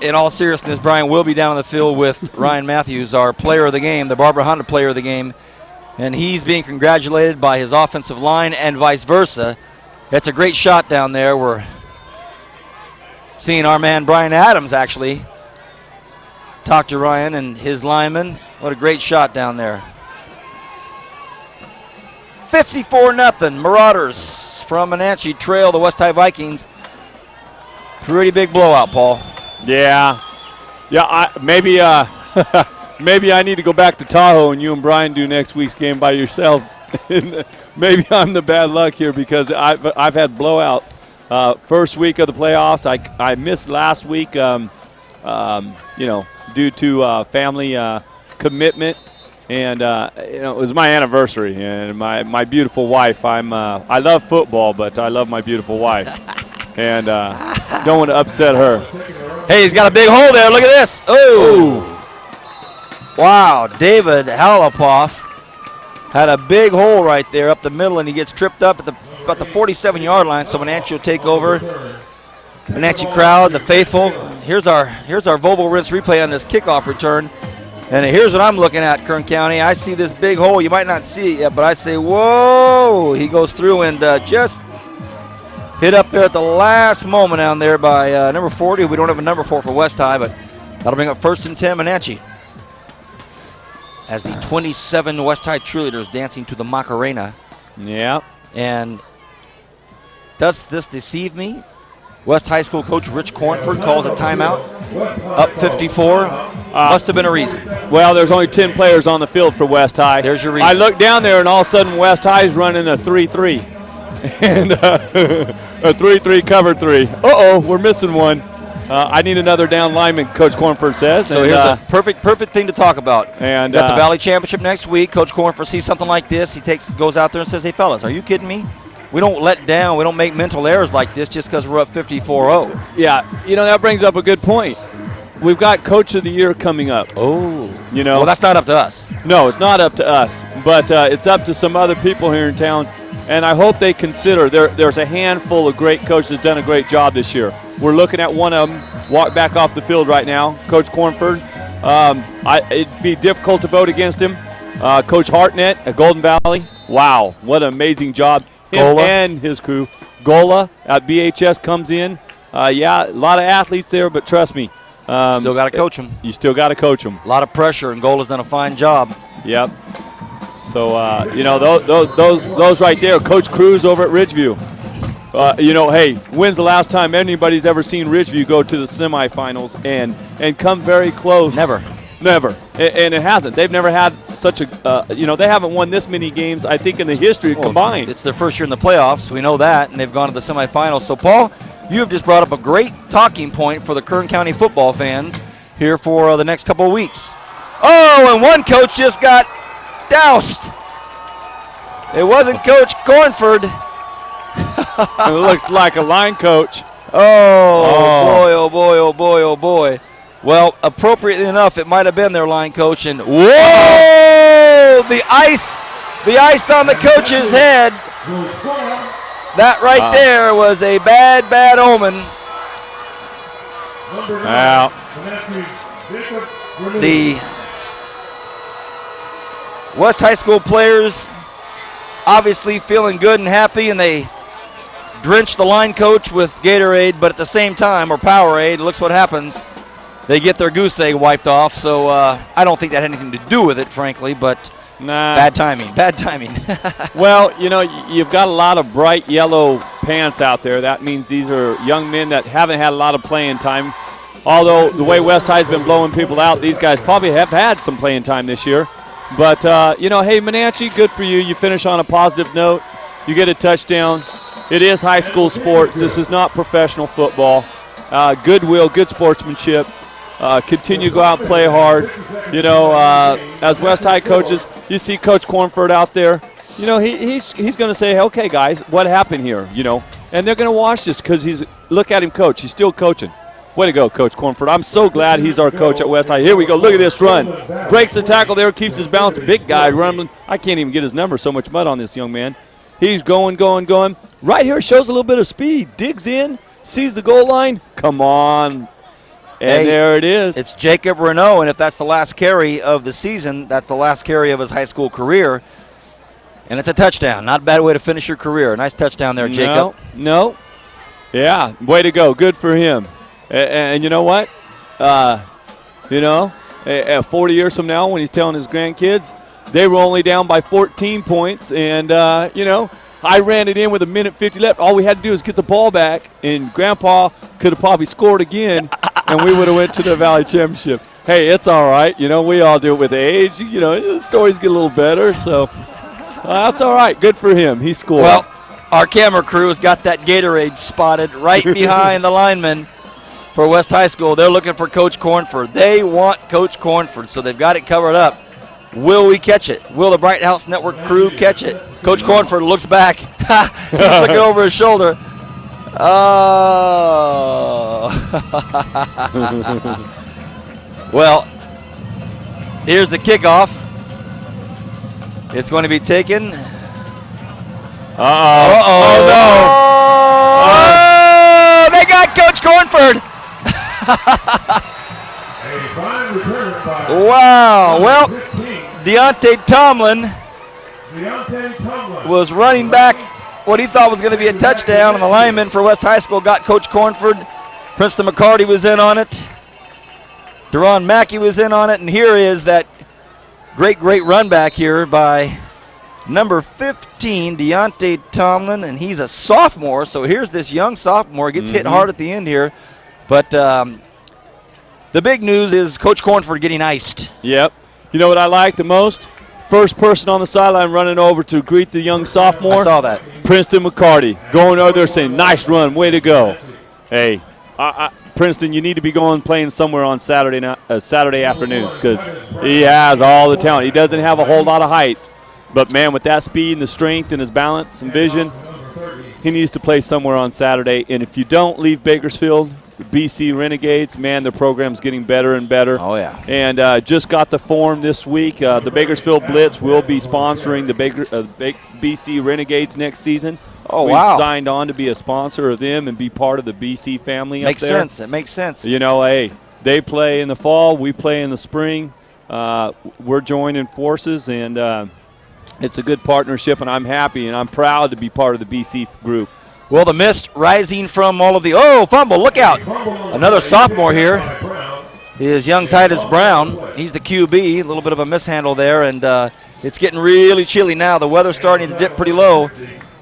in all seriousness, Brian will be down on the field with Ryan Mathews, our player of the game, the Barbara Honda player of the game. And he's being congratulated by his offensive line and vice versa. That's a great shot down there. We're seeing our man Brian Adams actually talk to Ryan and his lineman. What a great shot down there. 54-0. Marauders from Monache trail the West High Vikings. Pretty big blowout, Paul. Yeah. Maybe I need to go back to Tahoe and you and Brian do next week's game by yourself. Maybe I'm the bad luck here because I've had blowout. First week of the playoffs, I missed last week, due to family commitment. And it was my anniversary, and my beautiful wife. I love football, but I love my beautiful wife, and don't want to upset her. Hey, he's got a big hole there. Look at this. Oh, wow! David Halapoff had a big hole right there up the middle, and he gets tripped up at about the 47-yard line. So Monache will take over. Monache crowd, the faithful. Here's our Volvo Rinse replay on this kickoff return. And here's what I'm looking at, Kern County. I see this big hole. You might not see it yet, but I say, whoa. He goes through and just hit up there at the last moment down there by number 40. We don't have a number for West High, but that'll bring up 1st and 10 Monache. As the 27 West High cheerleaders dancing to the Macarena. Yeah. And does this deceive me? West High School coach Rich Cornford calls a timeout. Up 54. Must have been a reason. Well, there's only 10 players on the field for West High. There's your reason. I look down there, and all of a sudden West High is running a 3-3. And a 3-3 cover 3. Uh-oh, we're missing one. I need another down lineman, Coach Cornford says. So here's a perfect thing to talk about. And got the Valley Championship next week. Coach Cornford sees something like this. He goes out there and says, hey, fellas, are you kidding me? We don't let down. We don't make mental errors like this just because we're up 54-0. Yeah, that brings up a good point. We've got Coach of the Year coming up. Oh. Well, that's not up to us. No, it's not up to us. But it's up to some other people here in town. And I hope they consider. There's a handful of great coaches that's done a great job this year. We're looking at one of them walk back off the field right now, Coach Cornford. It'd be difficult to vote against him. Coach Hartnett at Golden Valley. Wow, what an amazing job. Him and his crew. Gola at BHS comes in. A lot of athletes there, but trust me, Still got to coach them. You still got to coach them. A lot of pressure, and Goal has done a fine job. Yep. So, those right there, Coach Cruz over at Ridgeview. Hey, when's the last time anybody's ever seen Ridgeview go to the semifinals and come very close? Never. And it hasn't. They've never had such a, they haven't won this many games, I think, in the history combined. It's their first year in the playoffs. We know that, and they've gone to the semifinals. So, Paul, you have just brought up a great talking point for the Kern County football fans here for the next couple of weeks. Oh, and one coach just got doused. It wasn't Coach Cornford. It looks like a line coach. Oh, boy, oh, boy, oh, boy. Well, appropriately enough, it might have been their line coach. And, whoa, the ice on the coach's head. That right there was a bad, bad omen. Wow. The West High School players obviously feeling good and happy, and they drenched the line coach with Gatorade, but at the same time, or Powerade, looks what happens. They get their goose egg wiped off, so I don't think that had anything to do with it, frankly, but bad timing. Well, you've got a lot of bright yellow pants out there. That means these are young men that haven't had a lot of playing time. Although the way West High's been blowing people out, these guys probably have had some playing time this year. But, hey, Monache, good for you. You finish on a positive note. You get a touchdown. It is high school sports. This is not professional football. Goodwill, good sportsmanship. Continue to go out and play hard. As West High coaches, you see Coach Cornford out there. He's going to say, okay, guys, what happened here? And they're going to watch this because look at him coach. He's still coaching. Way to go, Coach Cornford. I'm so glad he's our coach at West High. Here we go. Look at this run. Breaks the tackle there, keeps his balance. Big guy running. I can't even get his number. So much mud on this young man. He's going. Right here shows a little bit of speed. Digs in, sees the goal line. Come on. And there it is. It's Jacob Renault, and if that's the last carry of the season, that's the last carry of his high school career. And it's a touchdown. Not a bad way to finish your career. Nice touchdown there, Jacob. No. Yeah, way to go. Good for him. And you know what? 40 years from now when he's telling his grandkids, they were only down by 14 points. And, I ran it in with 1:50 left. All we had to do is get the ball back, and Grandpa could have probably scored again, and we would have went to the Valley Championship. Hey, it's all right. We all do it with age. The stories get a little better. So that's all right. Good for him. He scored. Well, our camera crew has got that Gatorade spotted right behind the lineman for West High School. They're looking for Coach Cornford. They want Coach Cornford, so they've got it covered up. Will we catch it? Will the Bright House Network crew catch it? Coach Cornford looks back. He's looking over his shoulder. Oh. Well, here's the kickoff. It's going to be taken. Oh, no. Oh, they got Coach Cornford. Wow. Well, Deontay Tomlin was running back what he thought was going to be a touchdown, and the lineman for West High School got Coach Cornford. Princeton McCarty was in on it. Deron Mackey was in on it, and here is that great run back here by number 15, Deontay Tomlin, and he's a sophomore, so here's this young sophomore. Gets hit hard at the end here, but the big news is Coach Cornford getting iced. Yep. You know what I like the most? First person on the sideline running over to greet the young sophomore. I saw that. Princeton McCarty going over there saying, nice run, way to go. Hey, Princeton, you need to be playing somewhere on Saturday afternoons because he has all the talent. He doesn't have a whole lot of height, but, man, with that speed and the strength and his balance and vision, he needs to play somewhere on Saturday. And if you don't leave Bakersfield, the BC Renegades, man, their program's getting better and better. Oh, yeah. And just got the form this week. The Bakersfield Blitz will be sponsoring the BC Renegades next season. Oh, We've wow. signed on to be a sponsor of them and be part of the BC family Makes up there. sense. It makes sense. Hey, they play in the fall. We play in the spring. We're joining forces, and it's a good partnership, and I'm happy and I'm proud to be part of the BC group. Well, the mist rising from all of the – fumble, look out. Another sophomore here. is young Titus Brown. He's the QB. A little bit of a mishandle there, and it's getting really chilly now. The weather's starting to dip pretty low.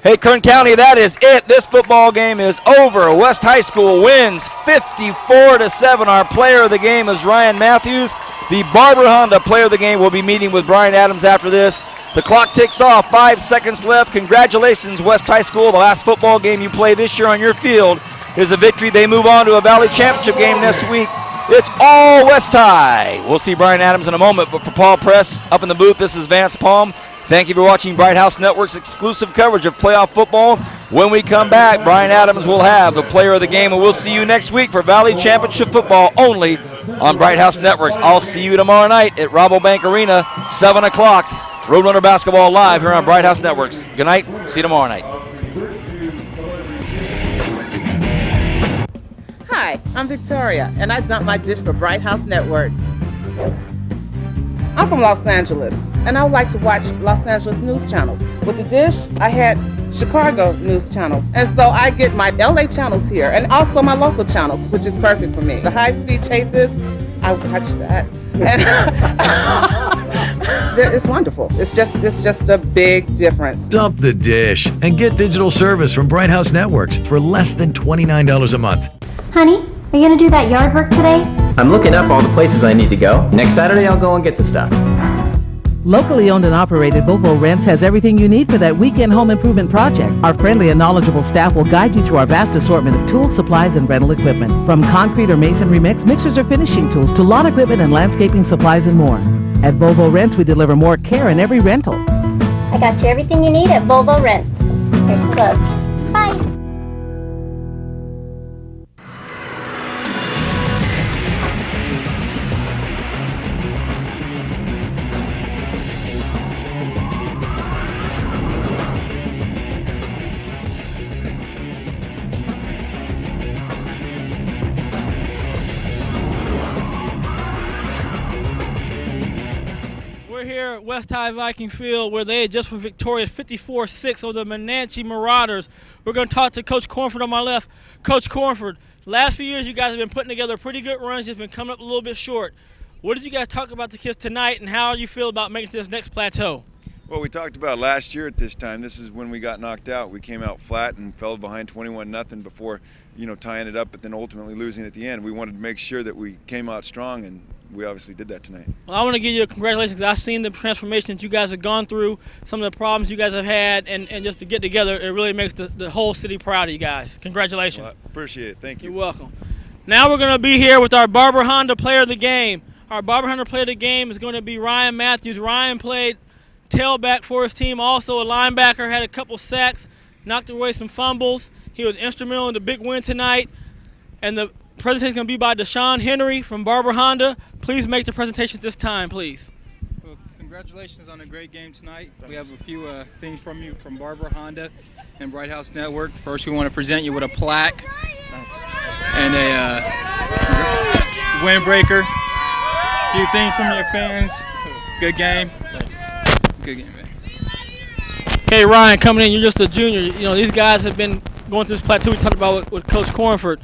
Hey, Kern County, that is it. This football game is over. West High School wins 54-7. Our player of the game is Ryan Mathews. The Barber Honda player of the game will be meeting with Brian Adams after this. The clock ticks off. 5 seconds left. Congratulations, West High School. The last football game you play this year on your field is a victory. They move on to a Valley Championship game next week. It's all West High. We'll see Brian Adams in a moment, but for Paul Press up in the booth, this is Vance Palm. Thank you for watching Bright House Network's exclusive coverage of playoff football. When we come back, Brian Adams will have the player of the game, and we'll see you next week for Valley Championship football only on Bright House Networks. I'll see you tomorrow night at Rabobank Arena, 7 o'clock. Roadrunner Basketball live here on Bright House Networks. Good night. See you tomorrow night. Hi, I'm Victoria, and I dump my dish for Bright House Networks. I'm from Los Angeles, and I would like to watch Los Angeles news channels. With the dish, I had Chicago news channels, and so I get my LA channels here, and also my local channels, which is perfect for me. The high-speed chases, I watch that. And it's wonderful. It's just a big difference. Dump the dish and get digital service from Bright House Networks for less than $29 a month. Honey, are you gonna do that yard work today? I'm looking up all the places I need to go. Next Saturday, I'll go and get the stuff. Locally owned and operated, Volvo Rents has everything you need for that weekend home improvement project. Our friendly and knowledgeable staff will guide you through our vast assortment of tools, supplies, and rental equipment. From concrete or masonry mix, mixers or finishing tools, to lawn equipment and landscaping supplies and more. At Volvo Rents, we deliver more care in every rental. I got you everything you need at Volvo Rents. Here's some gloves. Bye. Here at West High Viking Field, where they just were victorious 54-6 over the Monache Marauders. We're going to talk to Coach Cornford on my left. Coach Cornford, last few years you guys have been putting together pretty good runs, just been coming up a little bit short. What did you guys talk about the kids tonight, and how do you feel about making it to this next plateau? Well, we talked about last year at this time. This is when we got knocked out. We came out flat and fell behind 21-0 before, tying it up, but then ultimately losing at the end. We wanted to make sure that we came out strong, and we obviously did that tonight. Well, I want to give you a congratulations, because I've seen the transformation that you guys have gone through, some of the problems you guys have had, and just to get together, it really makes the whole city proud of you guys. Congratulations. Well, I appreciate it. Thank you. You're welcome. Now we're going to be here with our Barber Honda player of the game. Our Barber Honda player of the game is going to be Ryan Mathews. Ryan played tailback for his team, also a linebacker, had a couple sacks, knocked away some fumbles. He was instrumental in the big win tonight. And the presentation is going to be by Deshaun Henry from Barber Honda. Please make the presentation this time, please. Well, congratulations on a great game tonight. We have a few things from you from Barber Honda and Bright House Network. First, we want to present you with a plaque and a windbreaker. A few things from your fans. Good game. Good game, man. Okay, Ryan, coming in, you're just a junior. These guys have been going through this plateau we talked about with Coach Cornford.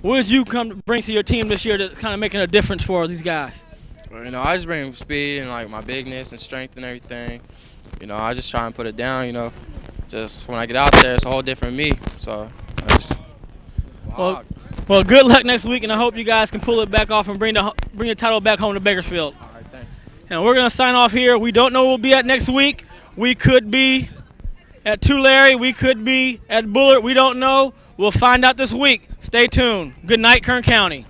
What did you come to bring to your team this year that's kind of making a difference for these guys? Well, I just bring speed and my bigness and strength and everything. I just try and put it down. Just when I get out there, it's a whole different me. So, well, good luck next week, and I hope you guys can pull it back off and bring the title back home to Bakersfield. All right, thanks. And we're gonna sign off here. We don't know where we'll be at next week. We could be at Tulare. We could be at Bullard. We don't know. We'll find out this week. Stay tuned. Good night, Kern County.